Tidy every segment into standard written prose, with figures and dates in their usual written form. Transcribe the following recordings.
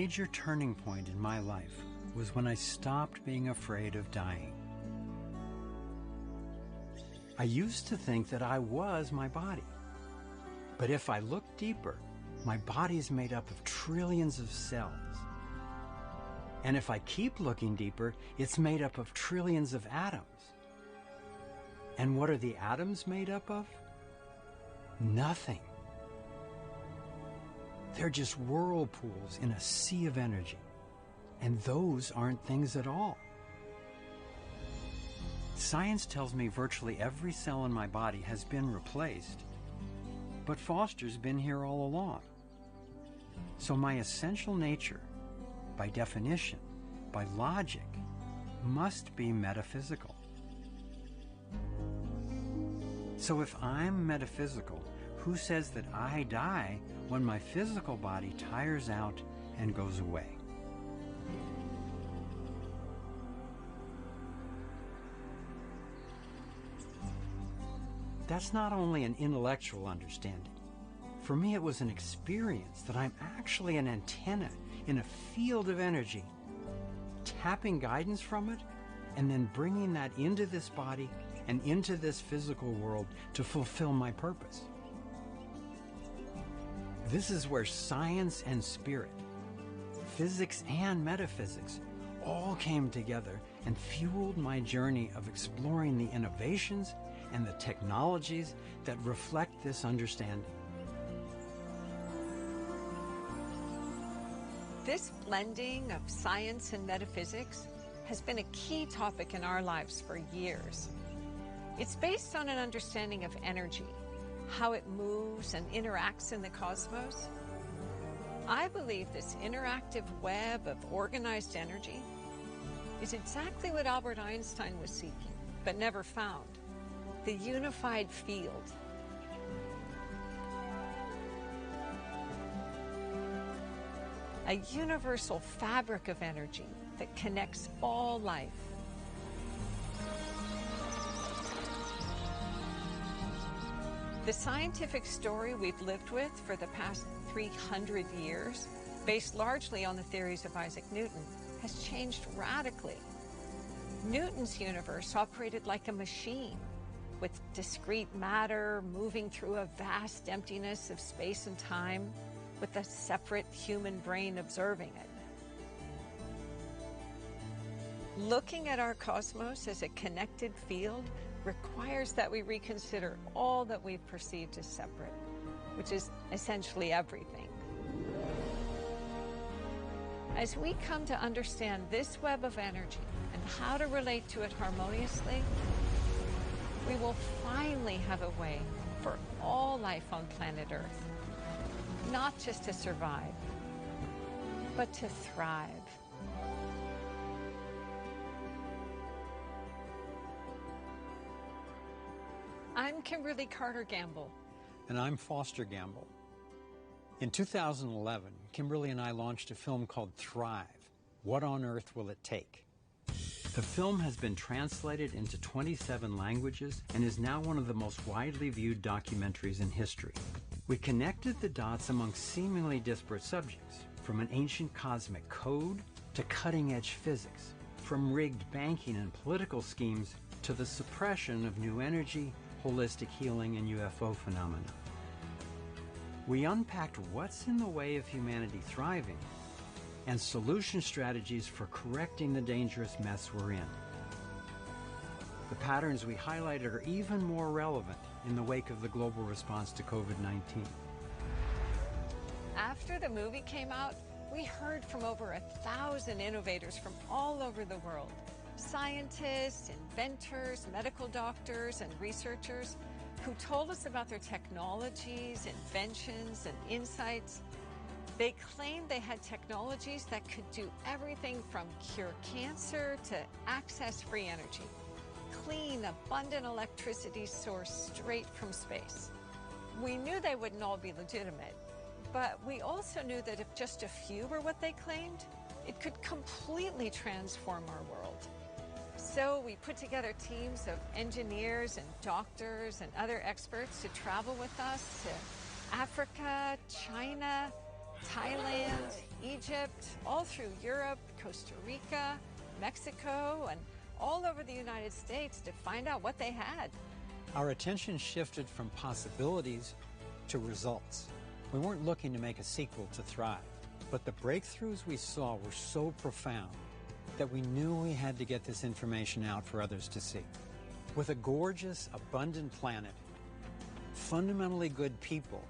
major turning point in my life was when I stopped being afraid of dying. I used to think that I was my body. But if I look deeper, my body is made up of trillions of cells. And if I keep looking deeper, it's made up of trillions of atoms. And what are the atoms made up of? Nothing. They're just whirlpools in a sea of energy. And those aren't things at all. Science tells me virtually every cell in my body has been replaced, but Foster's been here all along. So my essential nature, by definition, by logic, must be metaphysical. So if I'm metaphysical, who says that I die when my physical body tires out and goes away? That's not only an intellectual understanding. For me, it was an experience that I'm actually an antenna in a field of energy, tapping guidance from it, and then bringing that into this body and into this physical world to fulfill my purpose. This is where science and spirit, physics and metaphysics, all came together and fueled my journey of exploring the innovations and the technologies that reflect this understanding. This blending of science and metaphysics has been a key topic in our lives for years. It's based on an understanding of energy, how it moves and interacts in the cosmos. I believe this interactive web of organized energy is exactly what Albert Einstein was seeking, but never found: the unified field. A universal fabric of energy that connects all life. The scientific story we've lived with for the past 300 years, based largely on the theories of Isaac Newton, has changed radically. Newton's universe operated like a machine, with discrete matter moving through a vast emptiness of space and time, with a separate human brain observing it. Looking at our cosmos as a connected field requires that we reconsider all that we've perceived as separate, which is essentially everything. As we come to understand this web of energy and how to relate to it harmoniously, we will finally have a way for all life on planet Earth, not just to survive, but to thrive. I'm Kimberly Carter Gamble. And I'm Foster Gamble. In 2011, Kimberly and I launched a film called Thrive: What on Earth Will It Take? The film has been translated into 27 languages and is now one of the most widely viewed documentaries in history. We connected the dots among seemingly disparate subjects, from an ancient cosmic code to cutting-edge physics, from rigged banking and political schemes to the suppression of new energy, holistic healing, and UFO phenomena. We unpacked what's in the way of humanity thriving and solution strategies for correcting the dangerous mess we're in. The patterns we highlighted are even more relevant in the wake of the global response to COVID-19. After the movie came out, we heard from over 1,000 innovators from all over the world. Scientists, inventors, medical doctors, and researchers who told us about their technologies, inventions, and insights. They claimed they had technologies that could do everything from cure cancer to access free energy. Clean, abundant electricity sourced straight from space. We knew they wouldn't all be legitimate, but we also knew that if just a few were what they claimed, it could completely transform our world. So we put together teams of engineers and doctors and other experts to travel with us to Africa, China, Thailand, Egypt, all through Europe, Costa Rica, Mexico, and all over the United States to find out what they had. Our attention shifted from possibilities to results. We weren't looking to make a sequel to Thrive, but the breakthroughs we saw were so profound that we knew we had to get this information out for others to see. With a gorgeous, abundant planet, fundamentally good people,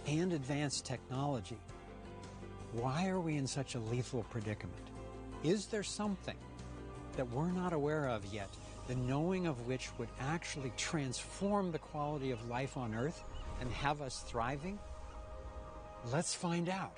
and advanced technology, why are we in such a lethal predicament? Is there something that we're not aware of yet, the knowing of which would actually transform the quality of life on Earth and have us thriving? Let's find out.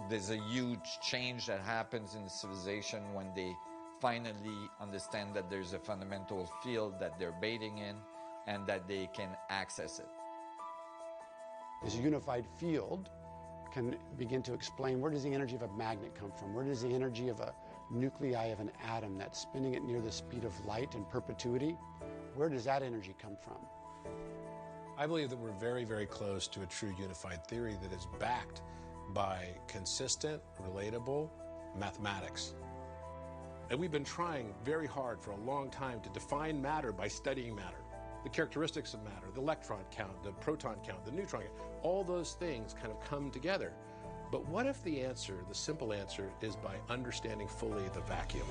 There's a huge change that happens in civilization when they finally understand that there's a fundamental field that they're bathing in and that they can access it. This unified field can begin to explain, where does the energy of a magnet come from? Where does the energy of a nuclei of an atom that's spinning at near the speed of light in perpetuity, where does that energy come from? I believe that we're very, very close to a true unified theory that is backed by consistent, relatable mathematics. And we've been trying very hard for a long time to define matter by studying matter. The characteristics of matter, the electron count, the proton count, the neutron count, all those things kind of come together. But what if the answer, the simple answer, is by understanding fully the vacuum?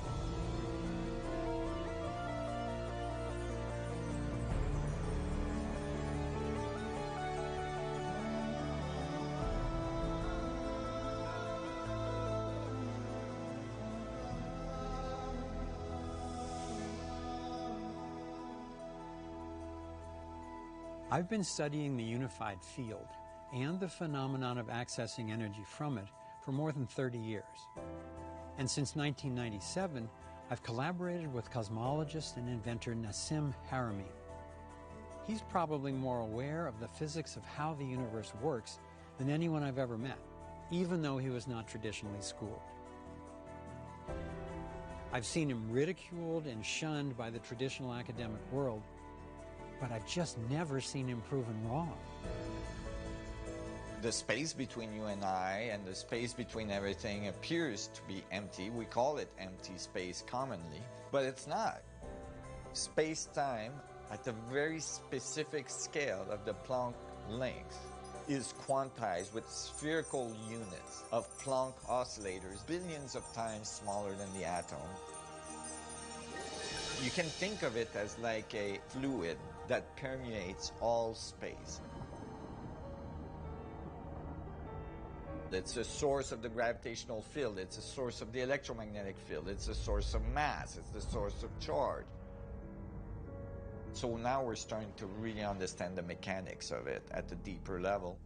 I've been studying the unified field and the phenomenon of accessing energy from it for more than 30 years. And since 1997, I've collaborated with cosmologist and inventor Nassim Haramein. He's probably more aware of the physics of how the universe works than anyone I've ever met, even though he was not traditionally schooled. I've seen him ridiculed and shunned by the traditional academic world, but I've just never seen him proven wrong. The space between you and I and the space between everything appears to be empty. We call it empty space commonly, but it's not. Space-time at a very specific scale of the Planck length is quantized with spherical units of Planck oscillators, billions of times smaller than the atom. You can think of it as like a fluid that permeates all space. It's a source of the gravitational field, it's a source of the electromagnetic field, it's a source of mass, it's the source of charge. So now we're starting to really understand the mechanics of it at a deeper level.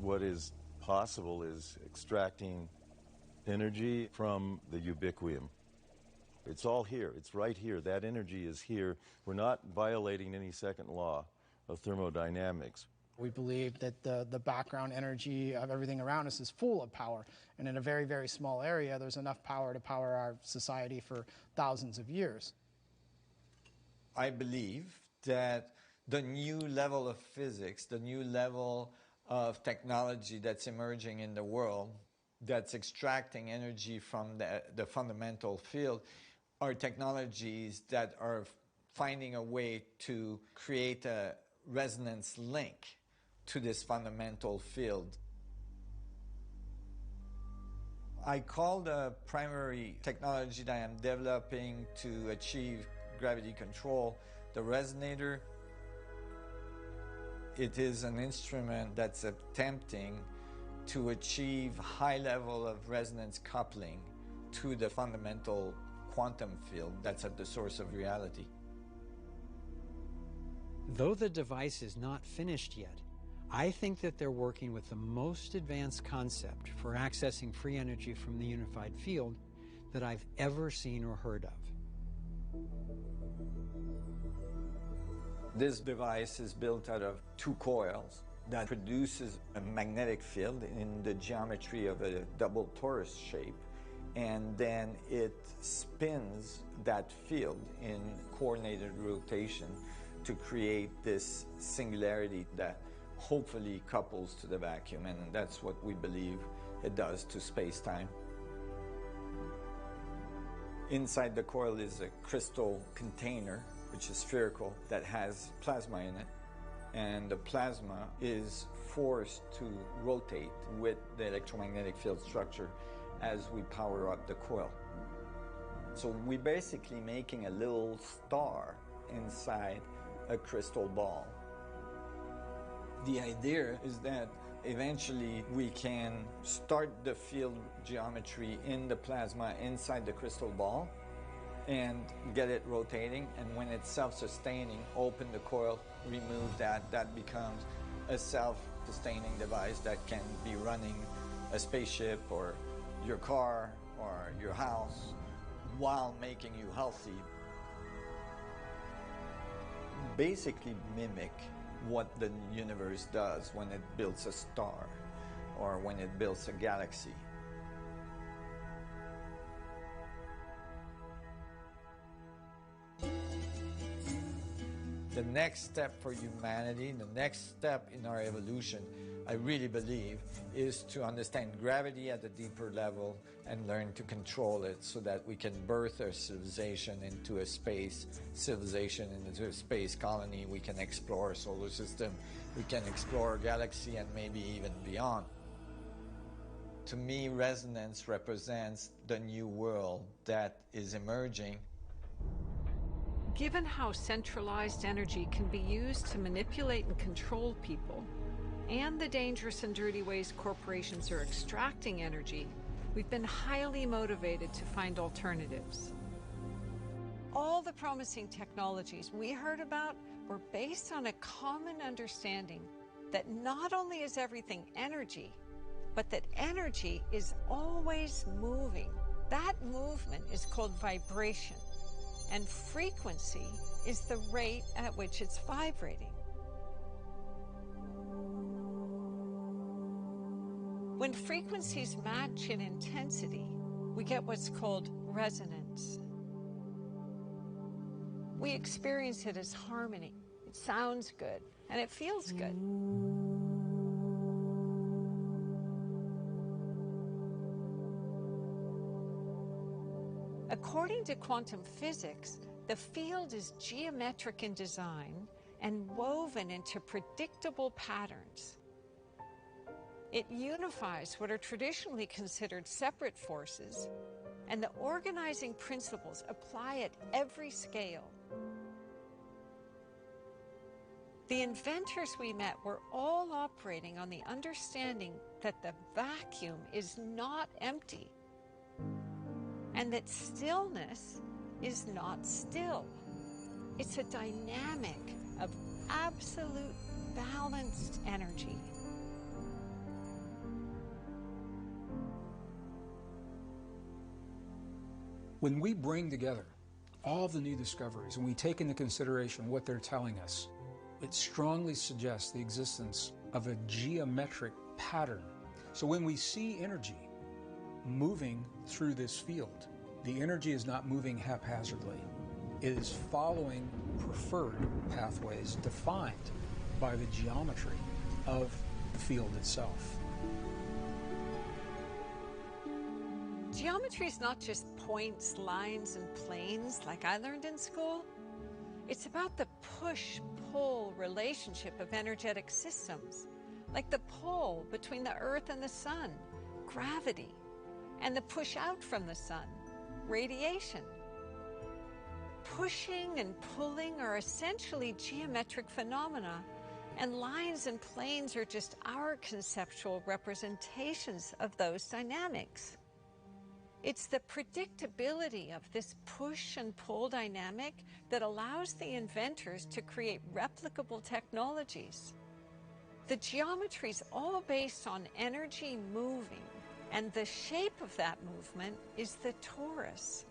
What is possible is extracting energy from the ubiquium. It's all here. It's right here. That energy is here. We're not violating any second law of thermodynamics. We believe that the background energy of everything around us is full of power. And in a very, very small area, there's enough power to power our society for thousands of years. I believe that the new level of physics, the new level of technology that's emerging in the world, that's extracting energy from the fundamental field, are technologies that are finding a way to create a resonance link to this fundamental field. I call the primary technology that I'm developing to achieve gravity control the resonator. It is an instrument that's attempting to achieve high level of resonance coupling to the fundamental quantum field that's at the source of reality. Though the device is not finished yet, I think that they're working with the most advanced concept for accessing free energy from the unified field that I've ever seen or heard of. This device is built out of two coils that produces a magnetic field in the geometry of a double torus shape, and then it spins that field in coordinated rotation to create this singularity that hopefully couples to the vacuum, and that's what we believe it does to space-time. Inside the coil is a crystal container, which is spherical, that has plasma in it, and the plasma is forced to rotate with the electromagnetic field structure as we power up the coil. So we're basically making a little star inside a crystal ball. The idea is that eventually we can start the field geometry in the plasma inside the crystal ball and get it rotating, and when it's self-sustaining, open the coil, remove that. That becomes a self-sustaining device that can be running a spaceship or your car or your house while making you healthy. Basically mimic what the universe does when it builds a star or when it builds a galaxy. The next step for humanity, the next step in our evolution, I really believe, is to understand gravity at a deeper level and learn to control it so that we can birth our civilization into a space civilization, into a space colony. We can explore our solar system, we can explore our galaxy, and maybe even beyond. To me, resonance represents the new world that is emerging. Given how centralized energy can be used to manipulate and control people, and the dangerous and dirty ways corporations are extracting energy, we've been highly motivated to find alternatives. All the promising technologies we heard about were based on a common understanding that not only is everything energy, but that energy is always moving. That movement is called vibration, and frequency is the rate at which it's vibrating. When frequencies match in intensity, we get what's called resonance. We experience it as harmony. It sounds good, and it feels good. According to quantum physics, the field is geometric in design and woven into predictable patterns. It unifies what are traditionally considered separate forces, and the organizing principles apply at every scale. The inventors we met were all operating on the understanding that the vacuum is not empty, and that stillness is not still. It's a dynamic of absolute balanced energy. When we bring together all the new discoveries and we take into consideration what they're telling us, it strongly suggests the existence of a geometric pattern. So when we see energy moving through this field, the energy is not moving haphazardly. It is following preferred pathways defined by the geometry of the field itself. Geometry is not just points, lines, and planes like I learned in school. It's about the push-pull relationship of energetic systems, like the pull between the Earth and the Sun, gravity, and the push out from the Sun, radiation. Pushing and pulling are essentially geometric phenomena, and lines and planes are just our conceptual representations of those dynamics. It's the predictability of this push and pull dynamic that allows the inventors to create replicable technologies. The geometry's all based on energy moving, And the shape of that movement is the torus.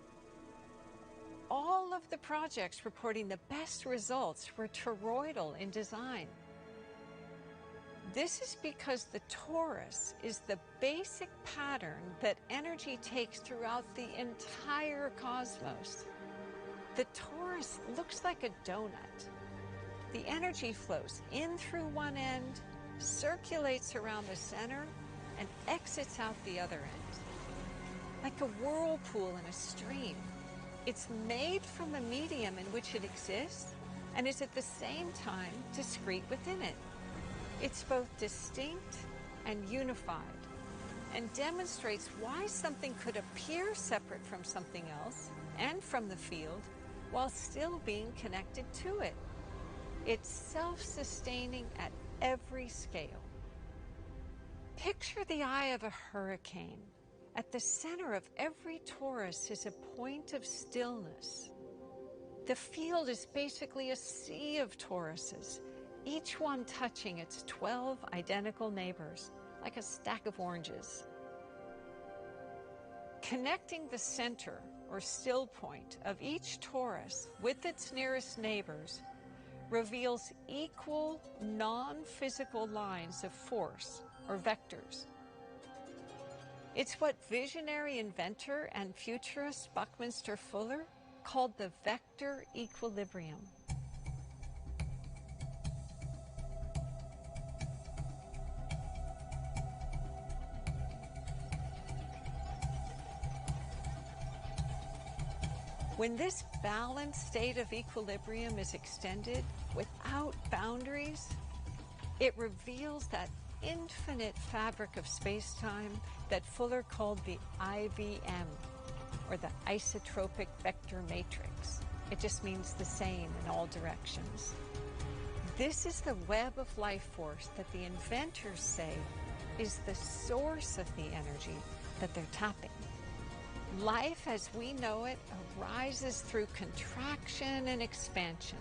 All of the projects reporting the best results were toroidal in design. This is because the torus is the basic pattern that energy takes throughout the entire cosmos. The torus looks like a donut. The energy flows in through one end, circulates around the center, and exits out the other end. Like a whirlpool in a stream. It's made from the medium in which it exists and is at the same time discrete within it. It's both distinct and unified, and demonstrates why something could appear separate from something else and from the field while still being connected to it. It's self-sustaining at every scale. Picture the eye of a hurricane. At the center of every torus is a point of stillness. The field is basically a sea of toruses, each one touching its 12 identical neighbors, like a stack of oranges. Connecting the center, or still point, of each torus with its nearest neighbors reveals equal non-physical lines of force, or vectors. It's what visionary inventor and futurist Buckminster Fuller called the vector equilibrium. When this balanced state of equilibrium is extended without boundaries, it reveals that infinite fabric of space-time that Fuller called the IVM, or the isotropic vector matrix. It just means the same in all directions. This is the web of life force that the inventors say is the source of the energy that they're tapping. Life as we know it arises through contraction and expansion,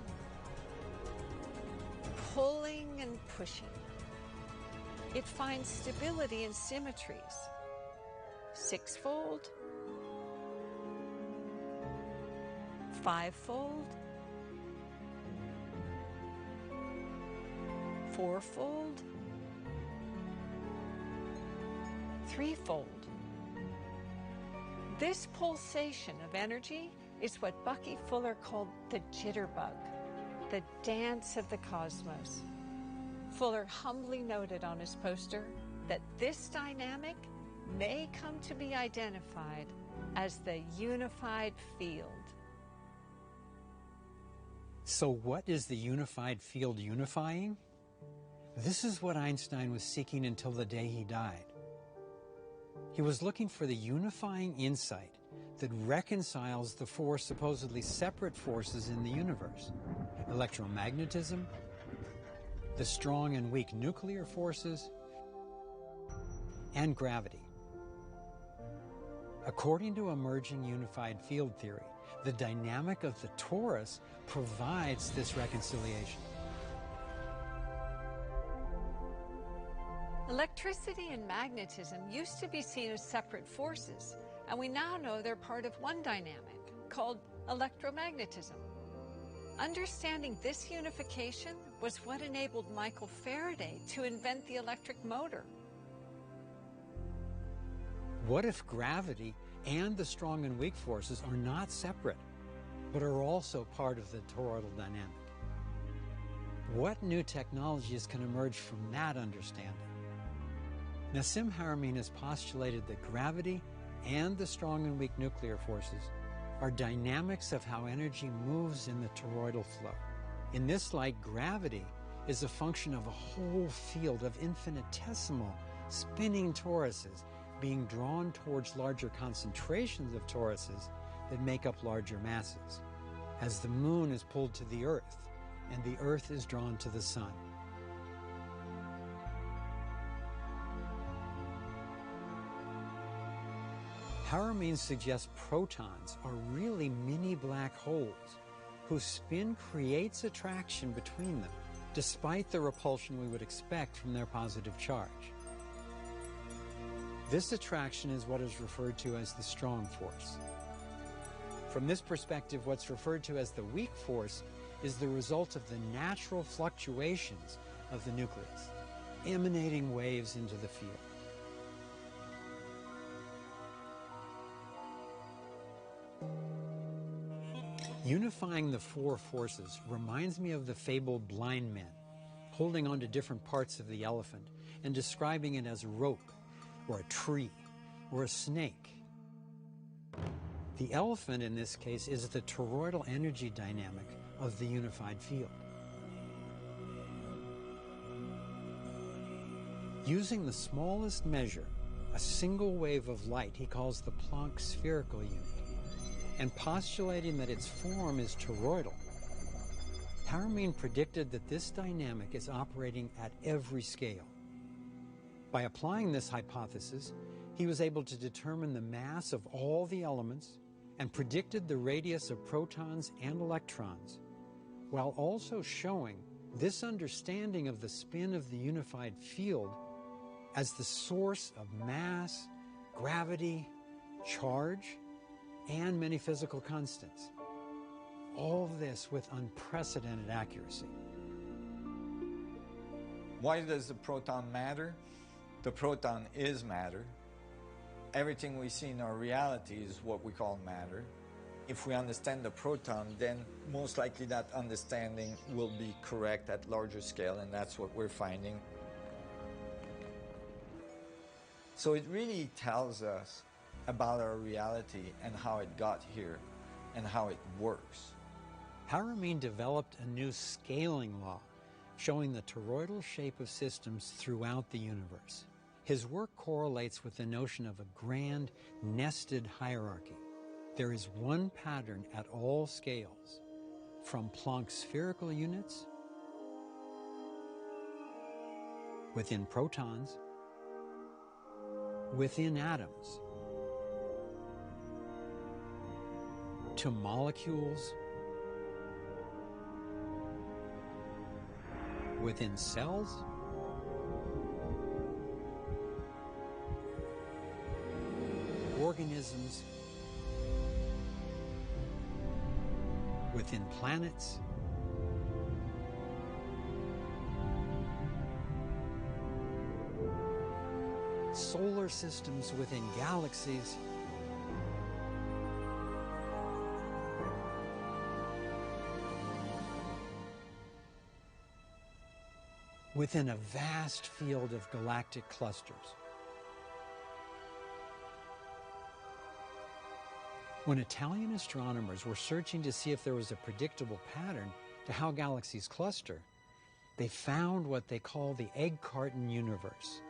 pulling and pushing. It finds stability in symmetries, sixfold, fivefold, fourfold, threefold. This pulsation of energy is what Bucky Fuller called the jitterbug, the dance of the cosmos. Fuller humbly noted on his poster that this dynamic may come to be identified as the unified field. So what is the unified field unifying? This is what Einstein was seeking until the day he died. He was looking for the unifying insight that reconciles the four supposedly separate forces in the universe: electromagnetism, the strong and weak nuclear forces, and gravity. According to emerging unified field theory, the dynamic of the torus provides this reconciliation. Electricity and magnetism used to be seen as separate forces, and we now know they're part of one dynamic called electromagnetism. Understanding this unification was what enabled Michael Faraday to invent the electric motor. What if gravity and the strong and weak forces are not separate, but are also part of the toroidal dynamic? What new technologies can emerge from that understanding? Nassim Haramein has postulated that gravity and the strong and weak nuclear forces are dynamics of how energy moves in the toroidal flow. In this light, gravity is a function of a whole field of infinitesimal spinning toruses being drawn towards larger concentrations of toruses that make up larger masses, as the moon is pulled to the Earth and the Earth is drawn to the sun. Haramein suggests protons are really mini black holes whose spin creates attraction between them, despite the repulsion we would expect from their positive charge. This attraction is what is referred to as the strong force. From this perspective, what's referred to as the weak force is the result of the natural fluctuations of the nucleus, emanating waves into the field. Unifying the four forces reminds me of the fabled blind men holding on to different parts of the elephant and describing it as a rope or a tree or a snake. The elephant in this case is the toroidal energy dynamic of the unified field. Using the smallest measure, a single wave of light he calls the Planck spherical unit, and postulating that its form is toroidal, Paramin predicted that this dynamic is operating at every scale. By applying this hypothesis, he was able to determine the mass of all the elements and predicted the radius of protons and electrons, while also showing this understanding of the spin of the unified field as the source of mass, gravity, charge, and many physical constants. All of this with unprecedented accuracy. Why does the proton matter? The proton is matter. Everything we see in our reality is what we call matter. If we understand the proton, then most likely that understanding will be correct at larger scale, and that's what we're finding. So it really tells us about our reality and how it got here and how it works. Paramin developed a new scaling law showing the toroidal shape of systems throughout the universe. His work correlates with the notion of a grand nested hierarchy. There is one pattern at all scales, from Planck spherical units, within protons, within atoms, to molecules, within cells, organisms, within planets, solar systems, within galaxies, within a vast field of galactic clusters. When Italian astronomers were searching to see if there was a predictable pattern to how galaxies cluster, they found what they call the egg carton universe.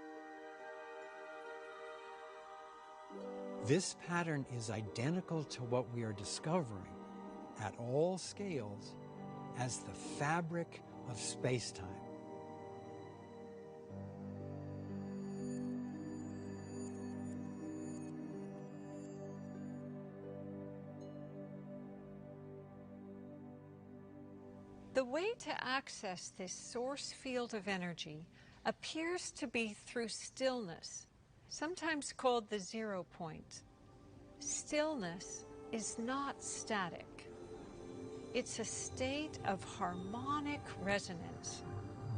This pattern is identical to what we are discovering at all scales as the fabric of space-time. The way to access this source field of energy appears to be through stillness, sometimes called the 0 point. Stillness is not static. It's a state of harmonic resonance,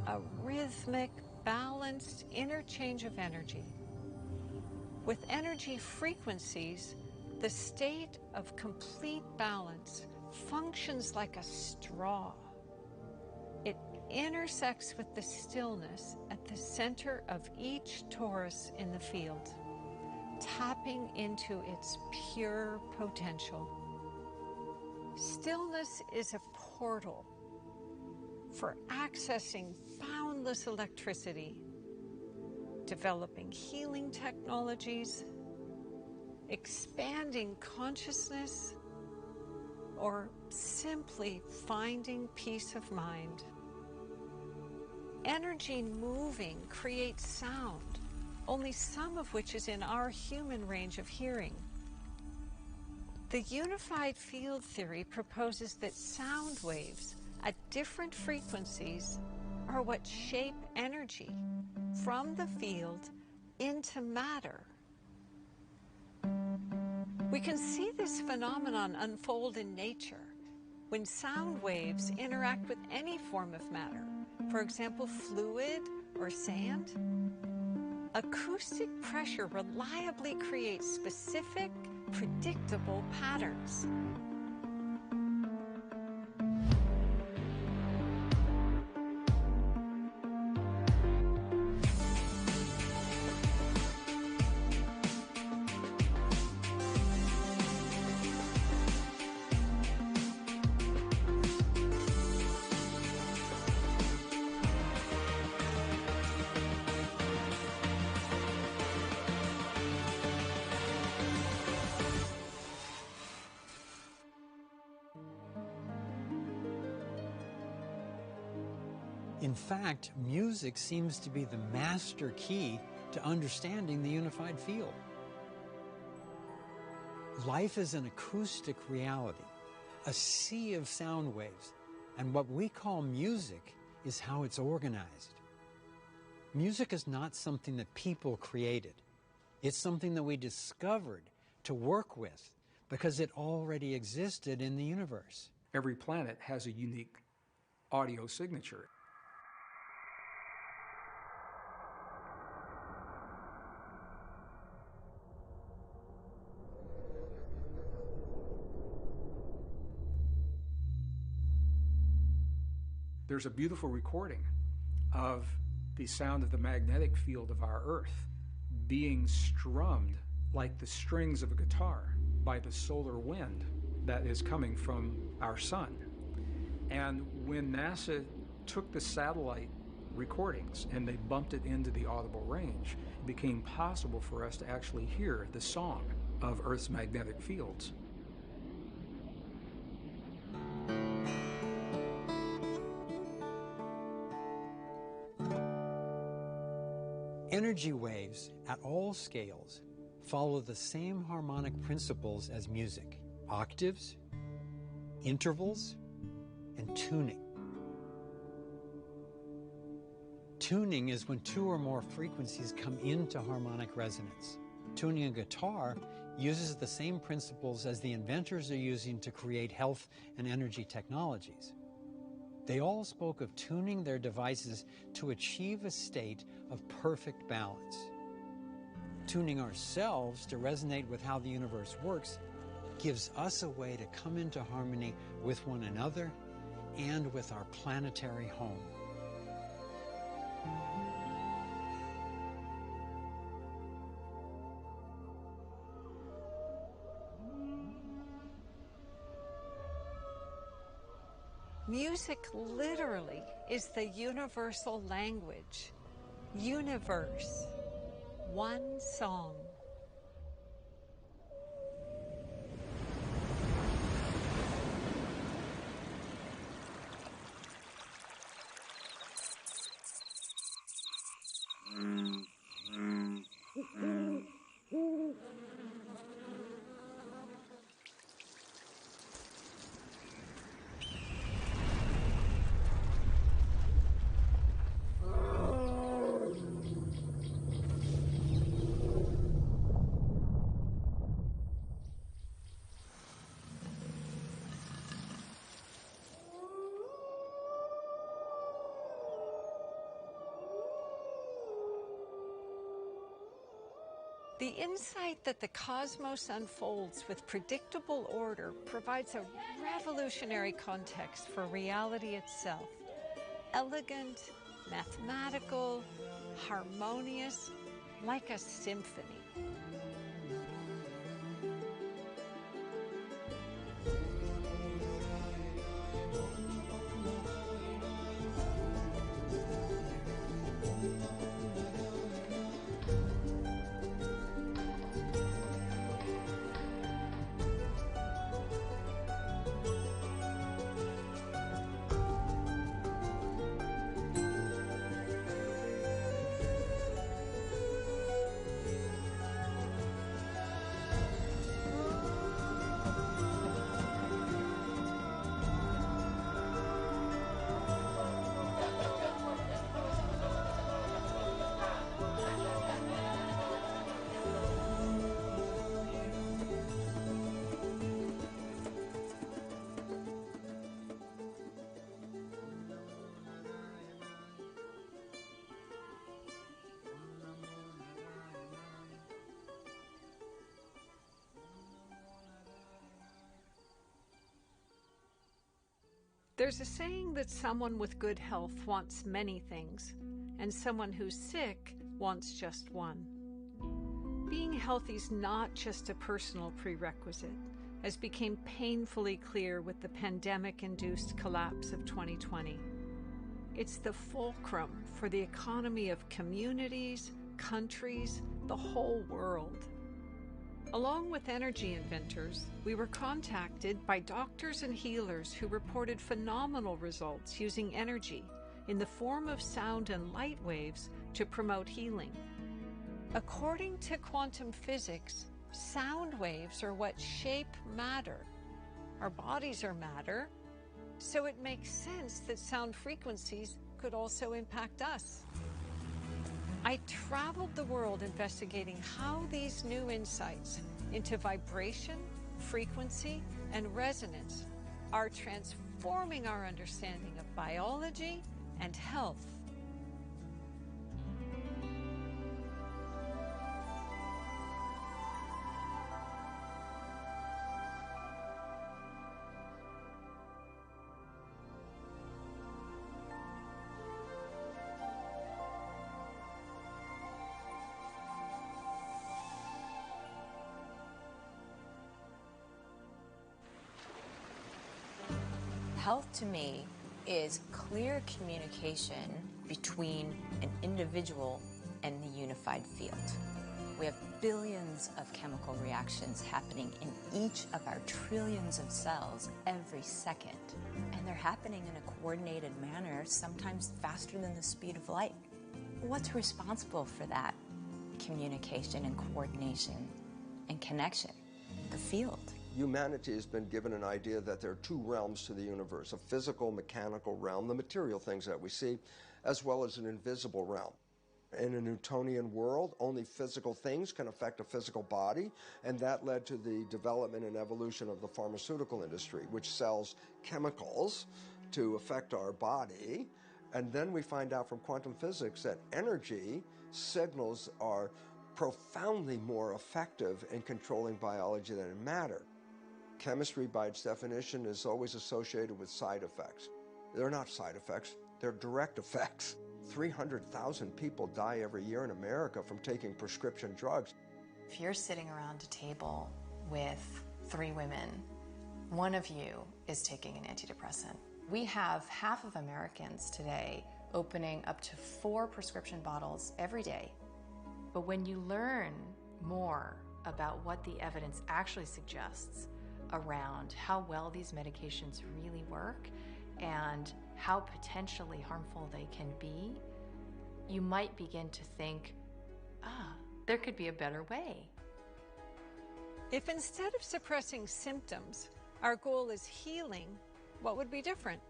a rhythmic, balanced interchange of energy. With energy frequencies, the state of complete balance functions like a straw. It intersects with the stillness at the center of each torus in the field, tapping into its pure potential. Stillness is a portal for accessing boundless electricity, developing healing technologies, expanding consciousness, or simply finding peace of mind. Energy moving creates sound, only some of which is in our human range of hearing. The unified field theory proposes that sound waves at different frequencies are what shape energy from the field into matter We can see this phenomenon unfold in nature when sound waves interact with any form of matter, for example, fluid or sand. Acoustic pressure reliably creates specific, predictable patterns. In fact, music seems to be the master key to understanding the unified field. Life is an acoustic reality, a sea of sound waves, and what we call music is how it's organized. Music is not something that people created. It's something that we discovered to work with because it already existed in the universe. Every planet has a unique audio signature. There's a beautiful recording of the sound of the magnetic field of our Earth being strummed like the strings of a guitar by the solar wind that is coming from our sun. And when NASA took the satellite recordings and they bumped it into the audible range, it became possible for us to actually hear the song of Earth's magnetic fields. Energy waves at all scales follow the same harmonic principles as music: octaves, intervals, and tuning. Tuning is when two or more frequencies come into harmonic resonance. Tuning a guitar uses the same principles as the inventors are using to create health and energy technologies. They all spoke of tuning their devices to achieve a state of perfect balance. Tuning ourselves to resonate with how the universe works gives us a way to come into harmony with one another and with our planetary home. Music literally is the universal language. Universe. One song. The insight that the cosmos unfolds with predictable order provides a revolutionary context for reality itself. Elegant, mathematical, harmonious, like a symphony. There's a saying that someone with good health wants many things, and someone who's sick wants just one. Being healthy is not just a personal prerequisite, as became painfully clear with the pandemic-induced collapse of 2020. It's the fulcrum for the economy of communities, countries, the whole world. Along with energy inventors, we were contacted by doctors and healers who reported phenomenal results using energy in the form of sound and light waves to promote healing. According to quantum physics, sound waves are what shape matter. Our bodies are matter, so it makes sense that sound frequencies could also impact us. I traveled the world investigating how these new insights into vibration, frequency, and resonance are transforming our understanding of biology and health. Health to me is clear communication between an individual and the unified field. We have billions of chemical reactions happening in each of our trillions of cells every second. And they're happening in a coordinated manner, sometimes faster than the speed of light. What's responsible for that communication and coordination and connection? The field. Humanity has been given an idea that there are two realms to the universe, a physical, mechanical realm, the material things that we see, as well as an invisible realm. In a Newtonian world, only physical things can affect a physical body, and that led to the development and evolution of the pharmaceutical industry, which sells chemicals to affect our body. And then we find out from quantum physics that energy signals are profoundly more effective in controlling biology than matter. Chemistry, by its definition, is always associated with side effects. They're not side effects, they're direct effects. 300,000 people die every year in America from taking prescription drugs. If you're sitting around a table with 3 women, one of you is taking an antidepressant. We have half of Americans today opening up to 4 prescription bottles every day. But when you learn more about what the evidence actually suggests around how well these medications really work and how potentially harmful they can be, you might begin to think, there could be a better way. If instead of suppressing symptoms, our goal is healing, what would be different?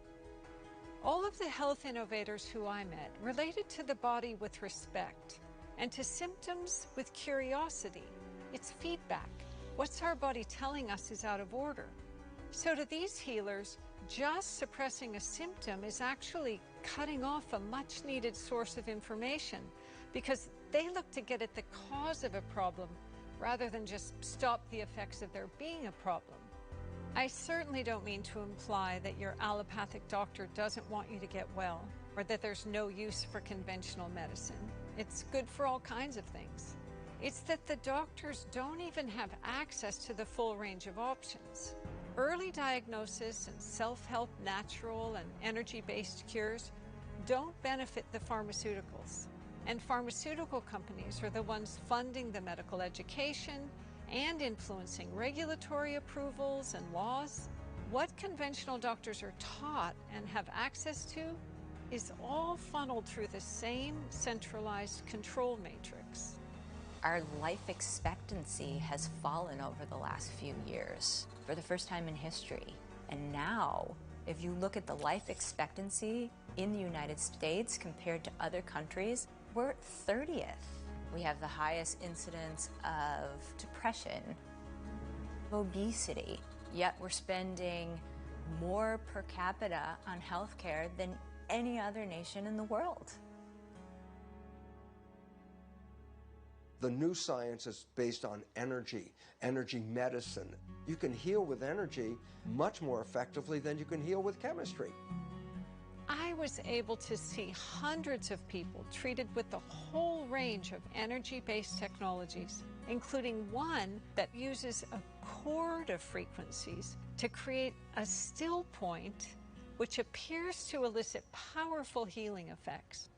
All of the health innovators who I met related to the body with respect and to symptoms with curiosity. It's feedback. What's our body telling us is out of order? So to these healers, just suppressing a symptom is actually cutting off a much-needed source of information because they look to get at the cause of a problem rather than just stop the effects of there being a problem. I certainly don't mean to imply that your allopathic doctor doesn't want you to get well or that there's no use for conventional medicine. It's good for all kinds of things. It's that the doctors don't even have access to the full range of options. Early diagnosis and self-help natural and energy-based cures don't benefit the pharmaceuticals. And pharmaceutical companies are the ones funding the medical education and influencing regulatory approvals and laws. What conventional doctors are taught and have access to is all funneled through the same centralized control matrix. Our life expectancy has fallen over the last few years for the first time in history. And now, if you look at the life expectancy in the United States compared to other countries, we're 30th. We have the highest incidence of depression, obesity, yet we're spending more per capita on healthcare than any other nation in the world. The new science is based on energy, energy medicine. You can heal with energy much more effectively than you can heal with chemistry. I was able to see hundreds of people treated with the whole range of energy-based technologies, including one that uses a chord of frequencies to create a still point, which appears to elicit powerful healing effects.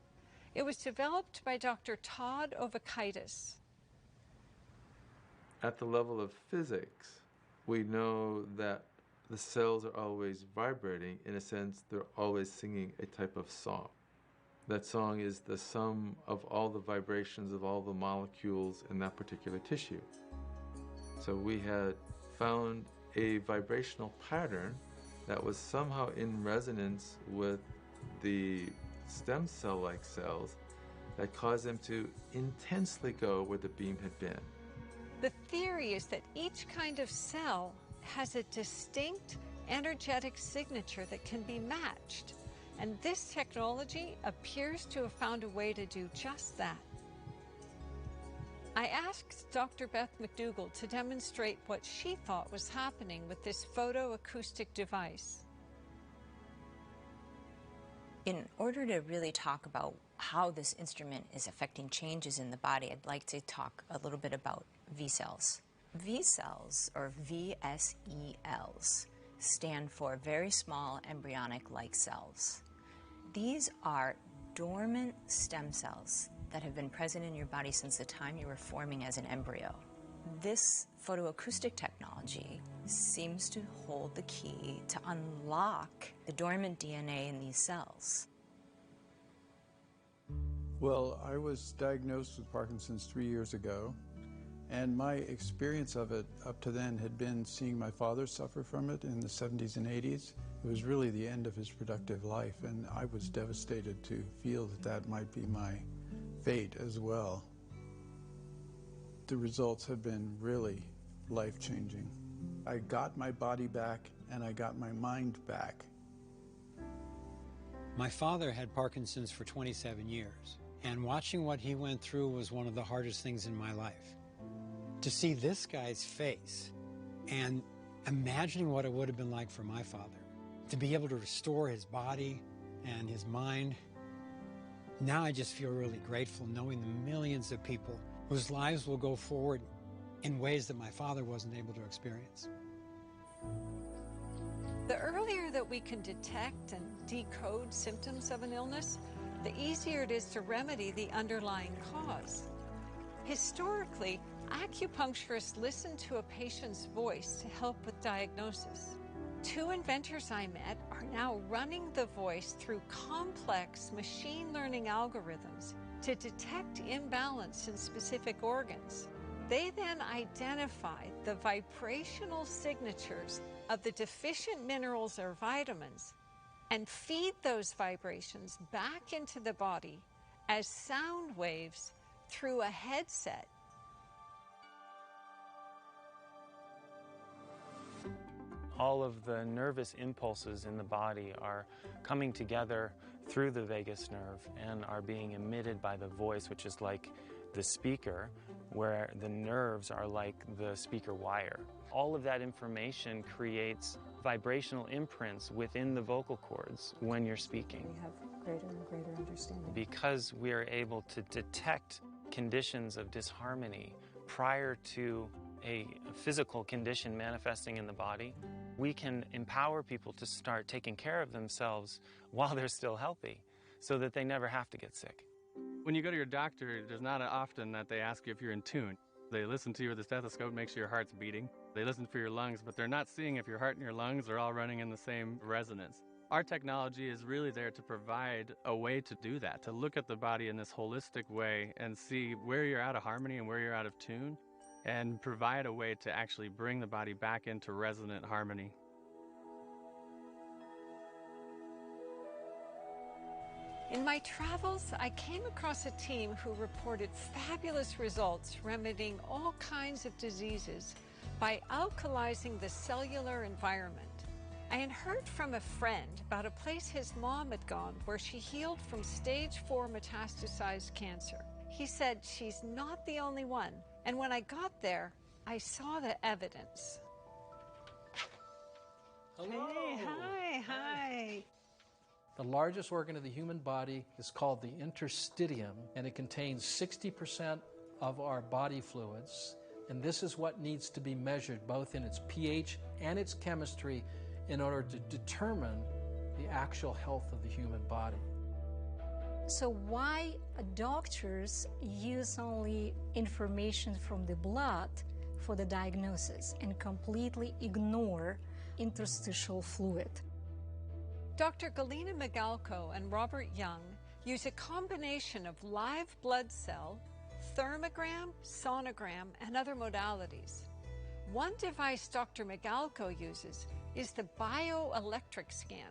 It was developed by Dr. Todd Ovakaitis. At the level of physics, we know that the cells are always vibrating. In a sense, they're always singing a type of song. That song is the sum of all the vibrations of all the molecules in that particular tissue. So we had found a vibrational pattern that was somehow in resonance with the stem cell-like cells that caused them to intensely go where the beam had been. The theory is that each kind of cell has a distinct energetic signature that can be matched, and this technology appears to have found a way to do just that. I asked Dr. Beth McDougall to demonstrate what she thought was happening with this photoacoustic device. In order to really talk about how this instrument is affecting changes in the body, I'd like to talk a little bit about V cells. V cells, or VSELs, stand for very small embryonic-like cells. These are dormant stem cells that have been present in your body since the time you were forming as an embryo. This photoacoustic technology seems to hold the key to unlock the dormant DNA in these cells. Well, I was diagnosed with Parkinson's 3 years ago, and my experience of it up to then had been seeing my father suffer from it in the 70s and 80s. It was really the end of his productive life, and I was devastated to feel that that might be my fate as well. The results have been really life-changing. I got my body back, and I got my mind back. My father had Parkinson's for 27 years, and watching what he went through was one of the hardest things in my life. To see this guy's face and imagining what it would have been like for my father, to be able to restore his body and his mind, now I just feel really grateful knowing the millions of people whose lives will go forward in ways that my father wasn't able to experience. The earlier that we can detect and decode symptoms of an illness, the easier it is to remedy the underlying cause. Historically, acupuncturists listen to a patient's voice to help with diagnosis. Two inventors I met are now running the voice through complex machine learning algorithms to detect imbalance in specific organs. They then identify the vibrational signatures of the deficient minerals or vitamins and feed those vibrations back into the body as sound waves through a headset. All of the nervous impulses in the body are coming together through the vagus nerve and are being emitted by the voice, which is like the speaker, where the nerves are like the speaker wire. All of that information creates vibrational imprints within the vocal cords when you're speaking. We have greater and greater understanding. Because we are able to detect conditions of disharmony prior to a physical condition manifesting in the body, we can empower people to start taking care of themselves while they're still healthy so that they never have to get sick. When you go to your doctor, there's not often that they ask you if you're in tune. They listen to you with a stethoscope, make sure your heart's beating. They listen for your lungs, but they're not seeing if your heart and your lungs are all running in the same resonance. Our technology is really there to provide a way to do that, to look at the body in this holistic way and see where you're out of harmony and where you're out of tune, and provide a way to actually bring the body back into resonant harmony. In my travels, I came across a team who reported fabulous results remedying all kinds of diseases by alkalizing the cellular environment. I had heard from a friend about a place his mom had gone where she healed from stage 4 metastasized cancer. He said she's not the only one. And when I got there, I saw the evidence. Hello. Hey, hi. The largest organ of the human body is called the interstitium, and it contains 60% of our body fluids. And this is what needs to be measured both in its pH and its chemistry in order to determine the actual health of the human body. So why doctors use only information from the blood for the diagnosis and completely ignore interstitial fluid? Dr. Galina Migalko and Robert Young use a combination of live blood cell, thermogram, sonogram, and other modalities. One device Dr. Migalko uses is the bioelectric scan,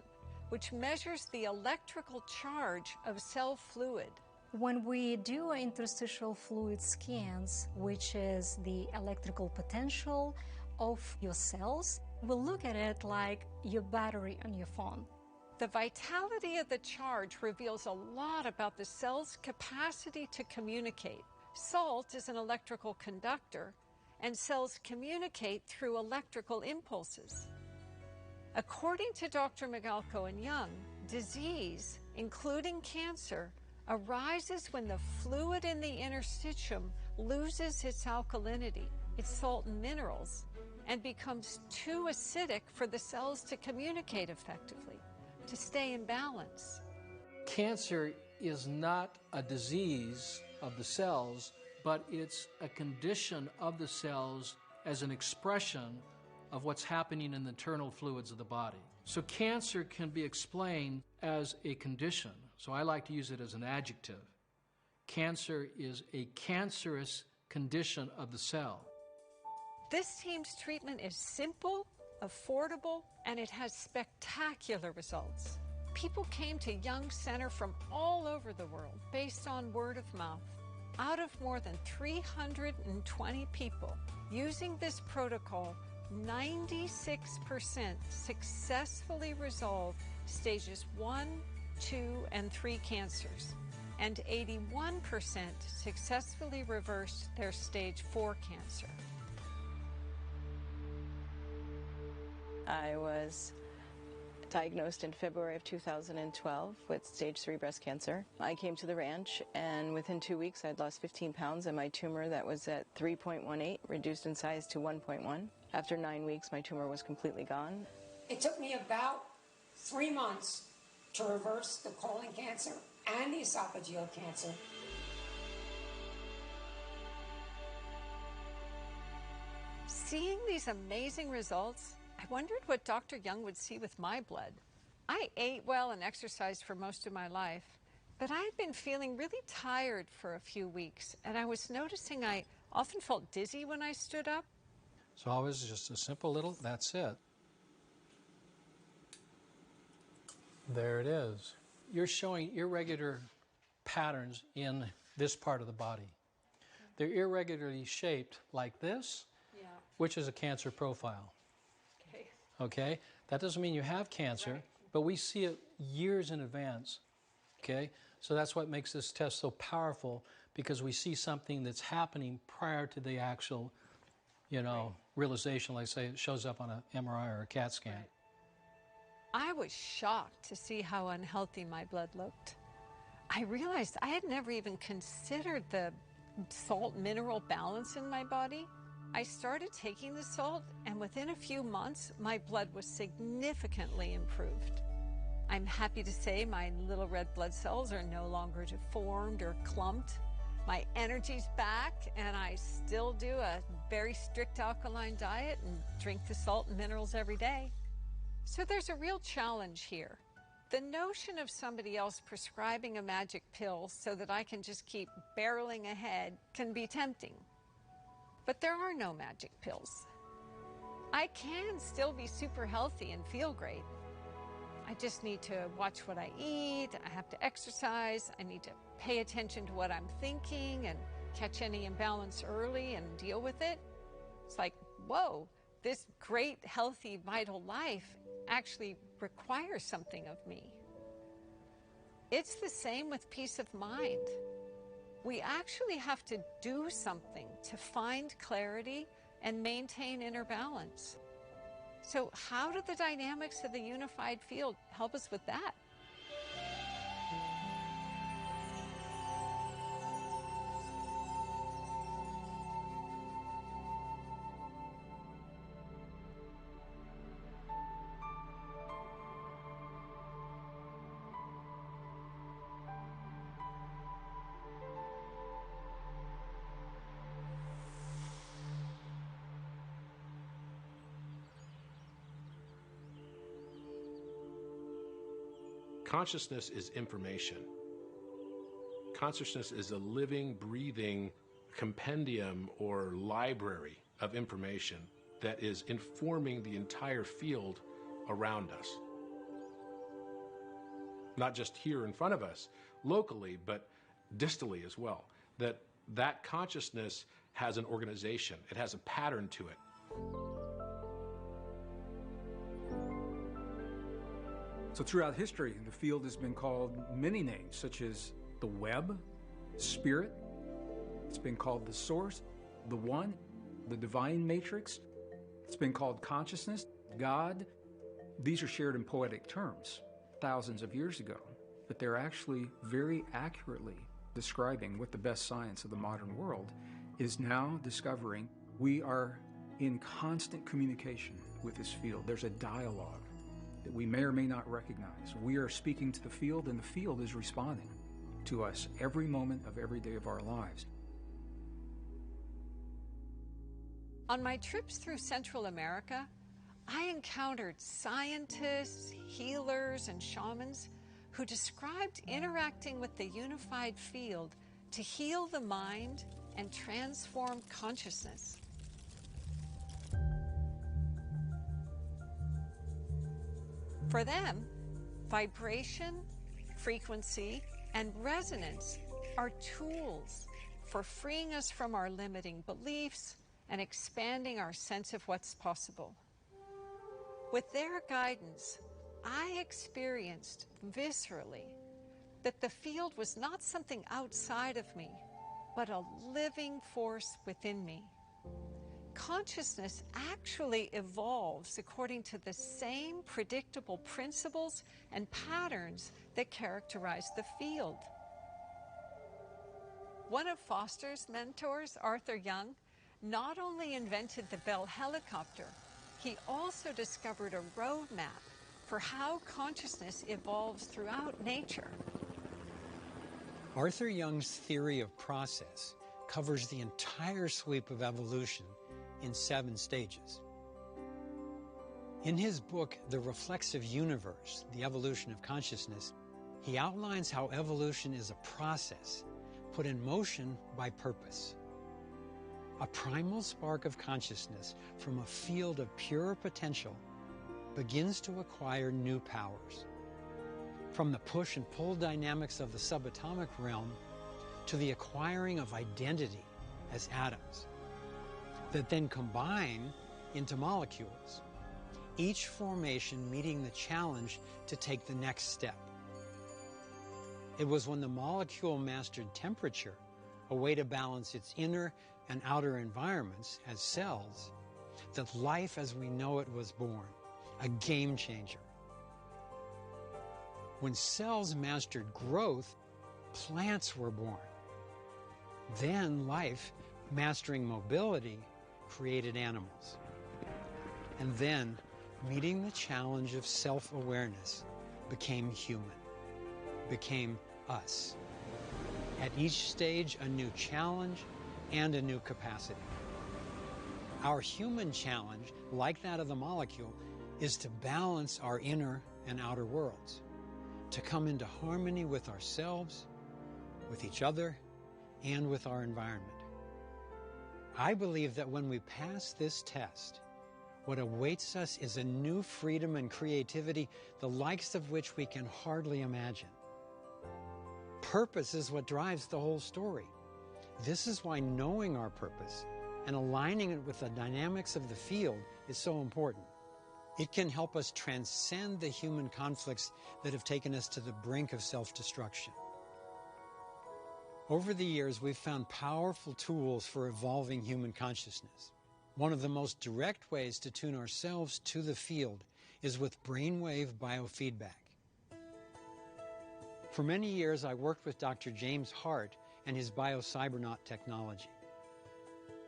which measures the electrical charge of cell fluid. When we do interstitial fluid scans, which is the electrical potential of your cells, we look at it like your battery on your phone. The vitality of the charge reveals a lot about the cell's capacity to communicate. Salt is an electrical conductor, and cells communicate through electrical impulses. According to Dr. Migalko and Young, disease, including cancer, arises when the fluid in the interstitium loses its alkalinity, its salt and minerals, and becomes too acidic for the cells to communicate effectively, to stay in balance. Cancer is not a disease of the cells, but it's a condition of the cells as an expression of what's happening in the internal fluids of the body. So cancer can be explained as a condition. So I like to use it as an adjective. Cancer is a cancerous condition of the cell. This team's treatment is simple, affordable, and it has spectacular results. People came to Young Center from all over the world based on word of mouth. Out of more than 320 people using this protocol, 96% successfully resolved stages 1, 2, and 3 cancers, and 81% successfully reversed their stage 4 cancer. I was diagnosed in February of 2012 with stage 3 breast cancer. I came to the ranch, and within 2 weeks I'd lost 15 pounds, and my tumor that was at 3.18 reduced in size to 1.1. After 9 weeks, my tumor was completely gone. It took me about 3 months to reverse the colon cancer and the esophageal cancer. Seeing these amazing results, I wondered what Dr. Young would see with my blood. I ate well and exercised for most of my life, but I had been feeling really tired for a few weeks, and I was noticing I often felt dizzy when I stood up. So always just a simple little, that's it. There it is. You're showing irregular patterns in this part of the body. They're irregularly shaped like this, which is a cancer profile. Okay? That doesn't mean you have cancer, but we see it years in advance. Okay? So that's what makes this test so powerful, because we see something that's happening prior to the actual, realization. Like say it shows up on an MRI or a CAT scan. I was shocked to see how unhealthy my blood looked. I realized I had never even considered the salt-mineral balance in my body. I started taking the salt, and within a few months, my blood was significantly improved. I'm happy to say my little red blood cells are no longer deformed or clumped. My energy's back, and I still do a very strict alkaline diet and drink the salt and minerals every day. So there's a real challenge here. The notion of somebody else prescribing a magic pill so that I can just keep barreling ahead can be tempting. But there are no magic pills. I can still be super healthy and feel great. I just need to watch what I eat, I have to exercise, I need to pay attention to what I'm thinking and catch any imbalance early and deal with it. It's like, whoa, this great, healthy, vital life actually requires something of me. It's the same with peace of mind. we actually have to do something to find clarity and maintain inner balance. So how do the dynamics of the unified field help us with that? Consciousness is information. Consciousness is a living, breathing compendium or library of information that is informing the entire field around us. Not just here in front of us, locally, but distally as well. That consciousness has an organization. It has a pattern to it. So throughout history, the field has been called many names, such as the web, spirit. It's been called the source, the one, the divine matrix. It's been called consciousness, God. These are shared in poetic terms thousands of years ago, but they're actually very accurately describing what the best science of the modern world is now discovering. We are in constant communication with this field. There's a dialogue that we may or may not recognize. We are speaking to the field, and the field is responding to us every moment of every day of our lives. On my trips through Central America, I encountered scientists, healers, and shamans who described interacting with the unified field to heal the mind and transform consciousness. For them, vibration, frequency, and resonance are tools for freeing us from our limiting beliefs and expanding our sense of what's possible. With their guidance, I experienced viscerally that the field was not something outside of me, but a living force within me. Consciousness actually evolves according to the same predictable principles and patterns that characterize the field. One of Foster's mentors, Arthur Young, not only invented the Bell helicopter, he also discovered a roadmap for how consciousness evolves throughout nature. Arthur Young's theory of process covers the entire sweep of evolution in 7 stages. In his book, The Reflexive Universe, The Evolution of Consciousness, he outlines how evolution is a process put in motion by purpose. A primal spark of consciousness from a field of pure potential begins to acquire new powers. From the push and pull dynamics of the subatomic realm to the acquiring of identity as atoms that then combine into molecules, each formation meeting the challenge to take the next step. It was when the molecule mastered temperature, a way to balance its inner and outer environments as cells, that life as we know it was born, a game changer. When cells mastered growth, plants were born. Then life, mastering mobility, created animals. And then, meeting the challenge of self-awareness, became human, became us. At each stage, a new challenge and a new capacity. Our human challenge, like that of the molecule, is to balance our inner and outer worlds, to come into harmony with ourselves, with each other, and with our environment. I believe that when we pass this test, what awaits us is a new freedom and creativity, the likes of which we can hardly imagine. Purpose is what drives the whole story. This is why knowing our purpose and aligning it with the dynamics of the field is so important. It can help us transcend the human conflicts that have taken us to the brink of self-destruction. Over the years, we've found powerful tools for evolving human consciousness. One of the most direct ways to tune ourselves to the field is with brainwave biofeedback. For many years, I worked with Dr. James Hart and his BioCybernaut technology.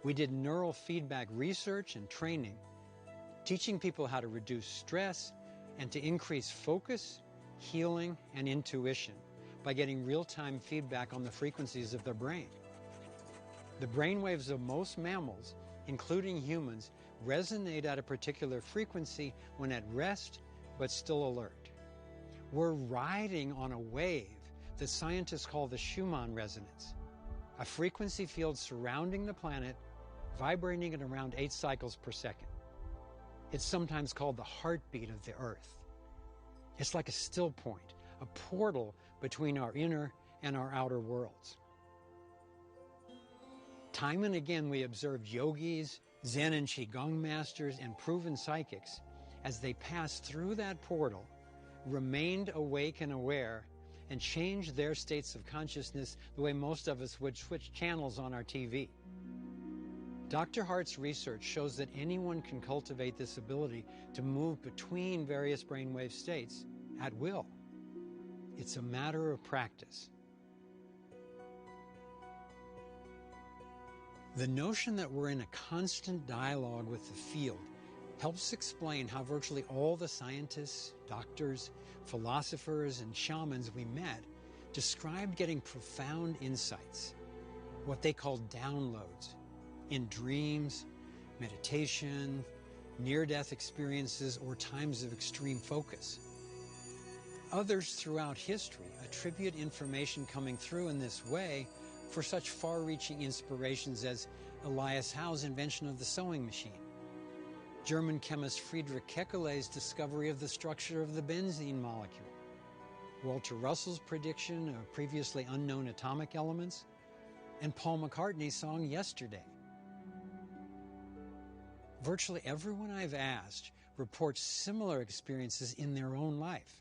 We did neural feedback research and training, teaching people how to reduce stress and to increase focus, healing, and intuition by getting real-time feedback on the frequencies of their brain. The brainwaves of most mammals, including humans, resonate at a particular frequency when at rest but still alert. We're riding on a wave that scientists call the Schumann resonance, a frequency field surrounding the planet, vibrating at around 8 cycles per second. It's sometimes called the heartbeat of the Earth. It's like a still point, a portal between our inner and our outer worlds. Time and again, we observed yogis, Zen and Qigong masters, and proven psychics as they passed through that portal, remained awake and aware, and changed their states of consciousness the way most of us would switch channels on our TV. Dr. Hart's research shows that anyone can cultivate this ability to move between various brainwave states at will. It's a matter of practice. The notion that we're in a constant dialogue with the field helps explain how virtually all the scientists, doctors, philosophers, and shamans we met described getting profound insights, what they called downloads, in dreams, meditation, near-death experiences, or times of extreme focus. Others throughout history attribute information coming through in this way for such far-reaching inspirations as Elias Howe's invention of the sewing machine, German chemist Friedrich Kekule's discovery of the structure of the benzene molecule, Walter Russell's prediction of previously unknown atomic elements, and Paul McCartney's song Yesterday. Virtually everyone I've asked reports similar experiences in their own life.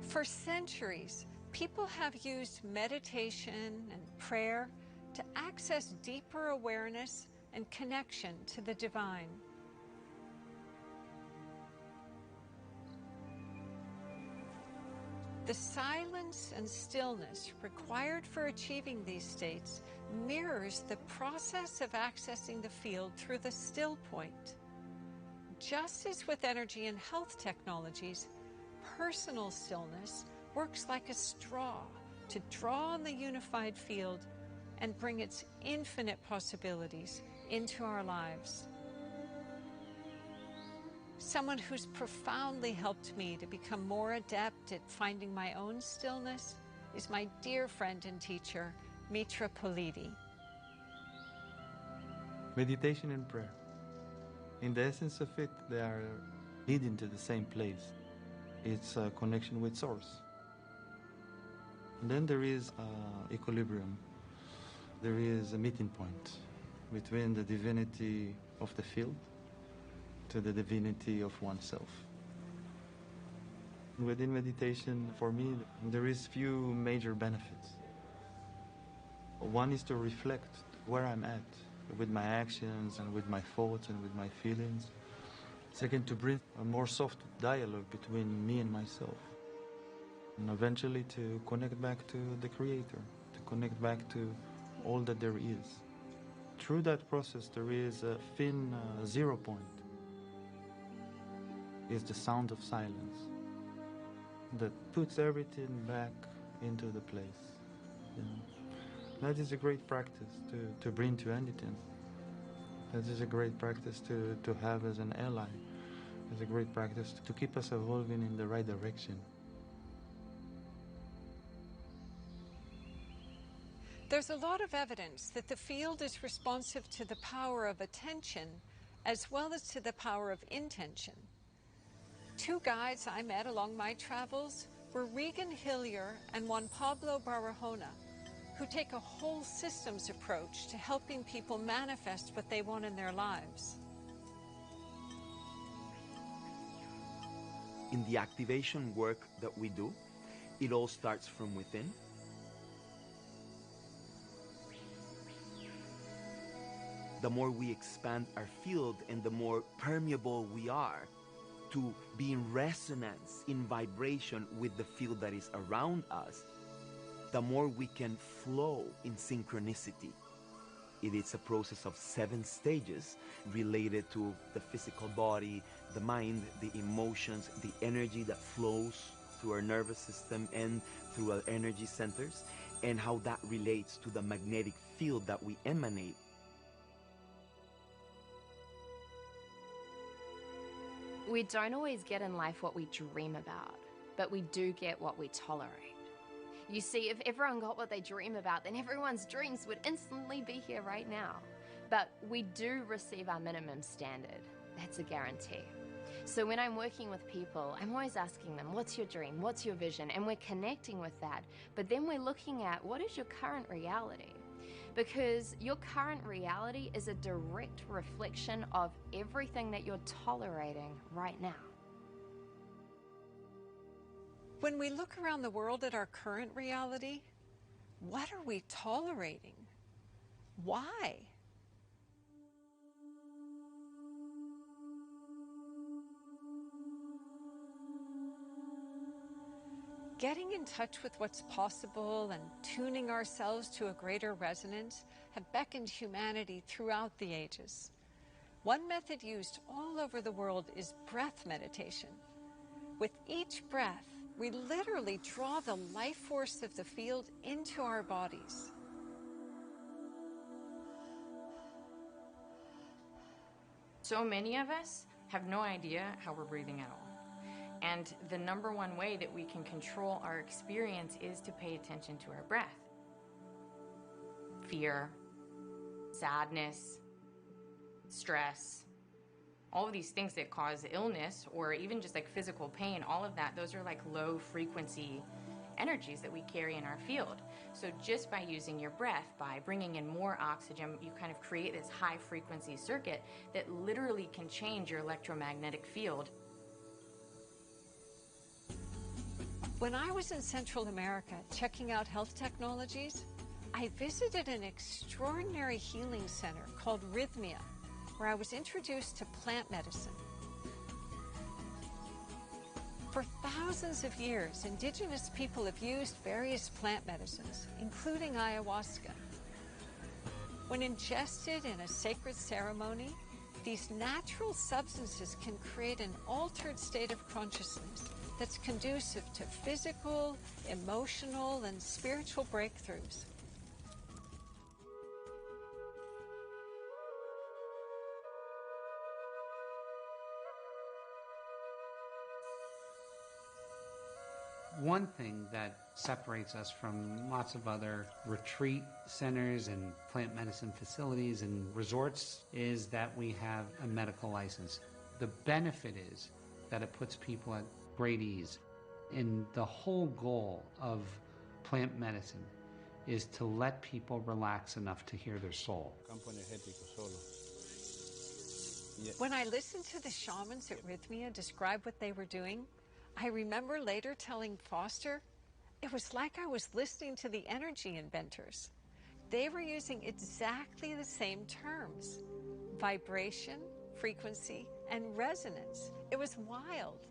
For centuries, people have used meditation and prayer to access deeper awareness and connection to the divine. The silence and stillness required for achieving these states mirrors the process of accessing the field through the still point. Just as with energy and health technologies, personal stillness works like a straw to draw on the unified field and bring its infinite possibilities into our lives. Someone who's profoundly helped me to become more adept at finding my own stillness is my dear friend and teacher, Mitra Politi. Meditation and prayer. In the essence of it, they are leading to the same place. It's a connection with Source. And then there is equilibrium. There is a meeting point between the divinity of the field to the divinity of oneself. Within meditation, for me, there is few major benefits. One is to reflect where I'm at with my actions and with my thoughts and with my feelings. Second, to bring a more soft dialogue between me and myself. And eventually to connect back to the Creator, to connect back to all that there is. Through that process, there is a thin zero point. Is the sound of silence that puts everything back into the place. You know? That is a great practice to bring to anything. That is a great practice to have as an ally. It's a great practice to keep us evolving in the right direction. There's a lot of evidence that the field is responsive to the power of attention as well as to the power of intention. Two guides I met along my travels were Regan Hillier and Juan Pablo Barahona, who take a whole systems approach to helping people manifest what they want in their lives. in the activation work that we do, it all starts from within. The more we expand our field and the more permeable we are to be in resonance, in vibration with the field that is around us, the more we can flow in synchronicity. It is a process of 7 stages related to the physical body, the mind, the emotions, the energy that flows through our nervous system and through our energy centers, and how that relates to the magnetic field that we emanate. We don't always get in life what we dream about, but we do get what we tolerate. You see, if everyone got what they dream about, then everyone's dreams would instantly be here right now. But we do receive our minimum standard. That's a guarantee. So when I'm working with people, I'm always asking them, what's your dream? What's your vision? And we're connecting with that. But then we're looking at, what is your current reality? Because your current reality is a direct reflection of everything that you're tolerating right now. When we look around the world at our current reality, what are we tolerating? Why? Getting in touch with what's possible and tuning ourselves to a greater resonance have beckoned humanity throughout the ages. One method used all over the world is breath meditation. With each breath, we literally draw the life force of the field into our bodies. So many of us have no idea how we're breathing at all. And the number one way that we can control our experience is to pay attention to our breath. Fear, sadness, stress, all of these things that cause illness or even just like physical pain, all of that, those are like low frequency energies that we carry in our field. So just by using your breath, by bringing in more oxygen, you kind of create this high frequency circuit that literally can change your electromagnetic field. When I was in Central America checking out health technologies, I visited an extraordinary healing center called Rhythmia, where I was introduced to plant medicine. For thousands of years, indigenous people have used various plant medicines, including ayahuasca. When ingested in a sacred ceremony, these natural substances can create an altered state of consciousness that's conducive to physical, emotional, and spiritual breakthroughs. One thing that separates us from lots of other retreat centers and plant medicine facilities and resorts is that we have a medical license. The benefit is that it puts people at great ease. And the whole goal of plant medicine is to let people relax enough to hear their soul. When I listened to the shamans at Rhythmia describe what they were doing, I remember later telling Foster, it was like I was listening to the energy inventors. They were using exactly the same terms: vibration, frequency, and resonance. It was wild.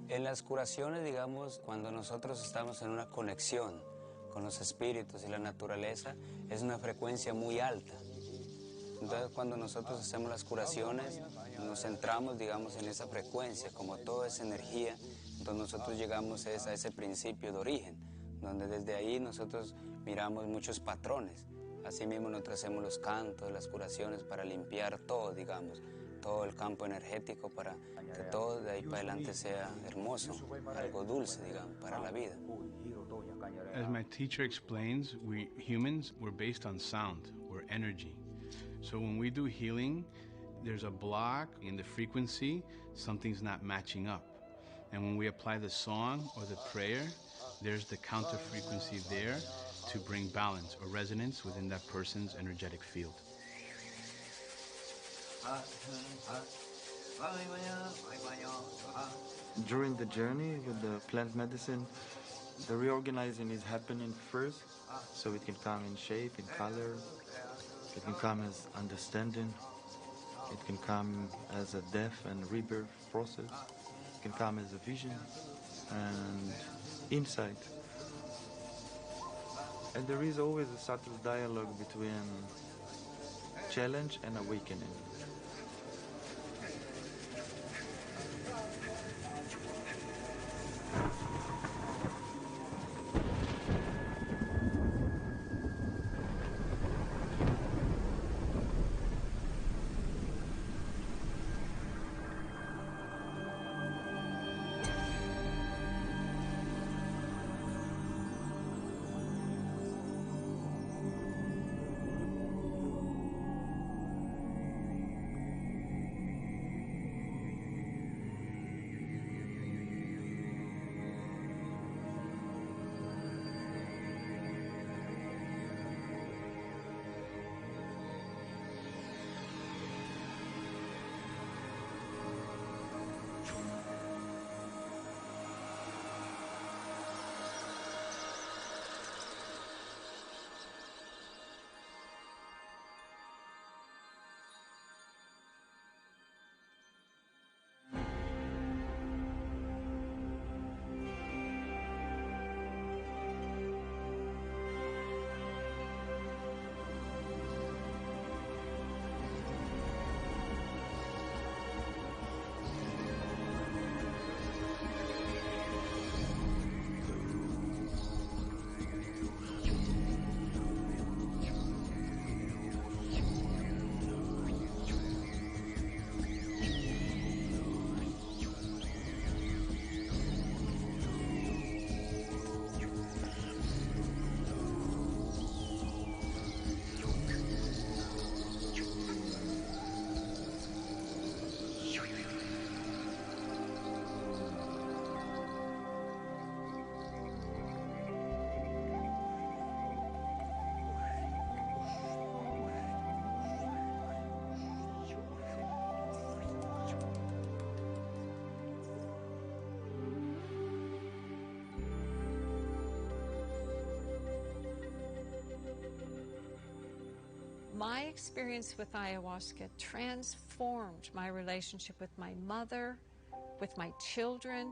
En las curaciones, digamos, cuando nosotros estamos en una conexión con los espíritus y la naturaleza, es una frecuencia muy alta. Entonces, cuando nosotros hacemos las curaciones, nos centramos, digamos, en esa frecuencia, como toda esa energía, entonces nosotros llegamos a ese principio de origen, donde desde ahí nosotros miramos muchos patrones. Así mismo nosotros hacemos los cantos, las curaciones para limpiar todo, digamos, todo el campo energético para que todo de ahí para adelante sea hermoso, algo dulce, digamos, para la vida. As my teacher explains, we humans, we're based on sound, we're energy. So when we do healing, there's a block in the frequency, something's not matching up. And when we apply the song or the prayer, there's the counter frequency there to bring balance or resonance within that person's energetic field. During the journey with the plant medicine, the reorganizing is happening first, so it can come in shape, in color, it can come as understanding, it can come as a death and rebirth process, it can come as a vision and insight. And there is always a subtle dialogue between challenge and awakening. My experience with ayahuasca transformed my relationship with my mother, with my children,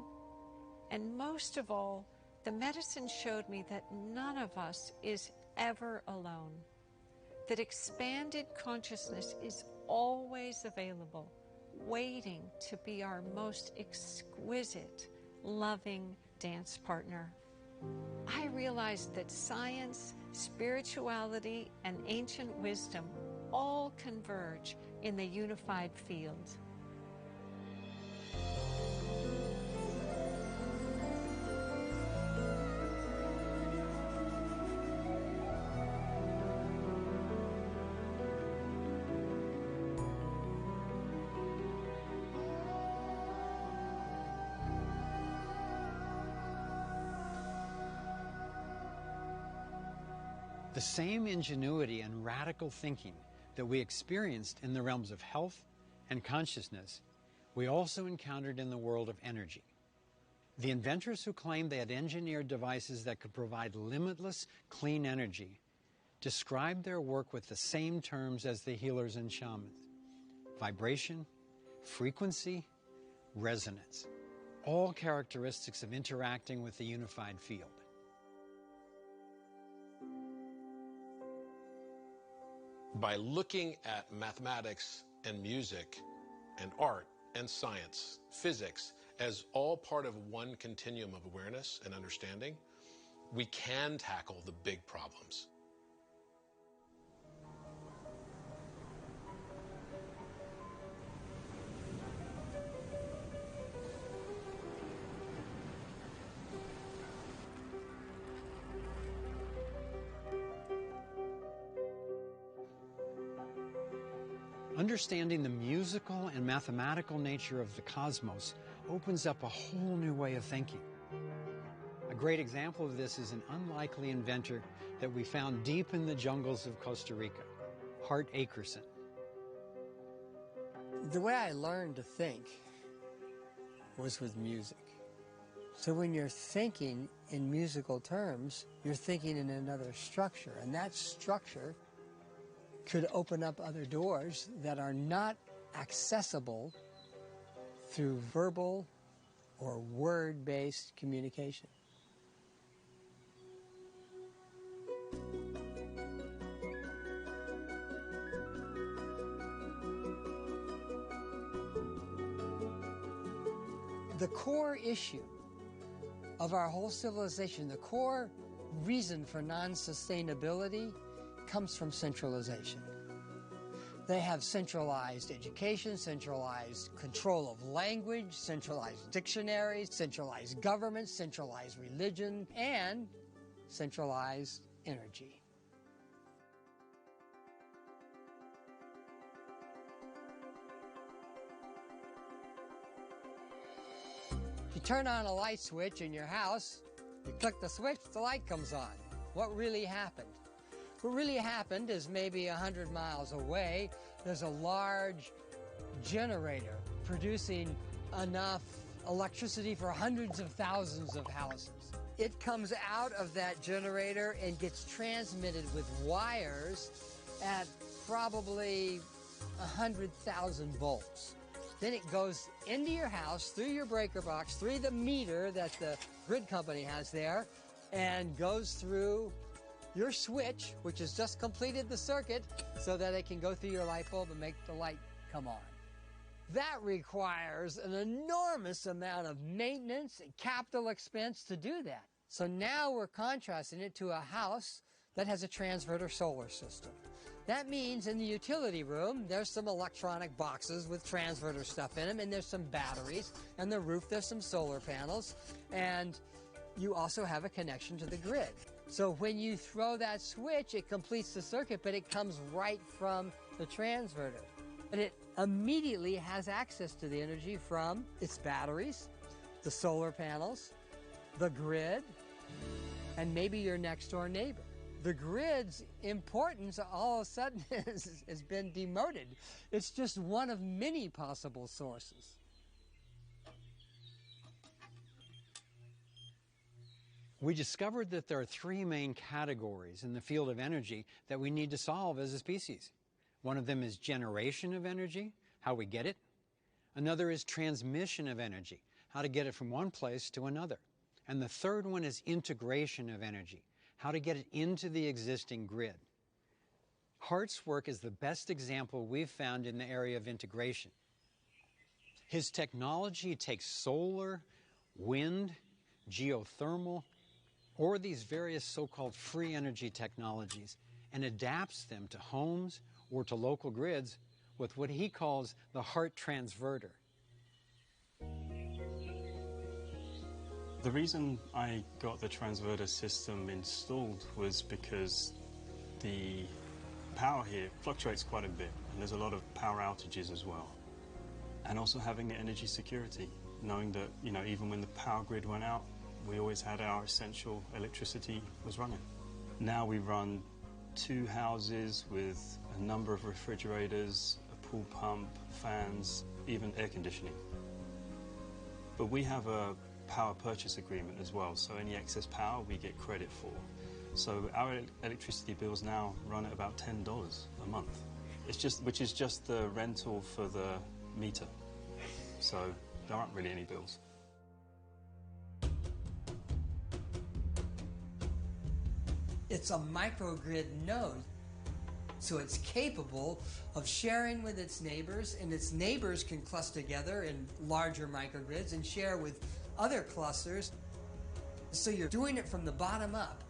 and most of all, the medicine showed me that none of us is ever alone, that expanded consciousness is always available, waiting to be our most exquisite, loving dance partner. I realized that science, spirituality, and ancient wisdom all converge in the unified field. The same ingenuity and radical thinking that we experienced in the realms of health and consciousness, we also encountered in the world of energy. The inventors who claimed they had engineered devices that could provide limitless, clean energy described their work with the same terms as the healers and shamans: vibration, frequency, resonance, all characteristics of interacting with the unified field. By looking at mathematics and music and art and science, physics, as all part of one continuum of awareness and understanding, we can tackle the big problems. Understanding the musical and mathematical nature of the cosmos opens up a whole new way of thinking. A great example of this is an unlikely inventor that we found deep in the jungles of Costa Rica, Hart Akerson. The way I learned to think was with music. So when you're thinking in musical terms, you're thinking in another structure, and that structure could open up other doors that are not accessible through verbal or word-based communication. The core issue of our whole civilization, the core reason for non-sustainability comes from centralization. They have centralized education, centralized control of language, centralized dictionaries, centralized government, centralized religion, and centralized energy. You turn on a light switch in your house, you click the switch, the light comes on. What really happened? What really happened is maybe 100 miles away, there's a large generator producing enough electricity for hundreds of thousands of houses. It comes out of that generator and gets transmitted with wires at probably 100,000 volts. Then it goes into your house, through your breaker box, through the meter that the grid company has there, and goes through your switch, which has just completed the circuit, so that it can go through your light bulb and make the light come on. That requires an enormous amount of maintenance and capital expense to do that. So now we're contrasting it to a house that has a transverter solar system. That means in the utility room, there's some electronic boxes with transverter stuff in them, and there's some batteries, and the roof, there's some solar panels, and you also have a connection to the grid. So when you throw that switch, it completes the circuit, but it comes right from the transverter. And it immediately has access to the energy from its batteries, the solar panels, the grid, and maybe your next door neighbor. The grid's importance all of a sudden has been demoted. It's just one of many possible sources. We discovered that there are three main categories in the field of energy that we need to solve as a species. One of them is generation of energy, how we get it. Another is transmission of energy, how to get it from one place to another. And the third one is integration of energy, how to get it into the existing grid. Hart's work is the best example we've found in the area of integration. His technology takes solar, wind, geothermal, or these various so-called free energy technologies and adapts them to homes or to local grids with what he calls the Hart transverter. The reason I got the transverter system installed was because the power here fluctuates quite a bit, and there's a lot of power outages as well. And also having the energy security, knowing that, even when the power grid went out, we always had our essential electricity was running. Now we run 2 houses with a number of refrigerators, a pool pump, fans, even air conditioning. But we have a power purchase agreement as well, so any excess power we get credit for. So our electricity bills now run at about $10 a month. Which is just the rental for the meter. So there aren't really any bills. It's a microgrid node, so it's capable of sharing with its neighbors, and its neighbors can cluster together in larger microgrids and share with other clusters. So you're doing it from the bottom up.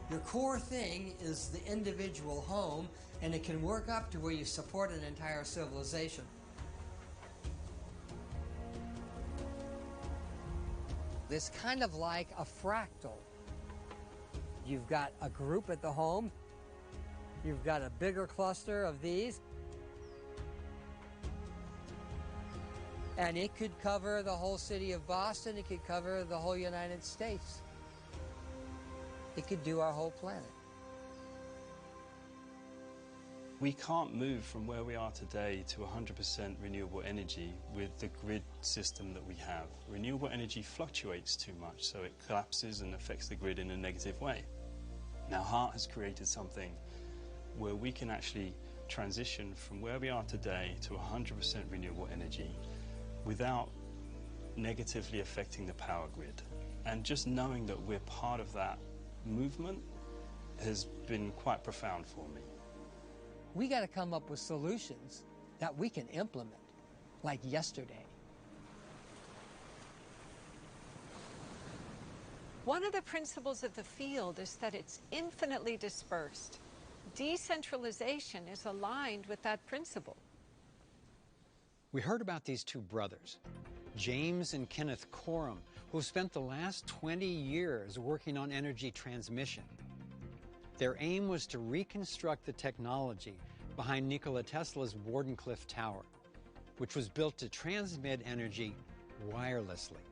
Your core thing is the individual home, and it can work up to where you support an entire civilization. It's kind of like a fractal. You've got a group at the home, you've got a bigger cluster of these, and it could cover the whole city of Boston, it could cover the whole United States. It could do our whole planet. We can't move from where we are today to 100% renewable energy with the grid system that we have. Renewable energy fluctuates too much, so it collapses and affects the grid in a negative way. Now, HEART has created something where we can actually transition from where we are today to 100% renewable energy without negatively affecting the power grid. And just knowing that we're part of that movement has been quite profound for me. We got to come up with solutions that we can implement, like yesterday. One of the principles of the field is that it's infinitely dispersed. Decentralization is aligned with that principle. We heard about these two brothers, James and Kenneth Coram, who spent the last 20 years working on energy transmission. Their aim was to reconstruct the technology behind Nikola Tesla's Wardenclyffe Tower, which was built to transmit energy wirelessly.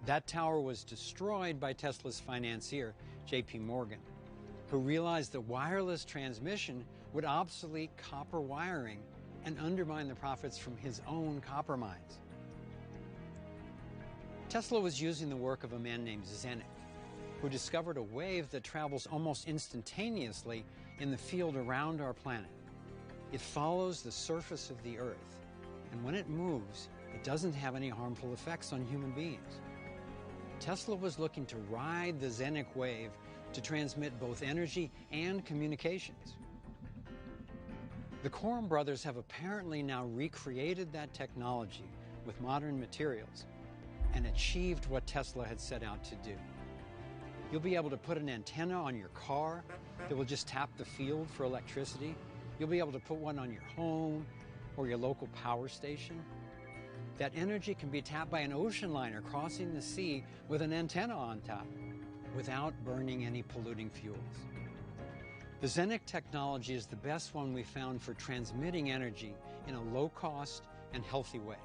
That tower was destroyed by Tesla's financier, J.P. Morgan, who realized that wireless transmission would obsolete copper wiring and undermine the profits from his own copper mines. Tesla was using the work of a man named Zenek, who discovered a wave that travels almost instantaneously in the field around our planet. It follows the surface of the Earth, and when it moves, it doesn't have any harmful effects on human beings. Tesla was looking to ride the Zenek wave to transmit both energy and communications. The Coram brothers have apparently now recreated that technology with modern materials and achieved what Tesla had set out to do. You'll be able to put an antenna on your car that will just tap the field for electricity. You'll be able to put one on your home or your local power station. That energy can be tapped by an ocean liner crossing the sea with an antenna on top without burning any polluting fuels. The Zenek technology is the best one we found for transmitting energy in a low-cost and healthy way.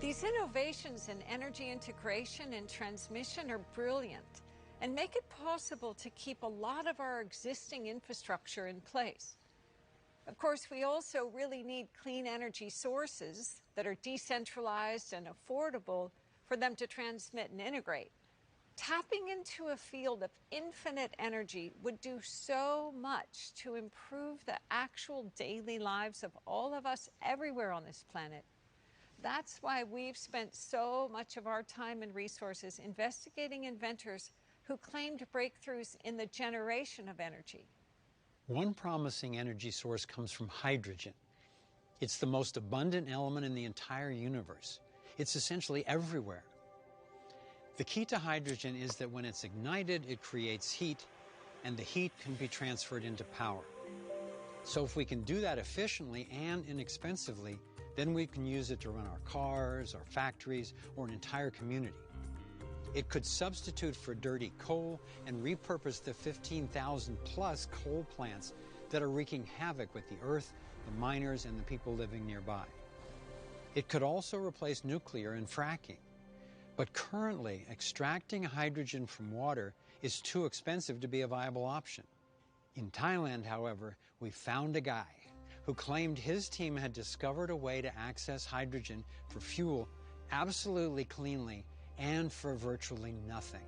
These innovations in energy integration and transmission are brilliant and make it possible to keep a lot of our existing infrastructure in place. Of course, we also really need clean energy sources that are decentralized and affordable for them to transmit and integrate. Tapping into a field of infinite energy would do so much to improve the actual daily lives of all of us everywhere on this planet. That's why we've spent so much of our time and resources investigating inventors who claimed breakthroughs in the generation of energy. One promising energy source comes from hydrogen. It's the most abundant element in the entire universe. It's essentially everywhere. The key to hydrogen is that when it's ignited, it creates heat, and the heat can be transferred into power. So if we can do that efficiently and inexpensively, then we can use it to run our cars, our factories, or an entire community. It could substitute for dirty coal and repurpose the 15,000 plus coal plants that are wreaking havoc with the earth, the miners, and the people living nearby. It could also replace nuclear and fracking. But currently, extracting hydrogen from water is too expensive to be a viable option. In Thailand, however, we found a guy who claimed his team had discovered a way to access hydrogen for fuel absolutely cleanly and for virtually nothing.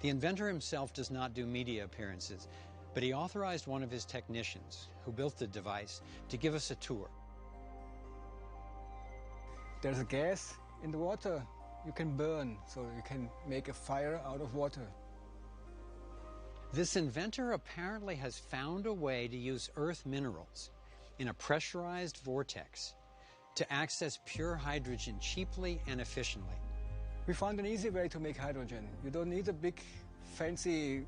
The inventor himself does not do media appearances, but he authorized one of his technicians, who built the device, to give us a tour. There's a gas in the water you can burn, so you can make a fire out of water. This inventor apparently has found a way to use earth minerals in a pressurized vortex to access pure hydrogen cheaply and efficiently. We found an easy way to make hydrogen. You don't need a big, fancy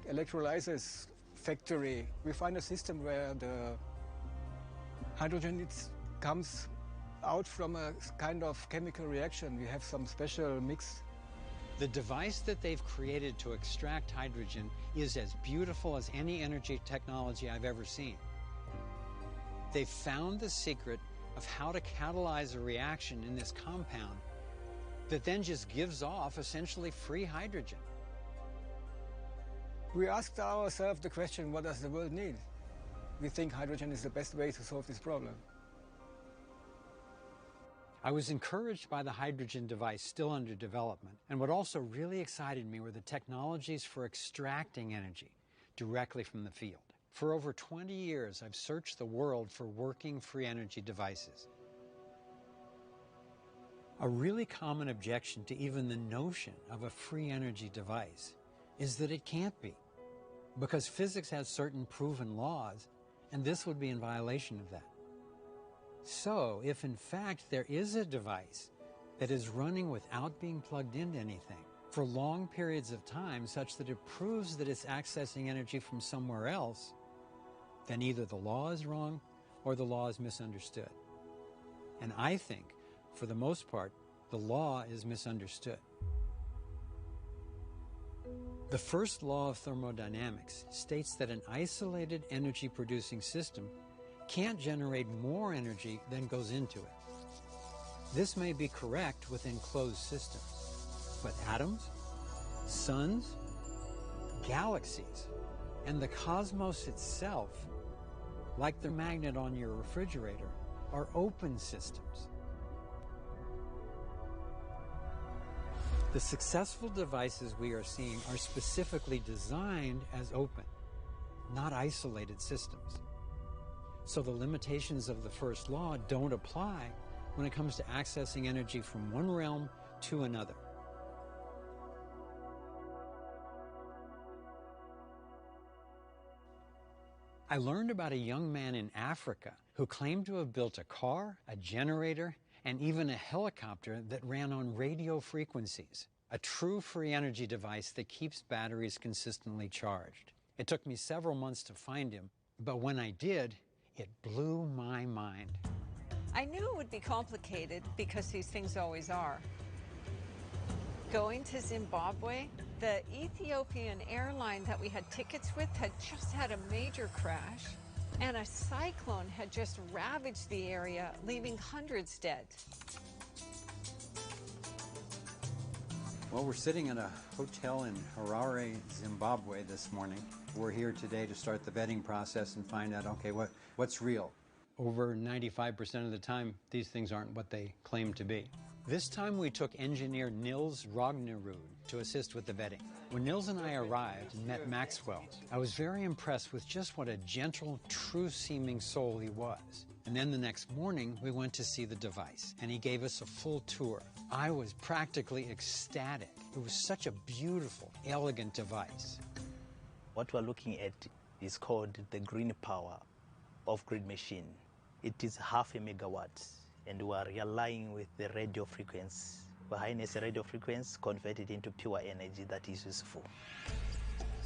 electrolysis factory. We find a system where the hydrogen comes out from a kind of chemical reaction. We have some special mix. The device that they've created to extract hydrogen is as beautiful as any energy technology I've ever seen. They've found the secret of how to catalyze a reaction in this compound that then just gives off essentially free hydrogen. We asked ourselves the question, what does the world need? We think hydrogen is the best way to solve this problem. I was encouraged by the hydrogen device still under development, and what also really excited me were the technologies for extracting energy directly from the field. For over 20 years, I've searched the world for working free energy devices. A really common objection to even the notion of a free energy device is that it can't be, because physics has certain proven laws, and this would be in violation of that. So, if in fact there is a device that is running without being plugged into anything for long periods of time such that it proves that it's accessing energy from somewhere else, then either the law is wrong or the law is misunderstood. And I think, for the most part, the law is misunderstood. The first law of thermodynamics states that an isolated energy-producing system can't generate more energy than goes into it. This may be correct within closed systems, but atoms, suns, galaxies, and the cosmos itself, like the magnet on your refrigerator, are open systems. The successful devices we are seeing are specifically designed as open, not isolated systems. So the limitations of the first law don't apply when it comes to accessing energy from one realm to another. I learned about a young man in Africa who claimed to have built a car, a generator, and even a helicopter that ran on radio frequencies, a true free energy device that keeps batteries consistently charged. It took me several months to find him, but when I did, it blew my mind. I knew it would be complicated because these things always are. Going to Zimbabwe, the Ethiopian airline that we had tickets with had just had a major crash, and a cyclone had just ravaged the area, leaving hundreds dead. Well, we're sitting in a hotel in Harare, Zimbabwe this morning. We're here today to start the vetting process and find out, okay, what's real? Over 95% of the time, these things aren't what they claim to be. This time we took engineer Nils Rognerud to assist with the vetting. When Nils and I arrived and met Maxwell, I was very impressed with just what a gentle, true-seeming soul he was. And then the next morning, we went to see the device, and he gave us a full tour. I was practically ecstatic. It was such a beautiful, elegant device. What we're looking at is called the green power off-grid machine. It is 0.5 megawatt, and we are relying with the radio frequency. The highness radio frequency converted into pure energy that is useful.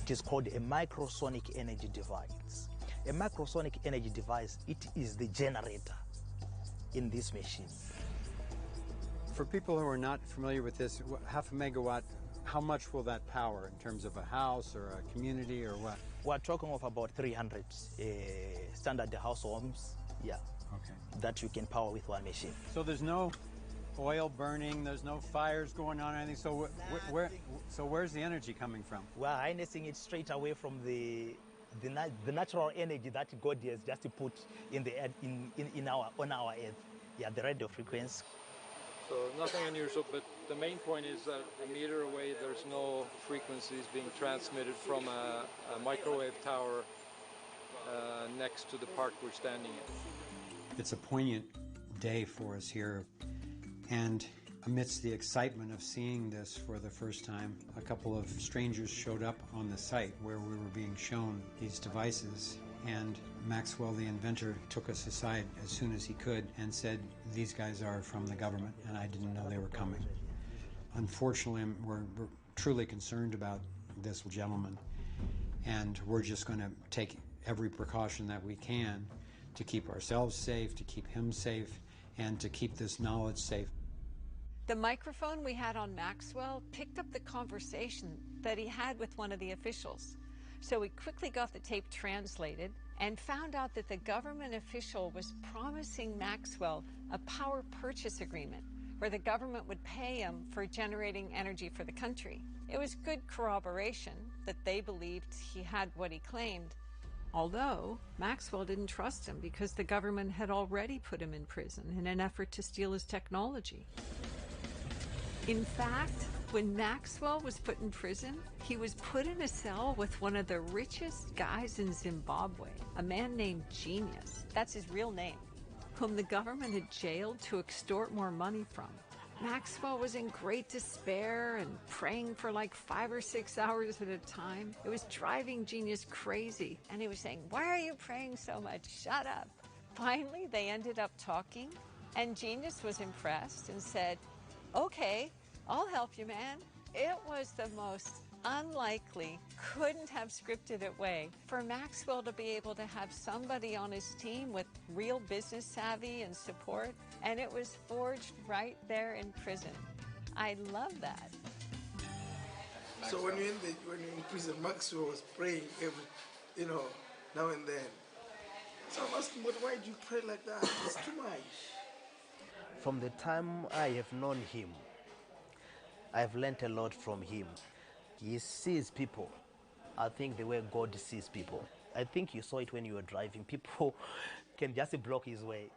It is called a microsonic energy device. A microsonic energy device, it is the generator in this machine. For people who are not familiar with this, 0.5 megawatt, how much will that power in terms of a house or a community or what? We're talking of about 300 standard house homes, yeah, okay, that you can power with one machine. So there's no oil burning, there's no fires going on or anything, so where's the energy coming from? We're harnessing it straight away from the natural energy that God has just put in the earth, on our earth. Yeah, the radio frequency. So nothing unusual, but the main point is that a meter away there's no frequencies being transmitted from a microwave tower next to the park we're standing in. It's a poignant day for us here, and amidst the excitement of seeing this for the first time, a couple of strangers showed up on the site where we were being shown these devices, and Maxwell, the inventor, took us aside as soon as he could and said, these guys are from the government, and I didn't know they were coming. Unfortunately, we're truly concerned about this gentleman, and we're just going to take every precaution that we can to keep ourselves safe, to keep him safe, and to keep this knowledge safe. The microphone we had on Maxwell picked up the conversation that he had with one of the officials. So we quickly got the tape translated and found out that the government official was promising Maxwell a power purchase agreement where the government would pay him for generating energy for the country. It was good corroboration that they believed he had what he claimed, although Maxwell didn't trust him because the government had already put him in prison in an effort to steal his technology. In fact, when Maxwell was put in prison, he was put in a cell with one of the richest guys in Zimbabwe, a man named Genius, that's his real name, whom the government had jailed to extort more money from. Maxwell was in great despair and praying for like 5 or 6 hours at a time. It was driving Genius crazy, and he was saying, "Why are you praying so much? Shut up." Finally, they ended up talking, and Genius was impressed and said, "Okay, I'll help you, man." It was the most unlikely, couldn't have scripted it way for Maxwell to be able to have somebody on his team with real business savvy and support, and it was forged right there in prison. I love that. So when you're in prison, Maxwell was praying every, now and then. So I'm asking, but why do you pray like that? It's too much. From the time I have known him, I've learned a lot from him. He sees people, I think, the way God sees people. I think you saw it when you were driving. People can just block his way.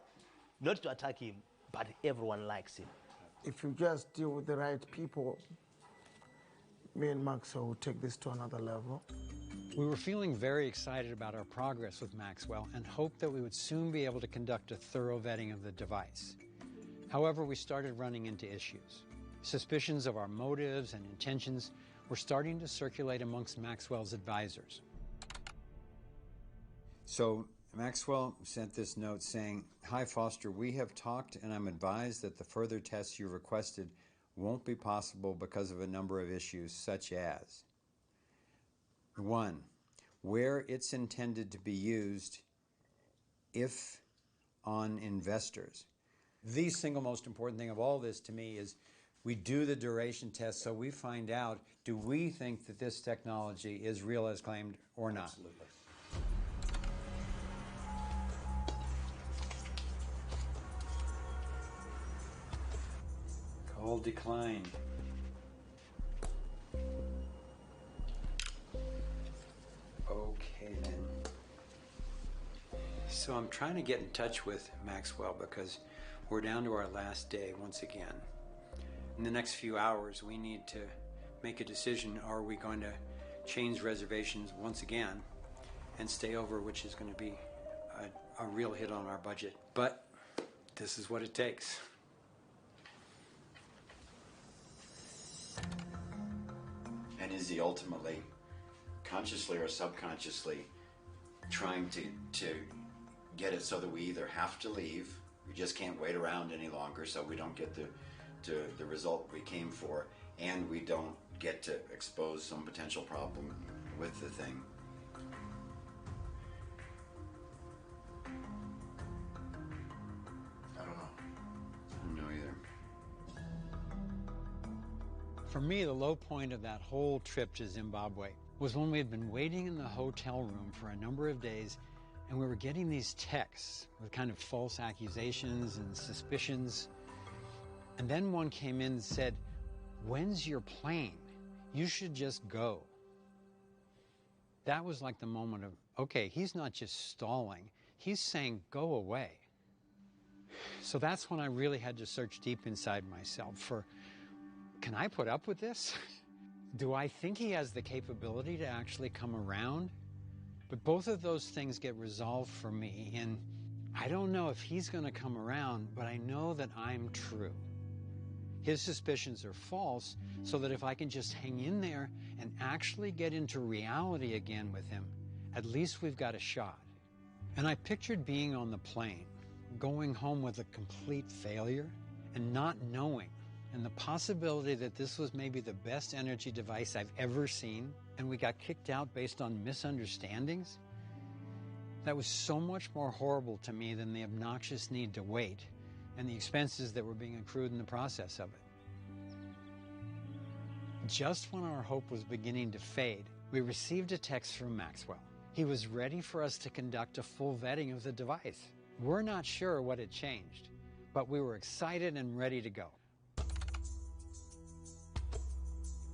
Not to attack him, but everyone likes him. If you just deal with the right people, me and Maxwell will take this to another level. We were feeling very excited about our progress with Maxwell and hoped that we would soon be able to conduct a thorough vetting of the device. However, we started running into issues. Suspicions of our motives and intentions were starting to circulate amongst Maxwell's advisors. So Maxwell sent this note saying, "Hi Foster, we have talked and I'm advised that the further tests you requested won't be possible because of a number of issues such as 1. Where it's intended to be used, if on investors." The single most important thing of all this to me is we do the duration test so we find out, do we think that this technology is real as claimed or not? Absolutely. Call declined. Okay then. So I'm trying to get in touch with Maxwell because we're down to our last day once again. In the next few hours, we need to make a decision. Are we going to change reservations once again and stay over, which is going to be a real hit on our budget? But this is what it takes. And is he ultimately, consciously or subconsciously, trying to get it so that we either have to leave, we just can't wait around any longer so we don't get the result we came for, and we don't get to expose some potential problem with the thing? I don't know either. For me, the low point of that whole trip to Zimbabwe was when we had been waiting in the hotel room for a number of days, and we were getting these texts with kind of false accusations and suspicions. And then one came in and said, "When's your plane? You should just go." That was like the moment of, okay, he's not just stalling, he's saying, go away. So that's when I really had to search deep inside myself for, can I put up with this? Do I think he has the capability to actually come around? But both of those things get resolved for me, and I don't know if he's going to come around, but I know that I'm true. His suspicions are false, so that if I can just hang in there and actually get into reality again with him, at least we've got a shot. And I pictured being on the plane, going home with a complete failure, and not knowing, and the possibility that this was maybe the best energy device I've ever seen, and we got kicked out based on misunderstandings. That was so much more horrible to me than the obnoxious need to wait and the expenses that were being accrued in the process of it. Just when our hope was beginning to fade, we received a text from Maxwell. He was ready for us to conduct a full vetting of the device. We're not sure what had changed, but we were excited and ready to go.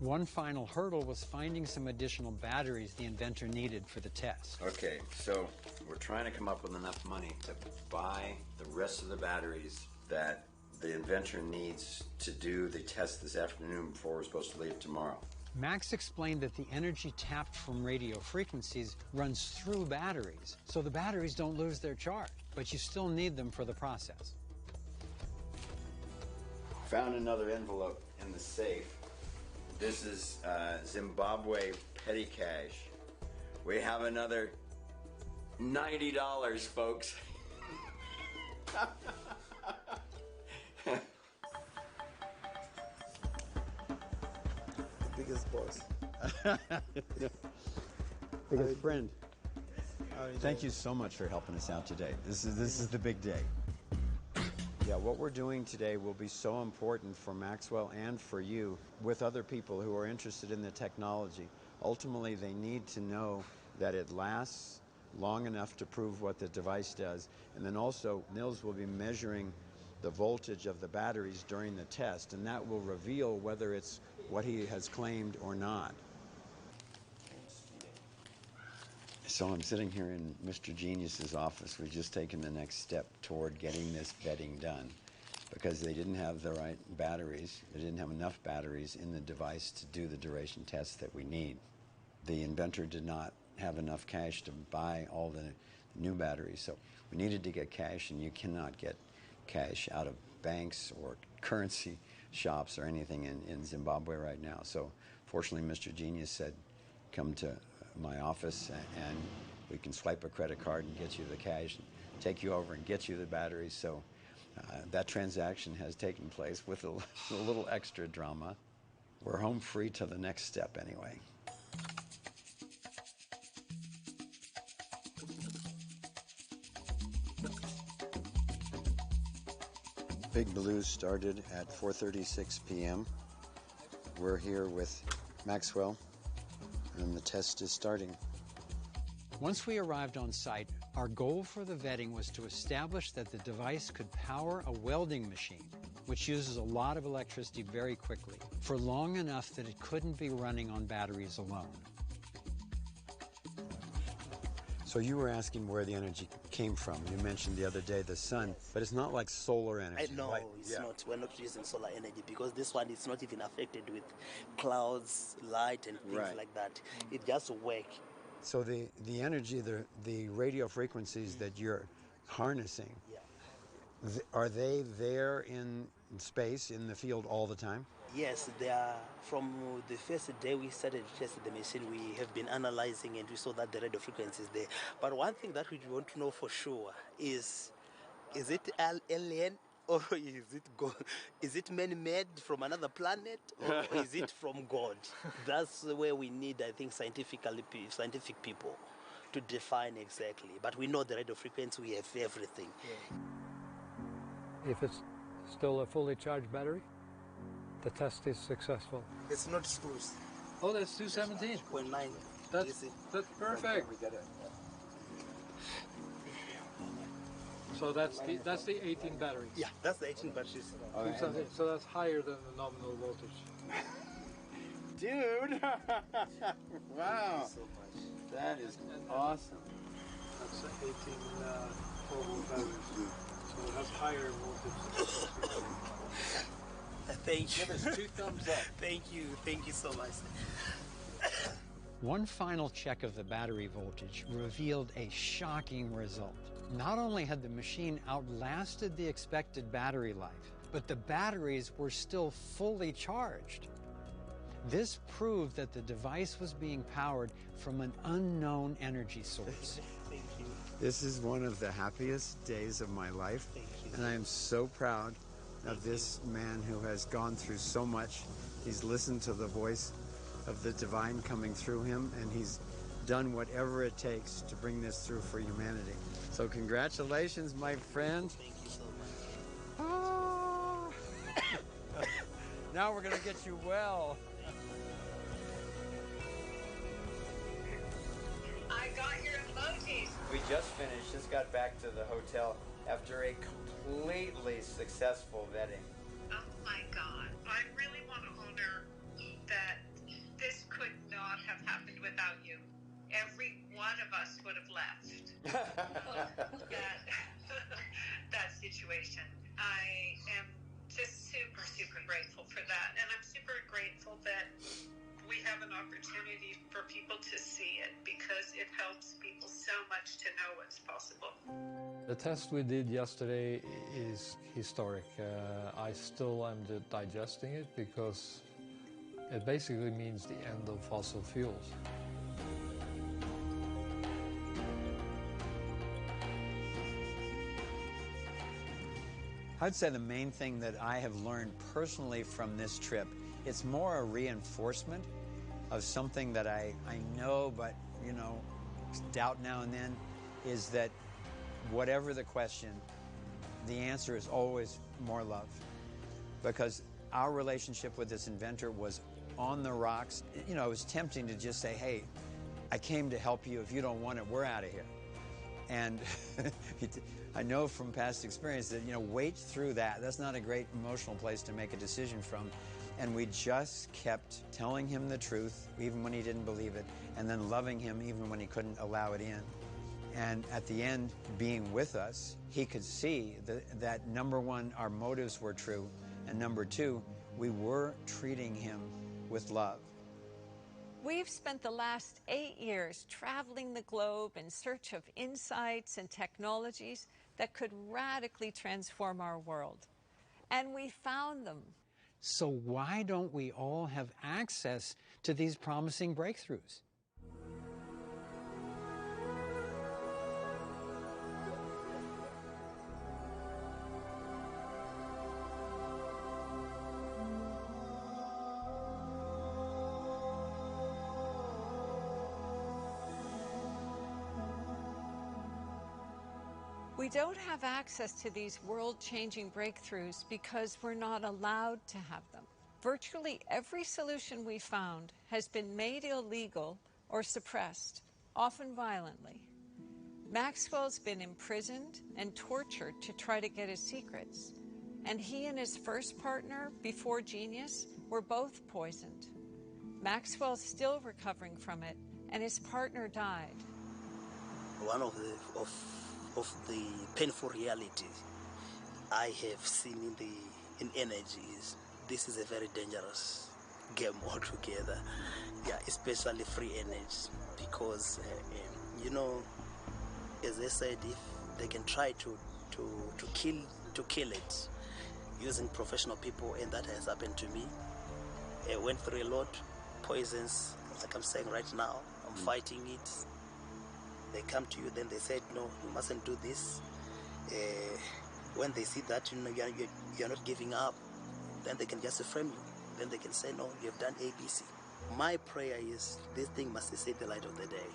One final hurdle was finding some additional batteries the inventor needed for the test. Okay, so we're trying to come up with enough money to buy the rest of the batteries that the inventor needs to do the test this afternoon before we're supposed to leave tomorrow. Max explained that the energy tapped from radio frequencies runs through batteries, so the batteries don't lose their charge, but you still need them for the process. Found another envelope in the safe. This is Zimbabwe petty cash. We have another $90, folks. Biggest boss. Biggest friend. Thank you so much for helping us out today. This is the big day. Yeah, what we're doing today will be so important for Maxwell and for you with other people who are interested in the technology. Ultimately, they need to know that it lasts long enough to prove what the device does. And then also, Nils will be measuring the voltage of the batteries during the test, and that will reveal whether it's what he has claimed or not. So I'm sitting here in Mr. Genius's office. We've just taken the next step toward getting this vetting done because they didn't have the right batteries. They didn't have enough batteries in the device to do the duration tests that we need. The inventor did not have enough cash to buy all the new batteries, so we needed to get cash, and you cannot get cash out of banks or currency shops or anything in Zimbabwe right now. So fortunately, Mr. Genius said, come to my office and we can swipe a credit card and get you the cash and take you over and get you the batteries. So that transaction has taken place with a little extra drama. We're home free to the next step anyway. Big Blue started at 4:36 p.m. We're here with Maxwell, and the test is starting. Once we arrived on site, our goal for the vetting was to establish that the device could power a welding machine, which uses a lot of electricity very quickly, for long enough that it couldn't be running on batteries alone. So you were asking where the energy came from. You mentioned the other day the sun, but it's not like solar energy. No, right? It's not. We're not using solar energy because this one is not even affected with clouds, light, and things like that. It just works. So the energy, the radio frequencies that you're harnessing, are they there in space, in the field all the time? Yes, they are. From the first day we started testing the machine, we have been analyzing and we saw that the radio frequency is there. But one thing that we want to know for sure is it alien or is it God? Is it man-made from another planet or is it from God? That's where we need, I think, scientific people to define exactly. But we know the radio frequency, we have everything. Yeah. If it's still a fully charged battery, the test is successful. It's not screws. Oh, that's 217. 0.9. That's perfect. So that's the 18 batteries. Yeah, that's the 18 batteries. So that's higher than the nominal voltage. Dude! Wow. So much. That is awesome. That's the 18 4-volt batteries. So it has higher voltage. Thank you. Give us 2 thumbs up. Thank you so much. One final check of the battery voltage revealed a shocking result. Not only had the machine outlasted the expected battery life, but the batteries were still fully charged. This proved that the device was being powered from an unknown energy source. Thank you. This is one of the happiest days of my life, and I am so proud of this man who has gone through so much. He's listened to the voice of the divine coming through him, and he's done whatever it takes to bring this through for humanity. So congratulations, my friend. Thank you so much. Ah. Now we're going to get you well. I got your emojis. We just finished, just got back to the hotel after a completely successful vetting. Oh my God. I really want to honor that opportunity for people to see it because it helps people so much to know what's possible. The test we did yesterday is historic. I still am digesting it because it basically means the end of fossil fuels. I'd say the main thing that I have learned personally from this trip, it's more a reinforcement of something that I know, but, you know, doubt now and then, is that whatever the question, the answer is always more love. Because our relationship with this inventor was on the rocks. You know, it was tempting to just say, hey, I came to help you. If you don't want it, we're out of here. And I know from past experience that, you know, wait through that. That's not a great emotional place to make a decision from. And we just kept telling him the truth, even when he didn't believe it, and then loving him even when he couldn't allow it in. And at the end, being with us, he could see that number one, our motives were true, and number two, we were treating him with love. We've spent the last 8 years traveling the globe in search of insights and technologies that could radically transform our world. And we found them. So why don't we all have access to these promising breakthroughs? We don't have access to these world-changing breakthroughs because we're not allowed to have them. Virtually every solution we found has been made illegal or suppressed, often violently. Maxwell's been imprisoned and tortured to try to get his secrets. And he and his first partner, before Genius, were both poisoned. Maxwell's still recovering from it, and his partner died. One of the painful realities I have seen in energy is this is a very dangerous game altogether. Yeah, especially free energy, because you know, as I said, if they can try to kill it using professional people, and that has happened to me. I went through a lot, poisons, like I'm saying right now. I'm fighting it. They come to you, then they said, no, you mustn't do this. When they see that, you know, you're not giving up, then they can just frame you. Then they can say, no, you have done ABC. My prayer is this thing must see the light of the day.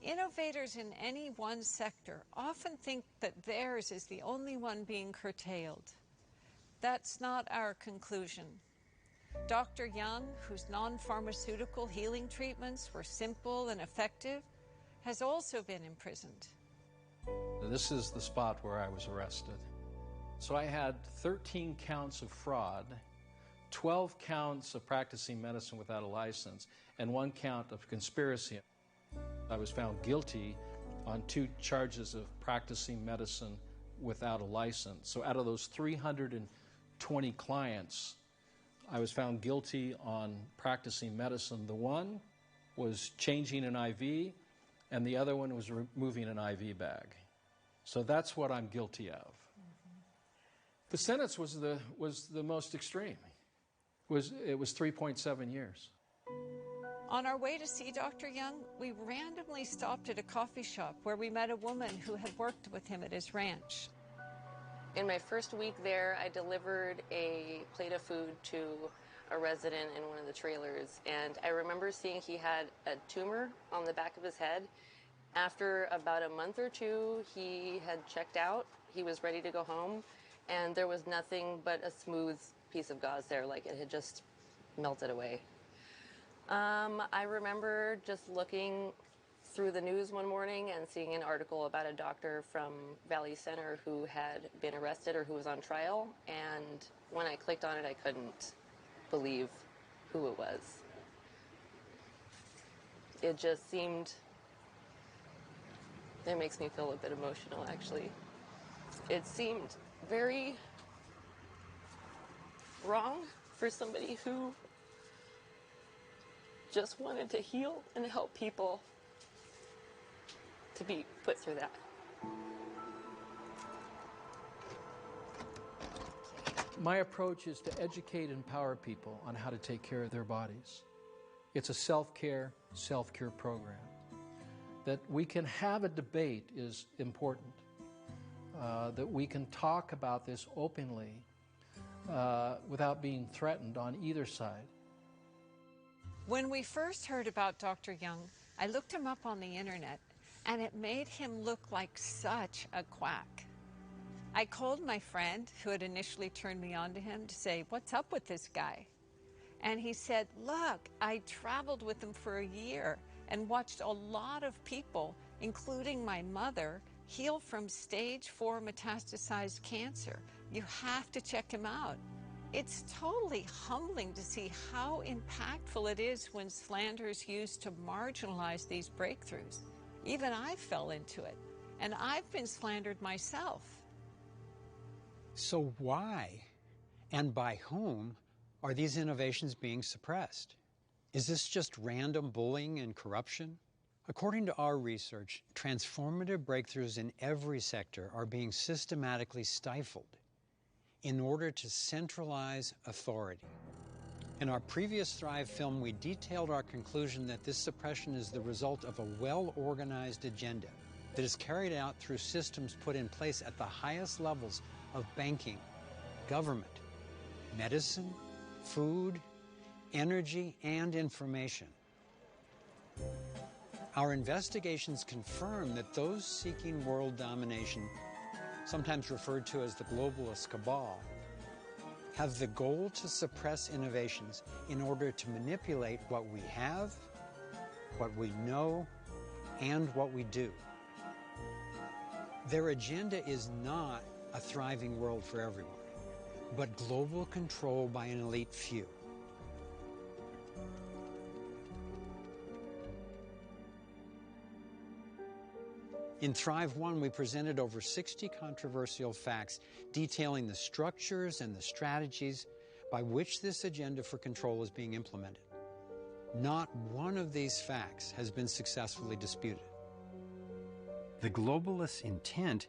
Innovators in any one sector often think that theirs is the only one being curtailed. That's not our conclusion. Dr. Young, whose non-pharmaceutical healing treatments were simple and effective, has also been imprisoned. This is the spot where I was arrested. So I had 13 counts of fraud, 12 counts of practicing medicine without a license, and 1 count of conspiracy. I was found guilty on 2 charges of practicing medicine without a license. So out of those 320 clients, I was found guilty on practicing medicine. The one was changing an IV, and the other one was removing an IV bag. So that's what I'm guilty of. The sentence was the most extreme. It was 3.7 years. On our way to see Dr. Young, we randomly stopped at a coffee shop where we met a woman who had worked with him at his ranch. In my first week there, I delivered a plate of food to a resident in one of the trailers, and I remember seeing he had a tumor on the back of his head. After about a month or two, he had checked out. He was ready to go home, and there was nothing but a smooth piece of gauze there, like it had just melted away. I remember just looking through the news one morning and seeing an article about a doctor from Valley Center who had been arrested or who was on trial, and when I clicked on it, I couldn't believe who it was. It just seemed, it makes me feel a bit emotional, actually. It seemed very wrong for somebody who just wanted to heal and help people to be put through that. My approach is to educate and empower people on how to take care of their bodies. It's a self-care program. That we can have a debate is important. That we can talk about this openly without being threatened on either side. When we first heard about Dr. Young, I looked him up on the internet, and it made him look like such a quack. I called my friend who had initially turned me on to him to say, what's up with this guy? And he said, look, I traveled with him for a year and watched a lot of people, including my mother, heal from stage 4 metastasized cancer. You have to check him out. It's totally humbling to see how impactful it is when slander is used to marginalize these breakthroughs. Even I fell into it, and I've been slandered myself. So why, and by whom, are these innovations being suppressed? Is this just random bullying and corruption? According to our research, transformative breakthroughs in every sector are being systematically stifled in order to centralize authority. In our previous Thrive film, we detailed our conclusion that this suppression is the result of a well-organized agenda that is carried out through systems put in place at the highest levels of banking, government, medicine, food, energy, and information. Our investigations confirm that those seeking world domination, sometimes referred to as the globalist cabal, have the goal to suppress innovations in order to manipulate what we have, what we know, and what we do. Their agenda is not a thriving world for everyone, but global control by an elite few. In Thrive 1, we presented over 60 controversial facts detailing the structures and the strategies by which this agenda for control is being implemented. Not one of these facts has been successfully disputed. The globalists' intent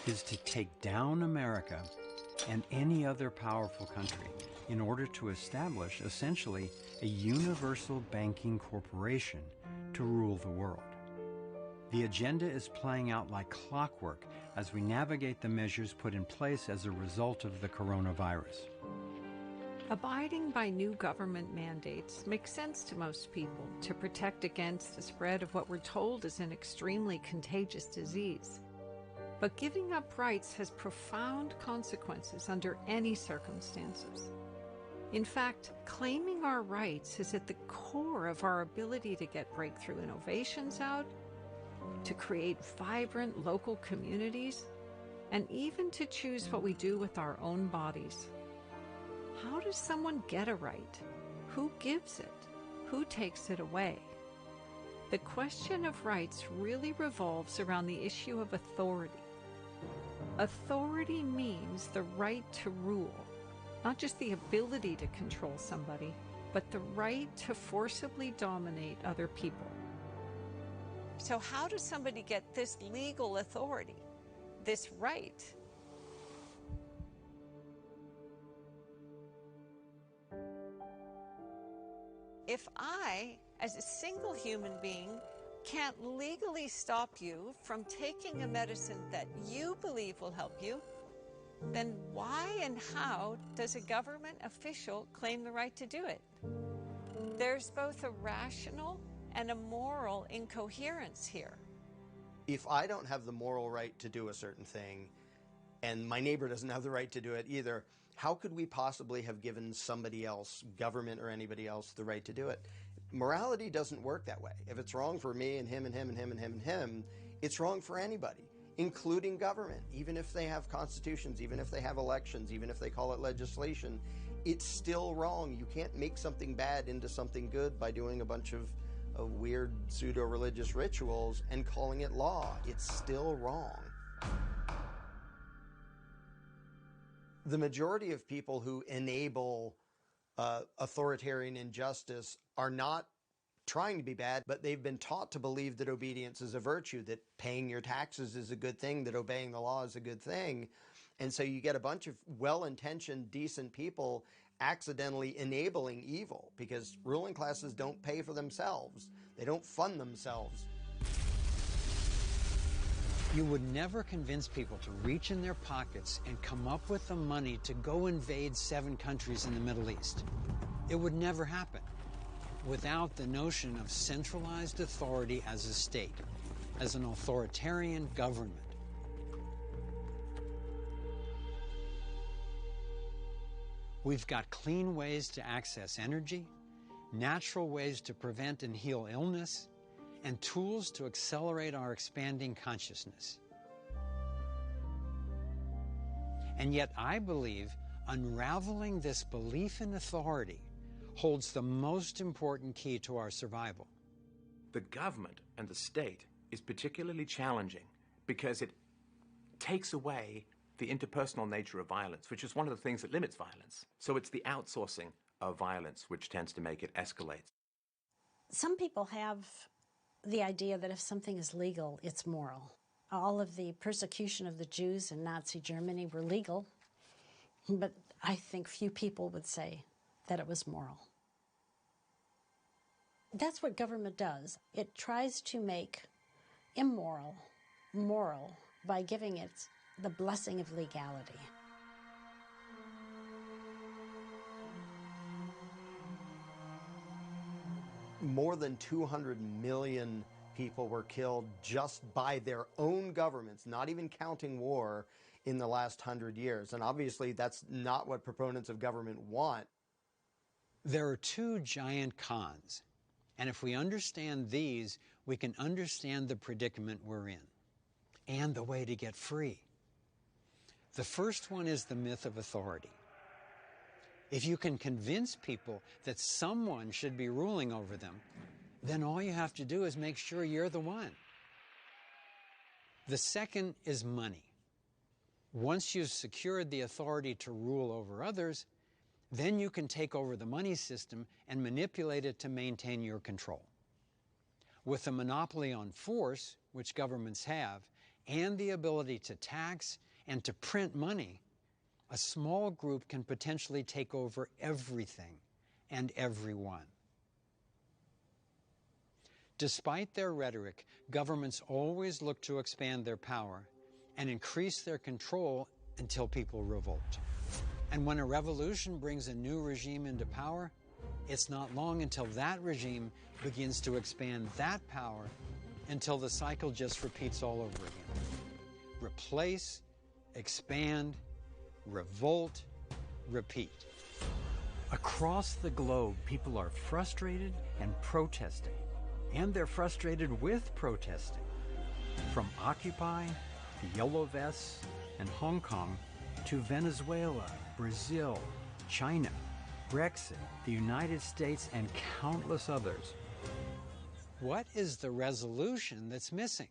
is to take down America and any other powerful country in order to establish essentially a universal banking corporation to rule the world. The agenda is playing out like clockwork as we navigate the measures put in place as a result of the coronavirus. Abiding by new government mandates makes sense to most people to protect against the spread of what we're told is an extremely contagious disease. But giving up rights has profound consequences under any circumstances. In fact, claiming our rights is at the core of our ability to get breakthrough innovations out, to create vibrant local communities, and even to choose what we do with our own bodies. How does someone get a right? Who gives it? Who takes it away? The question of rights really revolves around the issue of authority. Authority means the right to rule, not just the ability to control somebody, but the right to forcibly dominate other people. So how does somebody get this legal authority, this right? If I, as a single human being, can't legally stop you from taking a medicine that you believe will help you, then why and how does a government official claim the right to do it? There's both a rational and a moral incoherence here. If I don't have the moral right to do a certain thing, and my neighbor doesn't have the right to do it either, how could we possibly have given somebody else, government or anybody else, the right to do it? Morality doesn't work that way. If it's wrong for me and him and him and him and him and him, it's wrong for anybody, including government. Even if they have constitutions, even if they have elections, even if they call it legislation, it's still wrong. You can't make something bad into something good by doing a bunch of weird pseudo-religious rituals and calling it law. It's still wrong. The majority of people who enable authoritarian injustice are not trying to be bad, but they've been taught to believe that obedience is a virtue, that paying your taxes is a good thing, that obeying the law is a good thing. And so you get a bunch of well-intentioned, decent people accidentally enabling evil because ruling classes don't pay for themselves. They don't fund themselves. You would never convince people to reach in their pockets and come up with the money to go invade 7 countries in the Middle East. It would never happen without the notion of centralized authority as a state, as an authoritarian government. We've got clean ways to access energy, natural ways to prevent and heal illness, and tools to accelerate our expanding consciousness. And yet I believe unraveling this belief in authority holds the most important key to our survival. The government and the state is particularly challenging because it takes away the interpersonal nature of violence, which is one of the things that limits violence. So it's the outsourcing of violence which tends to make it escalate. Some people have the idea that if something is legal, it's moral. All of the persecution of the Jews in Nazi Germany were legal, but I think few people would say that it was moral. That's what government does. It tries to make immoral moral by giving it the blessing of legality. More than 200 million people were killed just by their own governments, not even counting war, in the last 100 years. And obviously that's not what proponents of government want. There are 2 giant cons, and if we understand these, we can understand the predicament we're in and the way to get free. The first one is the myth of authority. If you can convince people that someone should be ruling over them, then all you have to do is make sure you're the one. The second is money. Once you've secured the authority to rule over others, then you can take over the money system and manipulate it to maintain your control. With a monopoly on force, which governments have, and the ability to tax and to print money, a small group can potentially take over everything and everyone. Despite their rhetoric, governments always look to expand their power and increase their control until people revolt. And when a revolution brings a new regime into power, it's not long until that regime begins to expand that power until the cycle just repeats all over again. Replace, expand, revolt, repeat. Across the globe, people are frustrated and protesting. And they're frustrated with protesting. From Occupy, the Yellow Vests, and Hong Kong, to Venezuela, Brazil, China, Brexit, the United States, and countless others. What is the resolution that's missing?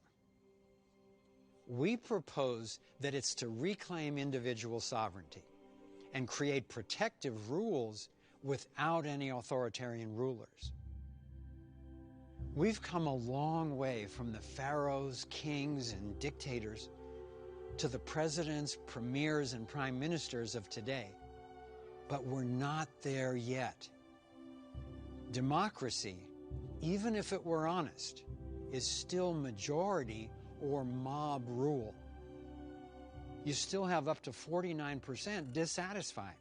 We propose that it's to reclaim individual sovereignty and create protective rules without any authoritarian rulers. We've come a long way from the pharaohs, kings, and dictators to the presidents, premiers, and prime ministers of today. But we're not there yet. Democracy, even if it were honest, is still majority or mob rule. you still have up to 49% dissatisfied.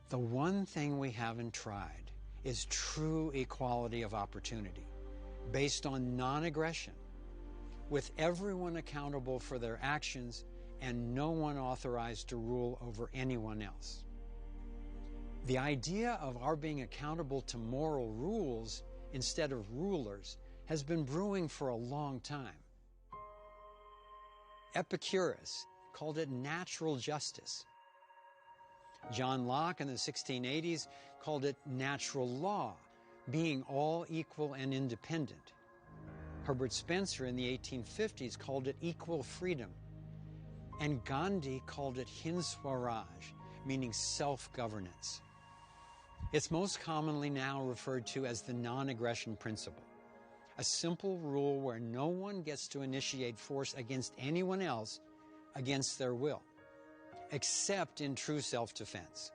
The one thing we haven't tried is true equality of opportunity, based on non-aggression, with everyone accountable for their actions and no one authorized to rule over anyone else. The idea of our being accountable to moral rules instead of rulers has been brewing for a long time. Epicurus called it natural justice. John Locke in the 1680s called it natural law, being all equal and independent. Herbert Spencer in the 1850s called it equal freedom. And Gandhi called it Hind Swaraj, meaning self-governance. It's most commonly now referred to as the non-aggression principle, a simple rule where no one gets to initiate force against anyone else against their will, except in true self-defense.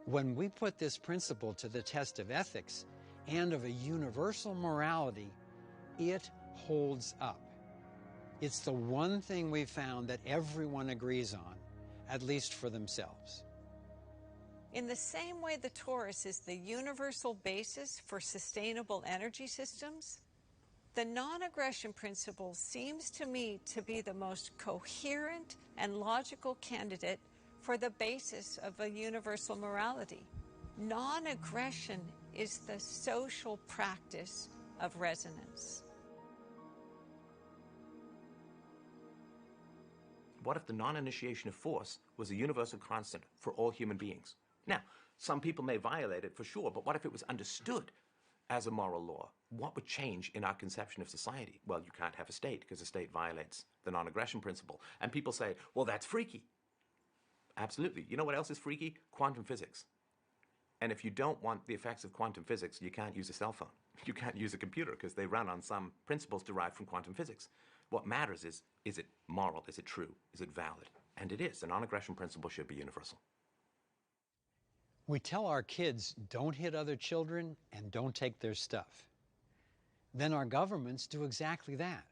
When we put this principle to the test of ethics and of a universal morality, it holds up. It's the one thing we've found that everyone agrees on, at least for themselves. In the same way the torus is the universal basis for sustainable energy systems, the non-aggression principle seems to me to be the most coherent and logical candidate for the basis of a universal morality. Non-aggression is the social practice of resonance. What if the non-initiation of force was a universal constant for all human beings? Now, some people may violate it for sure, but what if it was understood as a moral law? What would change in our conception of society? Well, you can't have a state because a state violates the non-aggression principle. And people say, well, that's freaky. Absolutely. You know what else is freaky? Quantum physics. And if you don't want the effects of quantum physics, you can't use a cell phone. You can't use a computer because they run on some principles derived from quantum physics. What matters is it moral? Is it true? Is it valid? And it is. The non-aggression principle should be universal. We tell our kids, don't hit other children and don't take their stuff. Then our governments do exactly that.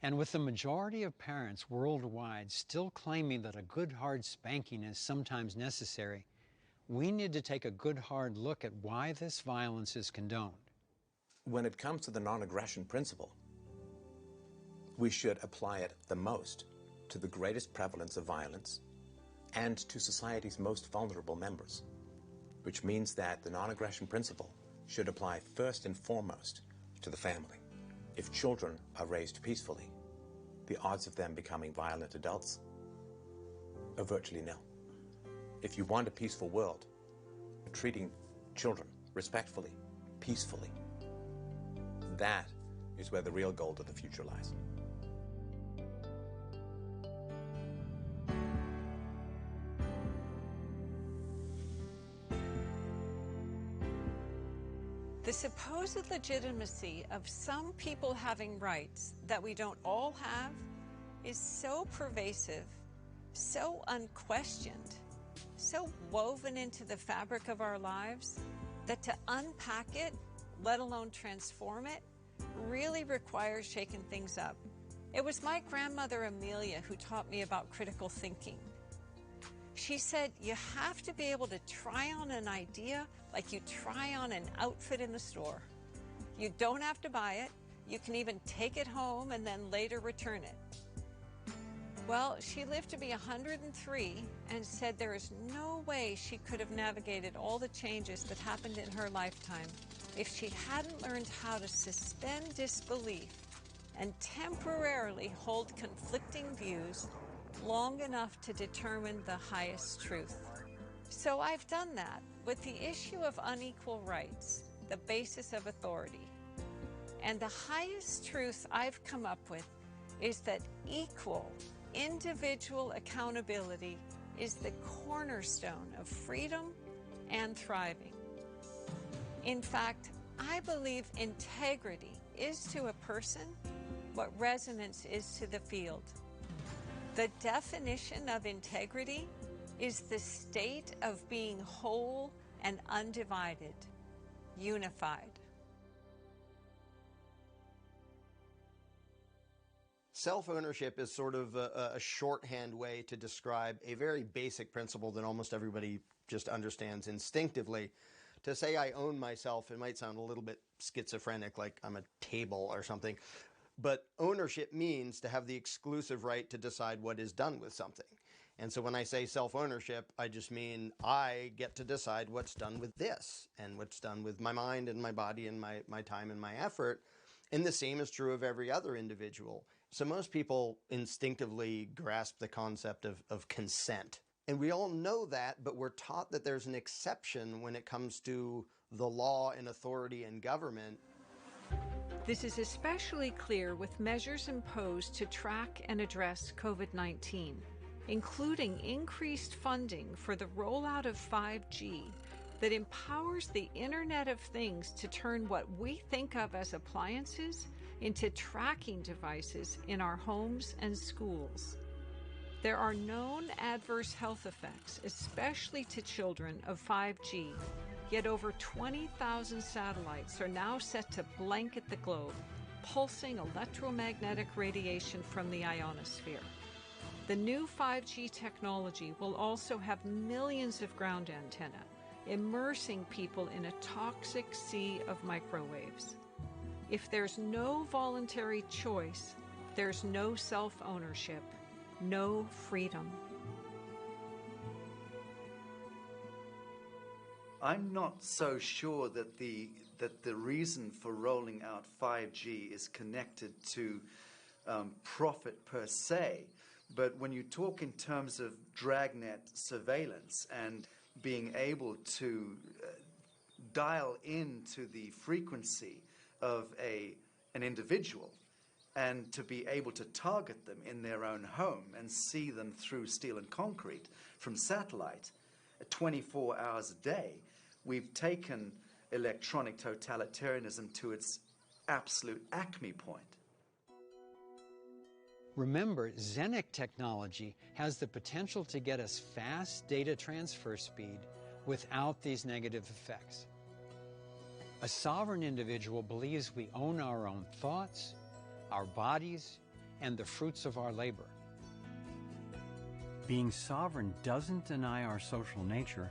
And with the majority of parents worldwide still claiming that a good hard spanking is sometimes necessary, we need to take a good hard look at why this violence is condoned. When it comes to the non-aggression principle, we should apply it the most to the greatest prevalence of violence and to society's most vulnerable members, which means that the non-aggression principle should apply first and foremost to the family. If children are raised peacefully, the odds of them becoming violent adults are virtually nil. If you want a peaceful world, treating children respectfully, peacefully, that is where the real gold of the future lies. The supposed legitimacy of some people having rights that we don't all have is so pervasive, so unquestioned, so woven into the fabric of our lives that to unpack it, let alone transform it, really requires shaking things up. It was my grandmother Amelia who taught me about critical thinking. She said, you have to be able to try on an idea like you try on an outfit in the store. You don't have to buy it. You can even take it home and then later return it. Well, she lived to be 103 and said there is no way she could have navigated all the changes that happened in her lifetime if she hadn't learned how to suspend disbelief and temporarily hold conflicting views long enough to determine the highest truth. So I've done that with the issue of unequal rights, the basis of authority. And the highest truth I've come up with is that equal individual accountability is the cornerstone of freedom and thriving. In fact, I believe integrity is to a person what resonance is to the field. The definition of integrity is the state of being whole and undivided, unified. Self-ownership is sort of a shorthand way to describe a very basic principle that almost everybody just understands instinctively. To say I own myself, it might sound a little bit schizophrenic, like I'm a table or something. But ownership means to have the exclusive right to decide what is done with something. And so when I say self-ownership, I just mean I get to decide what's done with this and what's done with my mind and my body and my time and my effort. And the same is true of every other individual. So most people instinctively grasp the concept of consent. And we all know that, but we're taught that there's an exception when it comes to the law and authority and government. This is especially clear with measures imposed to track and address COVID-19, including increased funding for the rollout of 5G that empowers the Internet of Things to turn what we think of as appliances into tracking devices in our homes and schools. There are known adverse health effects, especially to children, of 5G, yet over 20,000 satellites are now set to blanket the globe, pulsing electromagnetic radiation from the ionosphere. The new 5G technology will also have millions of ground antennae, immersing people in a toxic sea of microwaves. If there's no voluntary choice, there's no self-ownership, no freedom. I'm not so sure that the reason for rolling out 5G is connected to profit per se. But when you talk in terms of dragnet surveillance and being able to dial into the frequency of an individual and to be able to target them in their own home and see them through steel and concrete from satellite 24 hours a day, we've taken electronic totalitarianism to its absolute acme point. Remember, Xenic technology has the potential to get us fast data transfer speed without these negative effects. A sovereign individual believes we own our own thoughts, our bodies, and the fruits of our labor. Being sovereign doesn't deny our social nature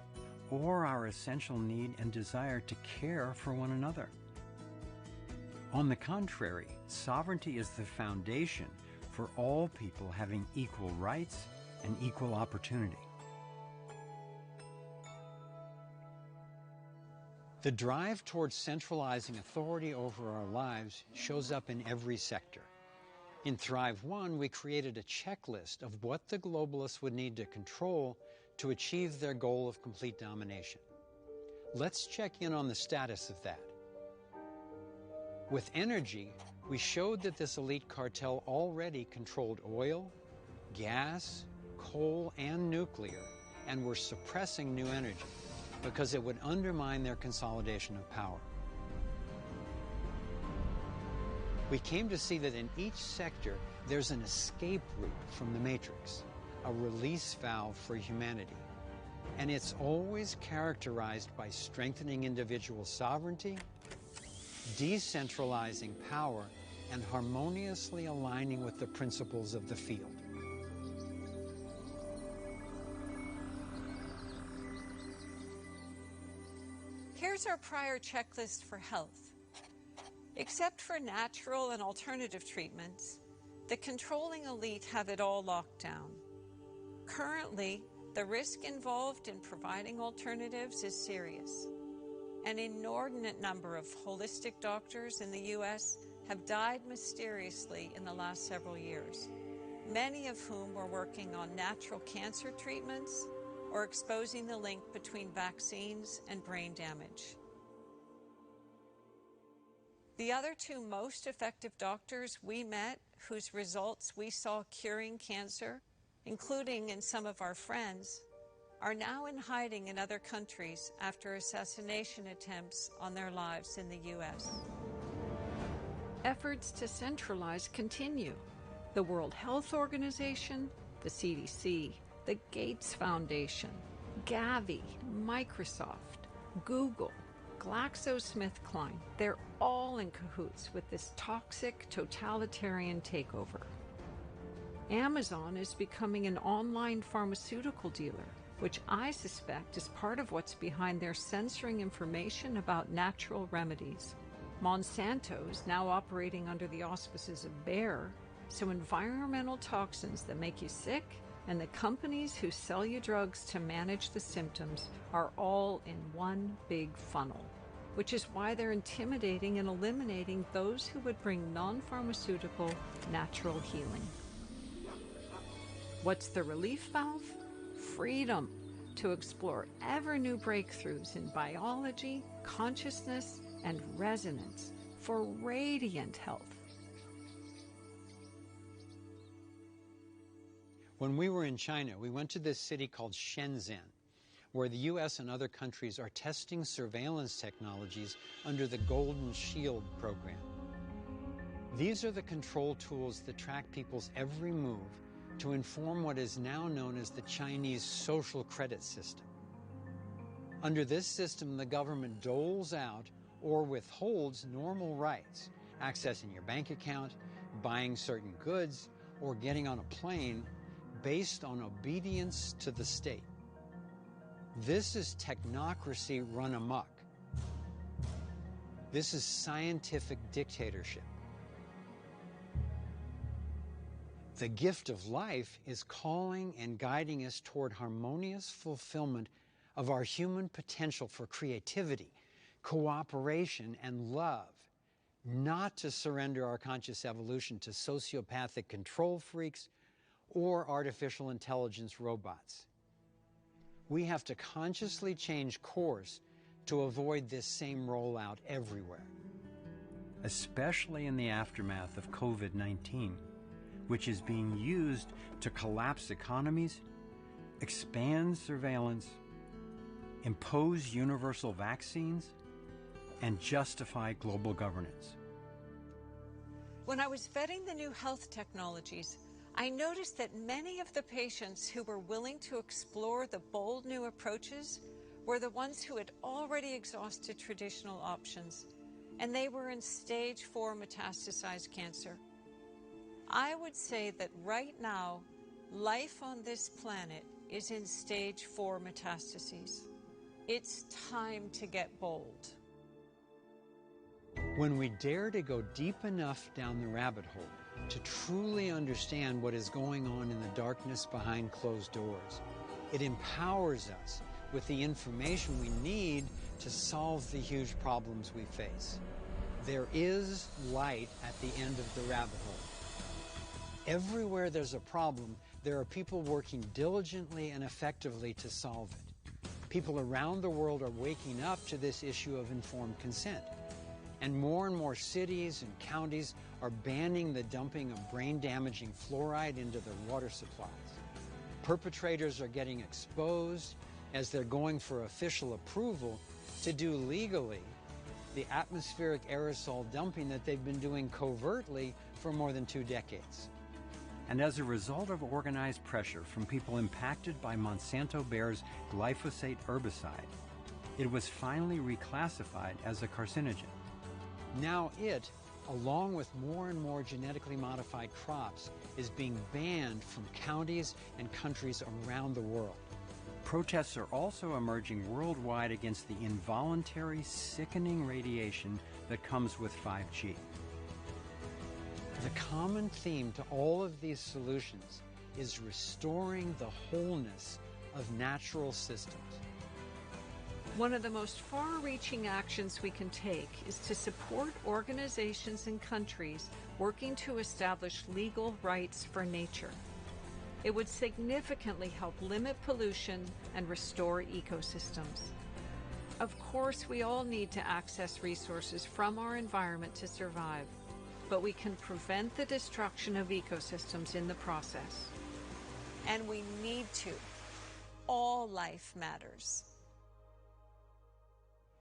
or our essential need and desire to care for one another. On the contrary, sovereignty is the foundation for all people having equal rights and equal opportunity. The drive towards centralizing authority over our lives shows up in every sector. In Thrive One, we created a checklist of what the globalists would need to control to achieve their goal of complete domination. Let's check in on the status of that. With energy, we showed that this elite cartel already controlled oil, gas, coal, and nuclear, and were suppressing new energy because it would undermine their consolidation of power. We came to see that in each sector, there's an escape route from the matrix, a release valve for humanity. And it's always characterized by strengthening individual sovereignty, decentralizing power, and harmoniously aligning with the principles of the field. Here's our prior checklist for health. Except for natural and alternative treatments, the controlling elite have it all locked down. Currently, the risk involved in providing alternatives is serious. An inordinate number of holistic doctors in the U.S. have died mysteriously in the last several years, many of whom were working on natural cancer treatments or exposing the link between vaccines and brain damage. The other two most effective doctors we met, whose results we saw curing cancer, including in some of our friends, are now in hiding in other countries after assassination attempts on their lives in the U.S. Efforts to centralize continue. The World Health Organization, the CDC, the Gates Foundation, Gavi, Microsoft, Google, GlaxoSmithKline, they're all in cahoots with this toxic totalitarian takeover. Amazon is becoming an online pharmaceutical dealer, which I suspect is part of what's behind their censoring information about natural remedies. Monsanto is now operating under the auspices of Bayer, so environmental toxins that make you sick and the companies who sell you drugs to manage the symptoms are all in one big funnel, which is why they're intimidating and eliminating those who would bring non-pharmaceutical natural healing. What's the relief valve? Freedom to explore ever new breakthroughs in biology, consciousness, and resonance for radiant health. When we were in China, we went to this city called Shenzhen, where the U.S. and other countries are testing surveillance technologies under the Golden Shield program. These are the control tools that track people's every move to inform what is now known as the Chinese social credit system. Under this system, the government doles out or withholds normal rights, accessing your bank account, buying certain goods, or getting on a plane based on obedience to the state. This is technocracy run amok. This is scientific dictatorship. The gift of life is calling and guiding us toward harmonious fulfillment of our human potential for creativity, cooperation, and love, not to surrender our conscious evolution to sociopathic control freaks or artificial intelligence robots. We have to consciously change course to avoid this same rollout everywhere. Especially in the aftermath of COVID-19, which is being used to collapse economies, expand surveillance, impose universal vaccines, and justify global governance. When I was vetting the new health technologies, I noticed that many of the patients who were willing to explore the bold new approaches were the ones who had already exhausted traditional options, and they were in stage 4 metastasized cancer. I would say that right now, life on this planet is in stage 4 metastases. It's time to get bold. When we dare to go deep enough down the rabbit hole to truly understand what is going on in the darkness behind closed doors, it empowers us with the information we need to solve the huge problems we face. There is light at the end of the rabbit hole. Everywhere there's a problem, there are people working diligently and effectively to solve it. People around the world are waking up to this issue of informed consent. And more cities and counties are banning the dumping of brain-damaging fluoride into their water supplies. Perpetrators are getting exposed as they're going for official approval to do legally the atmospheric aerosol dumping that they've been doing covertly for more than 2 decades. And as a result of organized pressure from people impacted by Monsanto Bayer's glyphosate herbicide, it was finally reclassified as a carcinogen. Now it, along with more and more genetically modified crops, is being banned from counties and countries around the world. Protests are also emerging worldwide against the involuntary, sickening radiation that comes with 5G. The common theme to all of these solutions is restoring the wholeness of natural systems. One of the most far-reaching actions we can take is to support organizations and countries working to establish legal rights for nature. It would significantly help limit pollution and restore ecosystems. Of course, we all need to access resources from our environment to survive, but we can prevent the destruction of ecosystems in the process. And we need to. All life matters.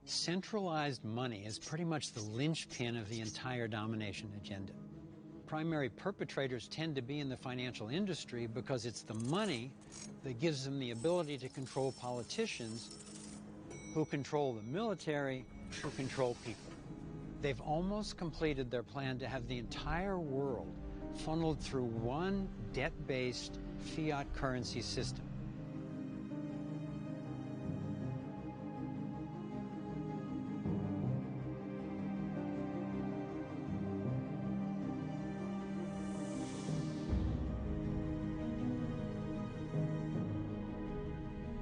Centralized money is pretty much the linchpin of the entire domination agenda. Primary perpetrators tend to be in the financial industry because it's the money that gives them the ability to control politicians, who control the military, who control people. They've almost completed their plan to have the entire world funneled through one debt-based fiat currency system.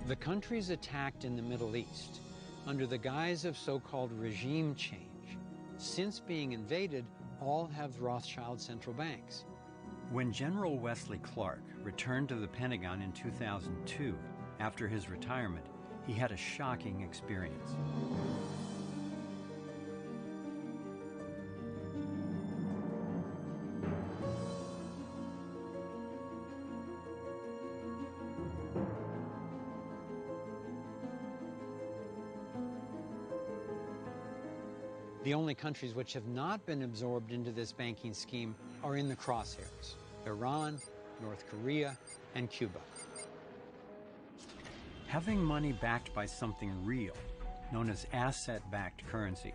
The countries attacked in the Middle East under the guise of so-called regime change, since being invaded, all have Rothschild central banks. When General Wesley Clark returned to the Pentagon in 2002, after his retirement, he had a shocking experience. The only countries which have not been absorbed into this banking scheme are in the crosshairs: Iran, North Korea, and Cuba. Having money backed by something real, known as asset-backed currency,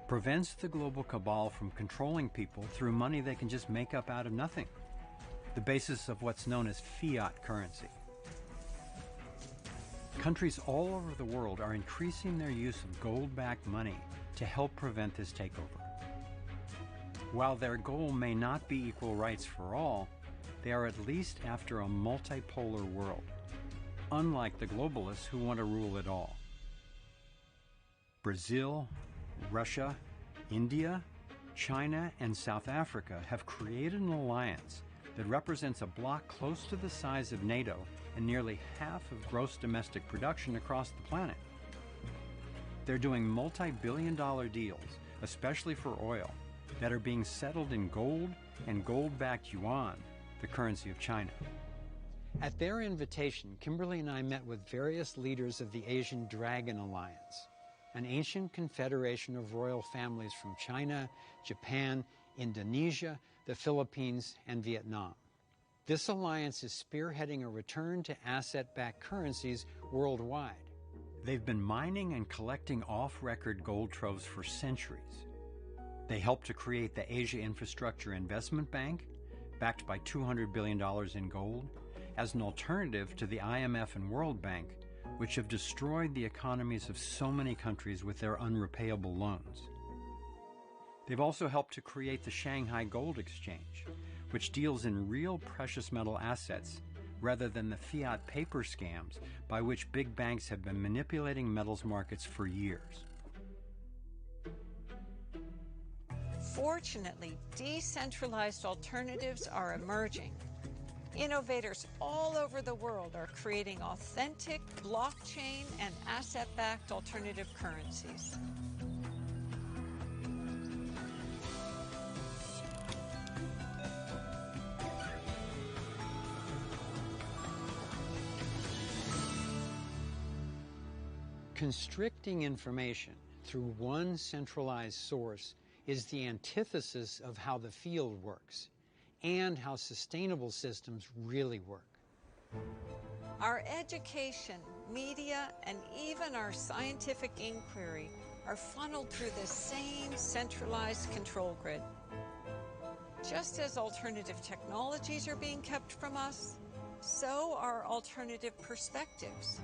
prevents the global cabal from controlling people through money they can just make up out of nothing, the basis of what's known as fiat currency. Countries all over the world are increasing their use of gold-backed money to help prevent this takeover. While their goal may not be equal rights for all, they are at least after a multipolar world, unlike the globalists who want to rule it all. Brazil, Russia, India, China, and South Africa have created an alliance that represents a bloc close to the size of NATO and nearly half of gross domestic production across the planet. They're doing multi-billion-dollar deals, especially for oil, that are being settled in gold and gold-backed yuan, the currency of China. At their invitation, Kimberly and I met with various leaders of the Asian Dragon Alliance, an ancient confederation of royal families from China, Japan, Indonesia, the Philippines, and Vietnam. This alliance is spearheading a return to asset-backed currencies worldwide. They've been mining and collecting off-record gold troves for centuries. They helped to create the Asia Infrastructure Investment Bank, backed by $200 billion in gold, as an alternative to the IMF and World Bank, which have destroyed the economies of so many countries with their unrepayable loans. They've also helped to create the Shanghai Gold Exchange, which deals in real precious metal assets rather than the fiat paper scams by which big banks have been manipulating metals markets for years. Fortunately, decentralized alternatives are emerging. Innovators all over the world are creating authentic blockchain and asset-backed alternative currencies. Constricting information through one centralized source is the antithesis of how the field works and how sustainable systems really work. Our education, media, and even our scientific inquiry are funneled through the same centralized control grid. Just as alternative technologies are being kept from us, so are alternative perspectives.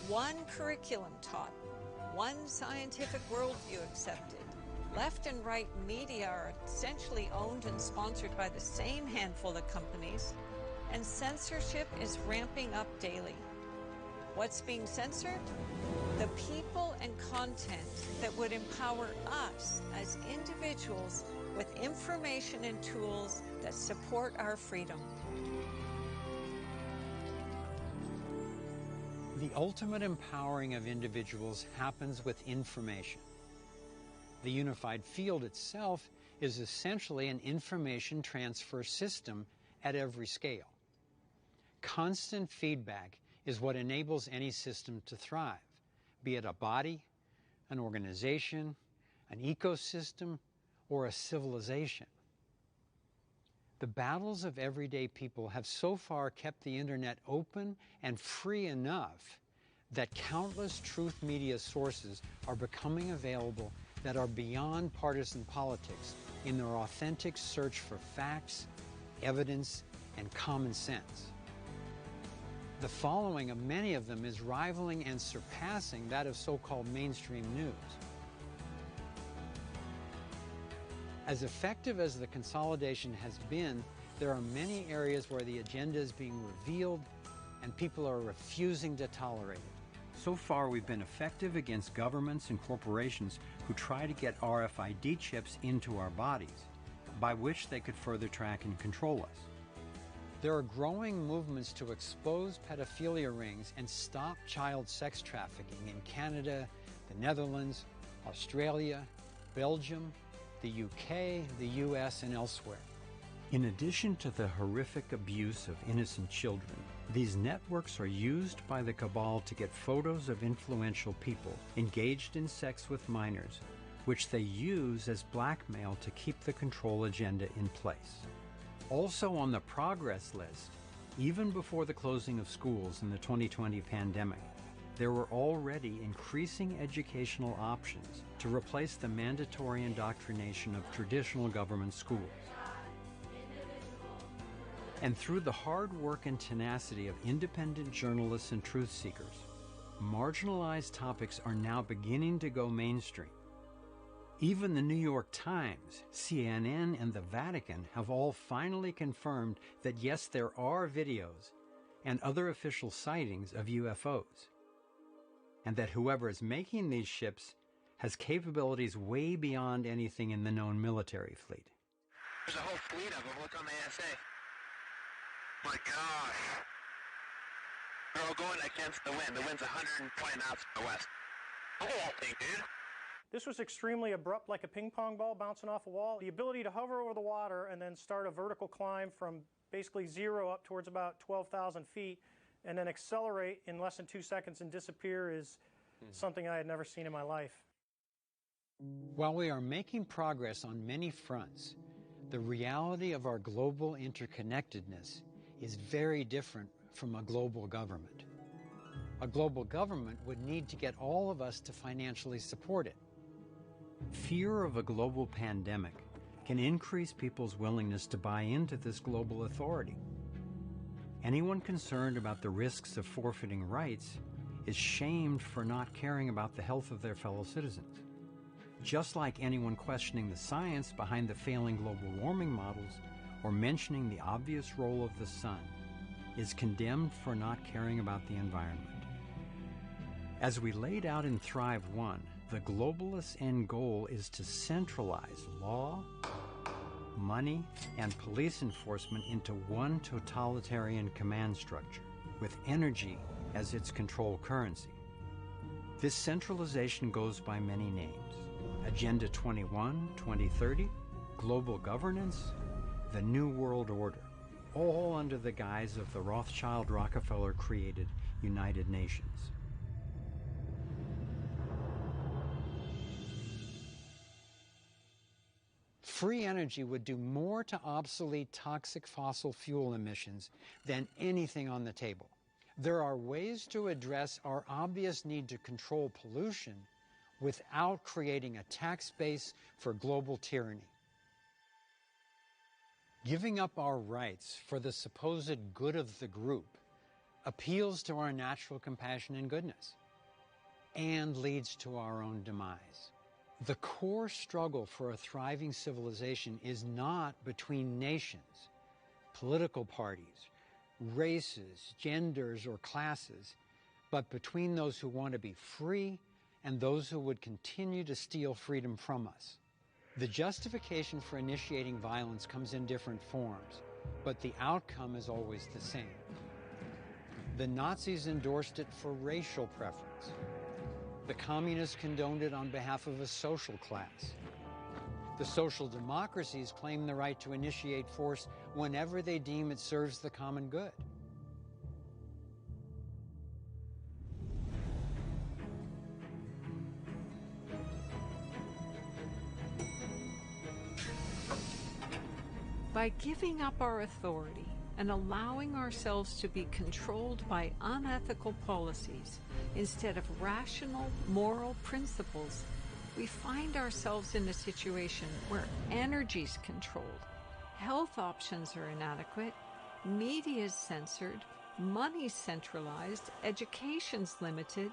One curriculum taught, one scientific worldview accepted. Left and right media are essentially owned and sponsored by the same handful of companies, and censorship is ramping up daily. What's being censored? The people and content that would empower us as individuals with information and tools that support our freedom. The ultimate empowering of individuals happens with information. The unified field itself is essentially an information transfer system at every scale. Constant feedback is what enables any system to thrive, be it a body, an organization, an ecosystem, or a civilization. The battles of everyday people have so far kept the internet open and free enough that countless truth media sources are becoming available that are beyond partisan politics in their authentic search for facts, evidence, and common sense. The following of many of them is rivaling and surpassing that of so-called mainstream news. As effective as the consolidation has been, there are many areas where the agenda is being revealed and people are refusing to tolerate it. So far, we've been effective against governments and corporations who try to get RFID chips into our bodies, by which they could further track and control us. There are growing movements to expose pedophilia rings and stop child sex trafficking in Canada, the Netherlands, Australia, Belgium, the UK, the US, and elsewhere. In addition to the horrific abuse of innocent children, these networks are used by the cabal to get photos of influential people engaged in sex with minors, which they use as blackmail to keep the control agenda in place. Also on the progress list, even before the closing of schools in the 2020 pandemic, there were already increasing educational options to replace the mandatory indoctrination of traditional government schools. And through the hard work and tenacity of independent journalists and truth seekers, marginalized topics are now beginning to go mainstream. Even the New York Times, CNN, and the Vatican have all finally confirmed that yes, there are videos and other official sightings of UFOs, and that whoever is making these ships has capabilities way beyond anything in the known military fleet. There's a whole fleet of them. Look on the ASA. My gosh. They're all going against the wind. The wind's 120 knots from the west. Look at that thing, dude. This was extremely abrupt, like a ping pong ball bouncing off a wall. The ability to hover over the water and then start a vertical climb from basically zero up towards about 12,000 feet and then accelerate in less than 2 seconds and disappear is something I had never seen in my life. While we are making progress on many fronts, the reality of our global interconnectedness is very different from a global government. A global government would need to get all of us to financially support it. Fear of a global pandemic can increase people's willingness to buy into this global authority. Anyone concerned about the risks of forfeiting rights is shamed for not caring about the health of their fellow citizens. Just like anyone questioning the science behind the failing global warming models or mentioning the obvious role of the sun is condemned for not caring about the environment. As we laid out in Thrive 1, the globalists' end goal is to centralize law, money, and police enforcement into one totalitarian command structure, with energy as its control currency. This centralization goes by many names: Agenda 21, 2030, global governance, the New World Order, all under the guise of the Rothschild-Rockefeller-created United Nations. Free energy would do more to obsolete toxic fossil fuel emissions than anything on the table. There are ways to address our obvious need to control pollution without creating a tax base for global tyranny. Giving up our rights for the supposed good of the group appeals to our natural compassion and goodness and leads to our own demise. The core struggle for a thriving civilization is not between nations, political parties, races, genders, or classes, but between those who want to be free and those who would continue to steal freedom from us. The justification for initiating violence comes in different forms, but the outcome is always the same. The Nazis endorsed it for racial preference. The communists condoned it on behalf of a social class. The social democracies claim the right to initiate force whenever they deem it serves the common good. By giving up our authority and allowing ourselves to be controlled by unethical policies instead of rational moral principles, we find ourselves in a situation where energy's controlled, health options are inadequate, media's censored, money's centralized, education's limited,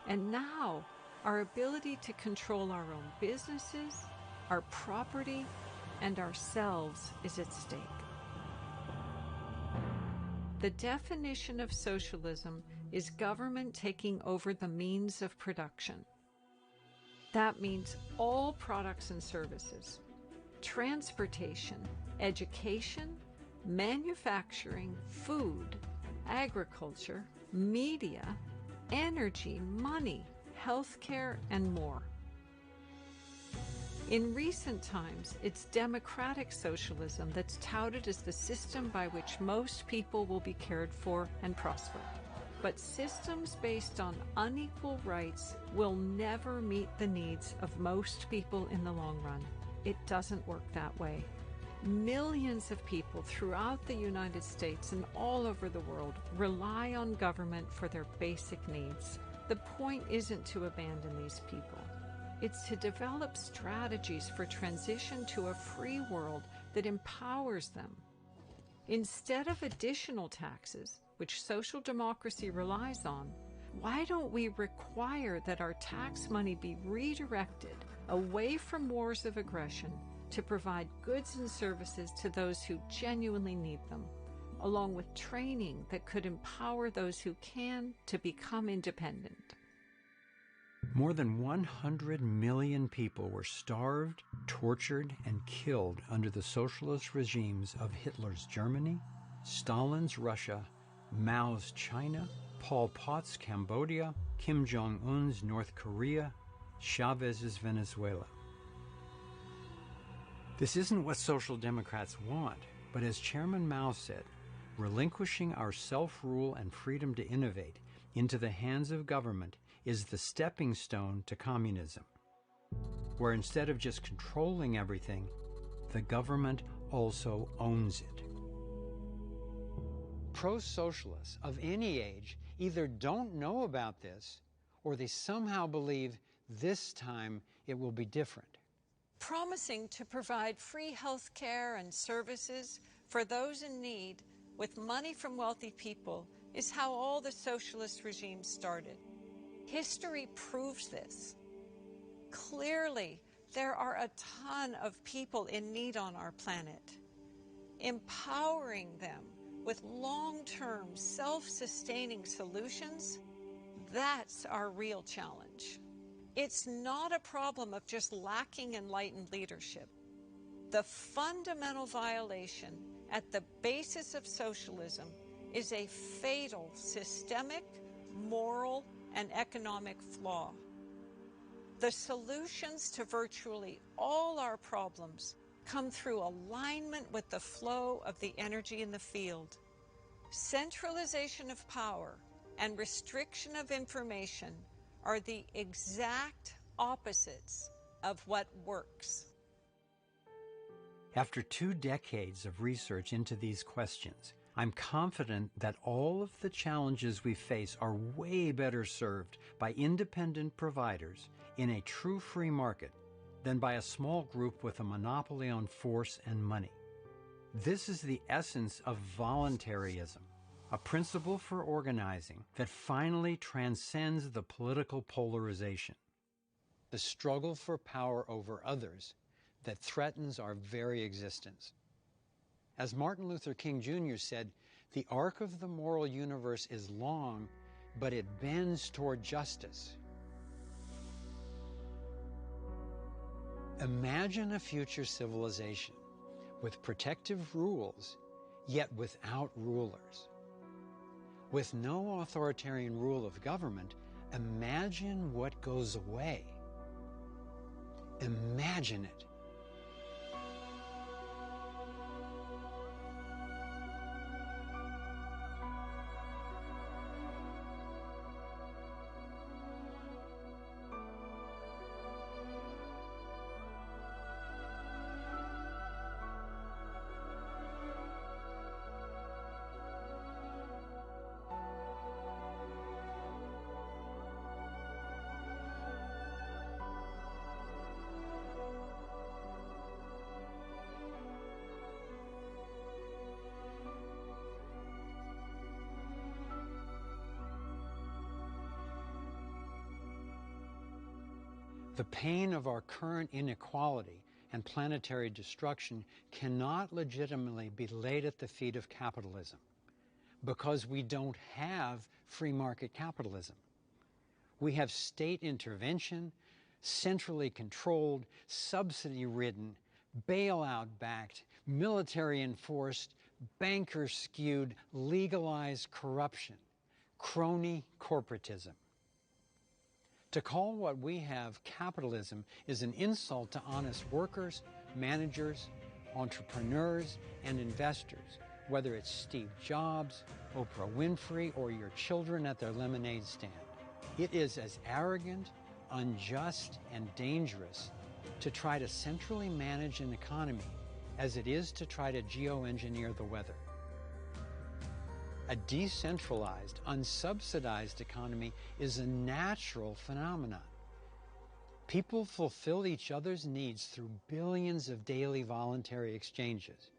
and now our ability to control our own businesses, our property, and ourselves is at stake. The definition of socialism is government taking over the means of production. That means all products and services, transportation, education, manufacturing, food, agriculture, media, energy, money, healthcare, and more. In recent times, it's democratic socialism that's touted as the system by which most people will be cared for and prosper. But systems based on unequal rights will never meet the needs of most people in the long run. It doesn't work that way. Millions of people throughout the United States and all over the world rely on government for their basic needs. The point isn't to abandon these people. It's to develop strategies for transition to a free world that empowers them. Instead of additional taxes, which social democracy relies on, why don't we require that our tax money be redirected away from wars of aggression to provide goods and services to those who genuinely need them, along with training that could empower those who can to become independent? More than 100 million people were starved, tortured, and killed under the socialist regimes of Hitler's Germany, Stalin's Russia, Mao's China, Pol Pot's Cambodia, Kim Jong-un's North Korea, Chavez's Venezuela. This isn't what social democrats want, but as Chairman Mao said, relinquishing our self-rule and freedom to innovate into the hands of government is the stepping stone to communism, where instead of just controlling everything, the government also owns it. Pro-socialists of any age either don't know about this or they somehow believe this time it will be different. Promising to provide free health care and services for those in need with money from wealthy people is how all the socialist regimes started. History proves this. Clearly, there are a ton of people in need on our planet. Empowering them with long-term, self-sustaining solutions, that's our real challenge. It's not a problem of just lacking enlightened leadership. The fundamental violation at the basis of socialism is a fatal systemic, moral, and economic flaw. The solutions to virtually all our problems come through alignment with the flow of the energy in the field. Centralization of power and restriction of information are the exact opposites of what works. After 2 decades of research into these questions, I'm confident that all of the challenges we face are way better served by independent providers in a true free market than by a small group with a monopoly on force and money. This is the essence of voluntarism, a principle for organizing that finally transcends the political polarization. The struggle for power over others that threatens our very existence. As Martin Luther King Jr. said, the arc of the moral universe is long, but it bends toward justice. Imagine a future civilization with protective rules, yet without rulers. With no authoritarian rule of government, imagine what goes away. Imagine it. The pain of our current inequality and planetary destruction cannot legitimately be laid at the feet of capitalism, because we don't have free market capitalism. We have state intervention, centrally controlled, subsidy-ridden, bailout-backed, military-enforced, banker-skewed, legalized corruption, crony corporatism. To call what we have capitalism is an insult to honest workers, managers, entrepreneurs, and investors, whether it's Steve Jobs, Oprah Winfrey, or your children at their lemonade stand. It is as arrogant, unjust, and dangerous to try to centrally manage an economy as it is to try to geoengineer the weather. A decentralized, unsubsidized economy is a natural phenomenon. People fulfill each other's needs through billions of daily voluntary exchanges.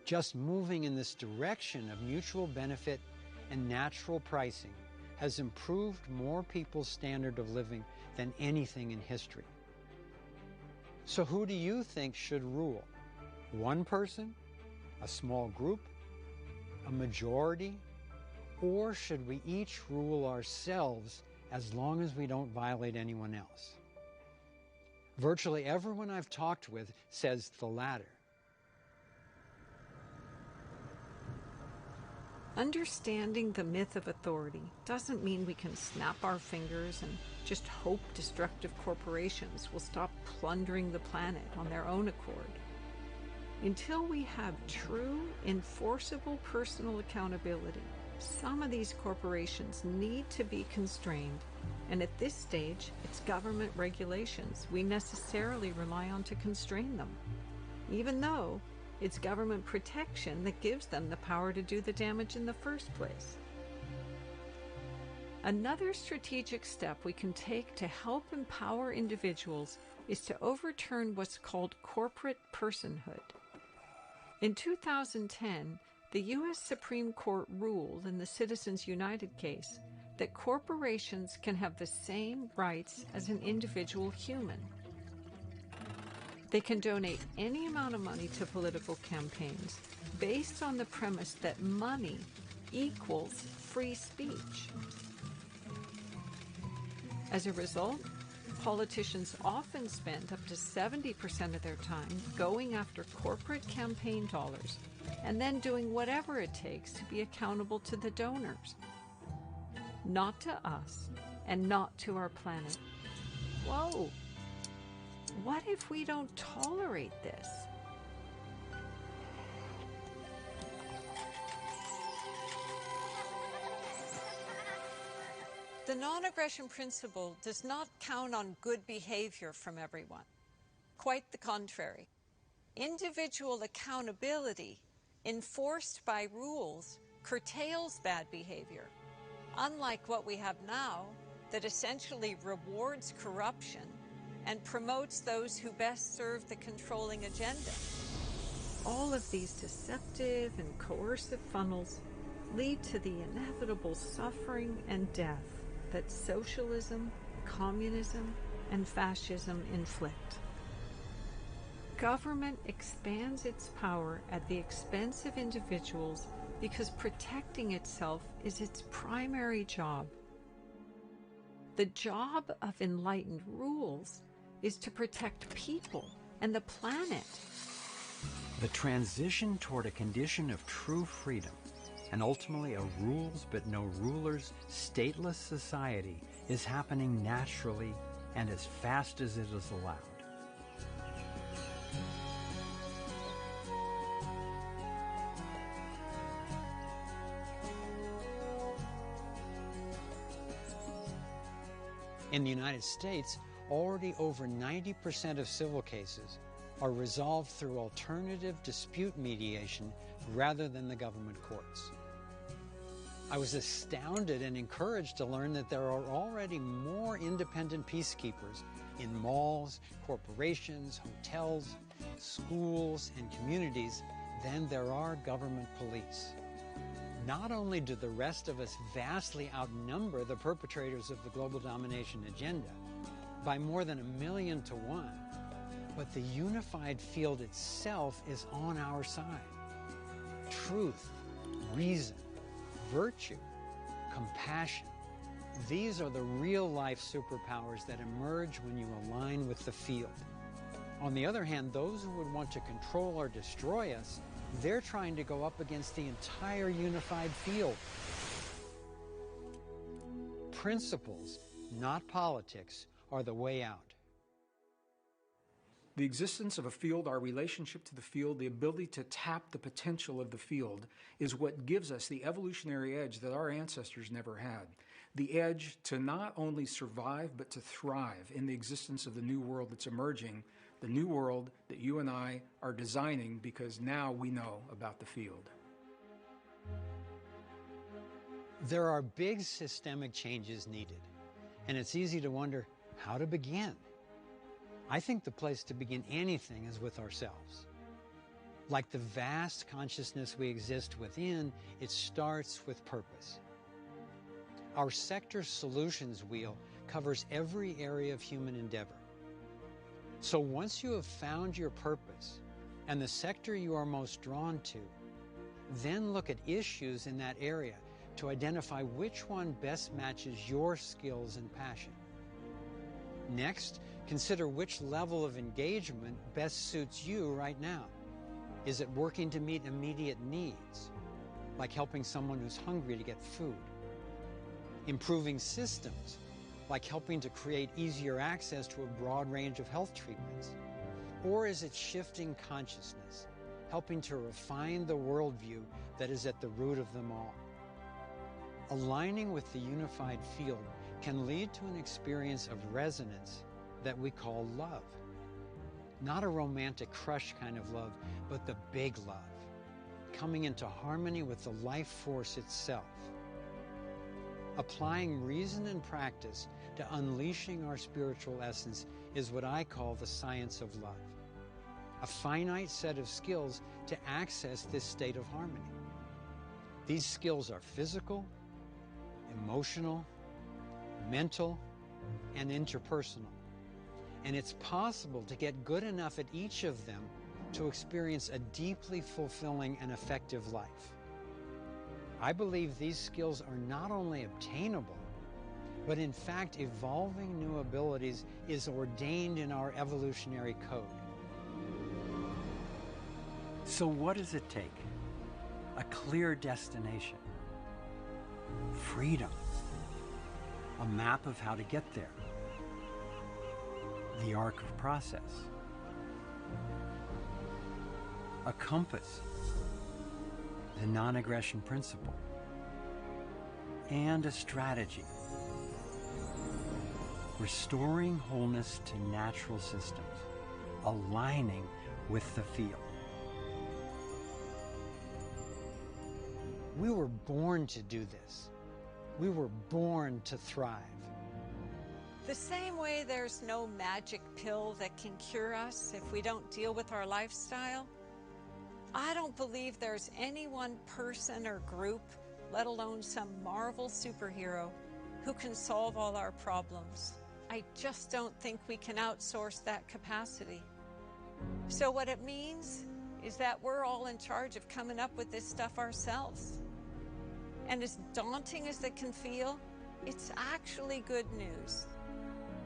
Just moving in this direction of mutual benefit and natural pricing has improved more people's standard of living than anything in history. So who do you think should rule? One person? A small group? A majority? Or should we each rule ourselves as long as we don't violate anyone else? Virtually everyone I've talked with says the latter. Understanding the myth of authority doesn't mean we can snap our fingers and just hope destructive corporations will stop plundering the planet on their own accord. Until we have true, enforceable personal accountability, some of these corporations need to be constrained, and at this stage, it's government regulations we necessarily rely on to constrain them, even though it's government protection that gives them the power to do the damage in the first place. Another strategic step we can take to help empower individuals is to overturn what's called corporate personhood. In 2010, the U.S. Supreme Court ruled in the Citizens United case that corporations can have the same rights as an individual human. They can donate any amount of money to political campaigns based on the premise that money equals free speech. As a result, politicians often spend up to 70% of their time going after corporate campaign dollars and then doing whatever it takes to be accountable to the donors. Not to us and not to our planet. Whoa! What if we don't tolerate this? The non-aggression principle does not count on good behavior from everyone. Quite the contrary. Individual accountability, enforced by rules, curtails bad behavior, unlike what we have now that essentially rewards corruption and promotes those who best serve the controlling agenda. All of these deceptive and coercive funnels lead to the inevitable suffering and death that socialism, communism, and fascism inflict. Government expands its power at the expense of individuals because protecting itself is its primary job. The job of enlightened rules is to protect people and the planet. The transition toward a condition of true freedom, and ultimately a rules but no rulers, stateless society, is happening naturally and as fast as it is allowed. In the United States, already over 90% of civil cases are resolved through alternative dispute mediation rather than the government courts. I was astounded and encouraged to learn that there are already more independent peacekeepers in malls, corporations, hotels, schools, and communities than there are government police. Not only do the rest of us vastly outnumber the perpetrators of the global domination agenda, by more than 1,000,000 to 1. But the unified field itself is on our side. Truth, reason, virtue, compassion. These are the real-life superpowers that emerge when you align with the field. On the other hand, those who would want to control or destroy us, they're trying to go up against the entire unified field. Principles, not politics, are the way out. The existence of a field, our relationship to the field, the ability to tap the potential of the field is what gives us the evolutionary edge that our ancestors never had. The edge to not only survive, but to thrive in the existence of the new world that's emerging, the new world that you and I are designing because now we know about the field. There are big systemic changes needed, and it's easy to wonder how to begin. I think the place to begin anything is with ourselves. Like the vast consciousness we exist within, it starts with purpose. Our sector solutions wheel covers every area of human endeavor. So once you have found your purpose and the sector you are most drawn to, then look at issues in that area to identify which one best matches your skills and passion. Next, consider which level of engagement best suits you right now. Is it working to meet immediate needs, like helping someone who's hungry to get food? Improving systems, like helping to create easier access to a broad range of health treatments? Or is it shifting consciousness, helping to refine the worldview that is at the root of them all? Aligning with the unified field can lead to an experience of resonance that we call love. Not a romantic crush kind of love, but the big love, coming into harmony with the life force itself. Applying reason and practice to unleashing our spiritual essence is what I call the science of love. A finite set of skills to access this state of harmony. These skills are physical, emotional, mental, and interpersonal. And it's possible to get good enough at each of them to experience a deeply fulfilling and effective life. I believe these skills are not only obtainable, but in fact, evolving new abilities is ordained in our evolutionary code. So what does it take? A clear destination, freedom, a map of how to get there, the arc of process, a compass, the non-aggression principle, and a strategy, restoring wholeness to natural systems, aligning with the field. We were born to do this. We were born to thrive. The same way there's no magic pill that can cure us if we don't deal with our lifestyle, I don't believe there's any one person or group, let alone some Marvel superhero, who can solve all our problems. I just don't think we can outsource that capacity. So what it means is that we're all in charge of coming up with this stuff ourselves. And as daunting as it can feel, it's actually good news.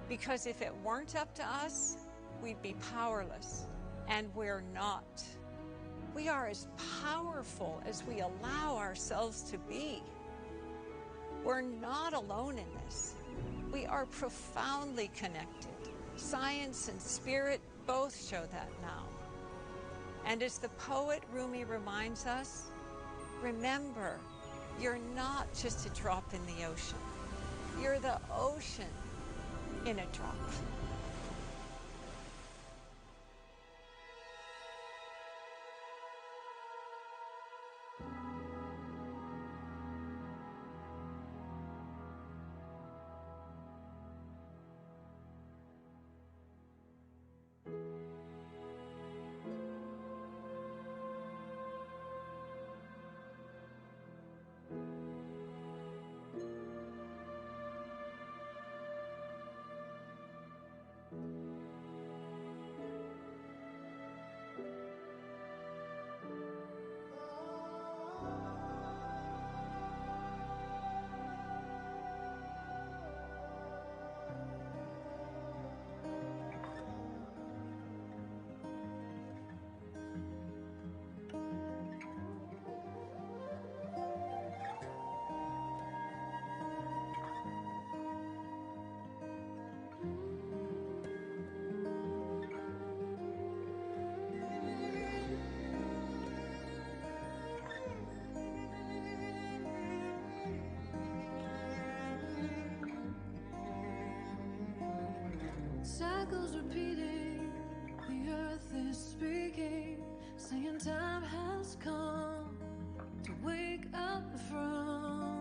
Because if it weren't up to us, we'd be powerless. And we're not. We are as powerful as we allow ourselves to be. We're not alone in this. We are profoundly connected. Science and spirit both show that now. And as the poet Rumi reminds us, remember, you're not just a drop in the ocean. You're the ocean in a drop. cycles repeating, the earth is speaking, saying time has come to wake up from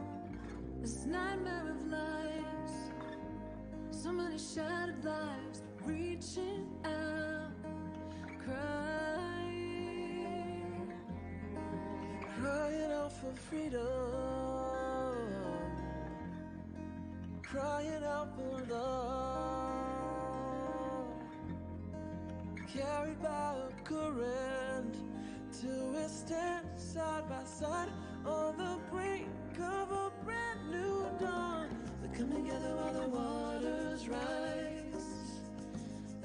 this nightmare of lies. So many shattered lives, reaching out, crying, crying out for freedom, crying out for love, carried by a current till we stand side by side on the brink of a brand new dawn. We come together while the waters rise.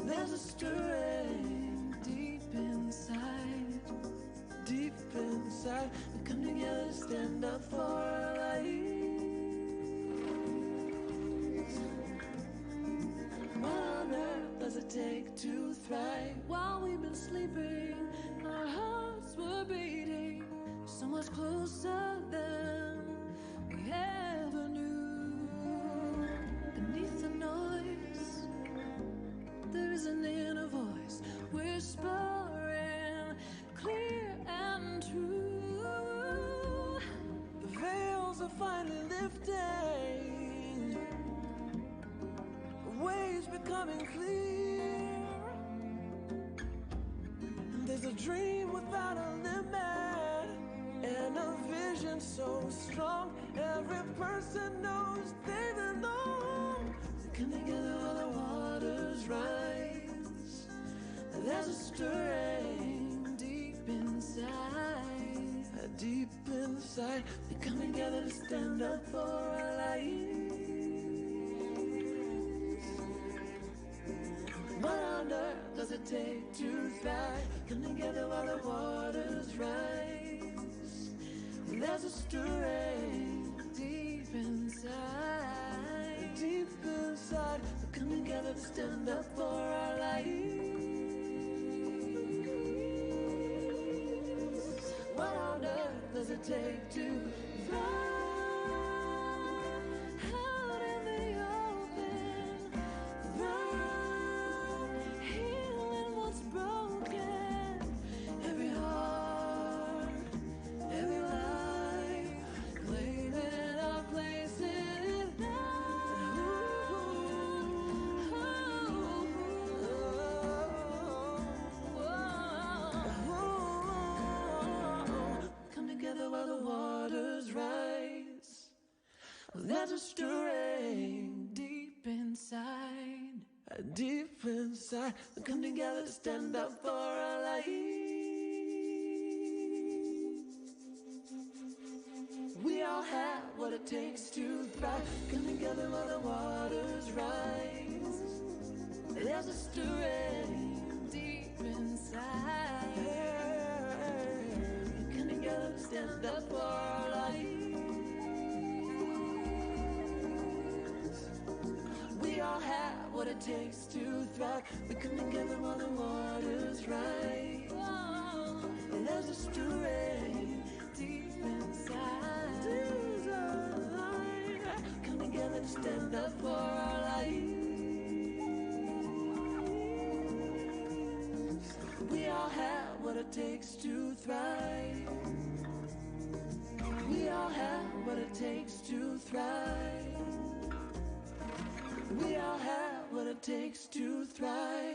There's a stirring deep inside, deep inside. We come together to stand up for our lives. What on earth does it take to thrive? While we've been sleeping, our hearts were beating so much closer than we ever knew. Beneath the noise, there is an inner voice whispering clear and true. The veils are finally lifting, the waves becoming clear. And there's a dream without a limit, and a vision so strong, every person knows they belong. So come together while the waters rise. There's a stirring deep inside, deep inside. We come together to stand up for our lives. What on earth does it take to thrive? Come together while the waters rise. There's a stirring deep inside, deep inside. We come together to stand up for our lives. What on earth does it take to thrive? Out in the open, thrive, healing what's broken. Every heart, every life, claiming our place in it now. Come together while the waters rise. There's a stirring deep inside, deep inside. We come together to stand up for our lives. We all have what it takes to thrive. Come together while the waters rise. There's a stirring deep inside. We come together to stand up for our lives. We all have what it takes to thrive. We come together while the waters rise. There's a stirring deep inside. Come together to stand up for our lives. We all have what it takes to thrive. We all have what it takes to thrive. We all have what it takes to thrive.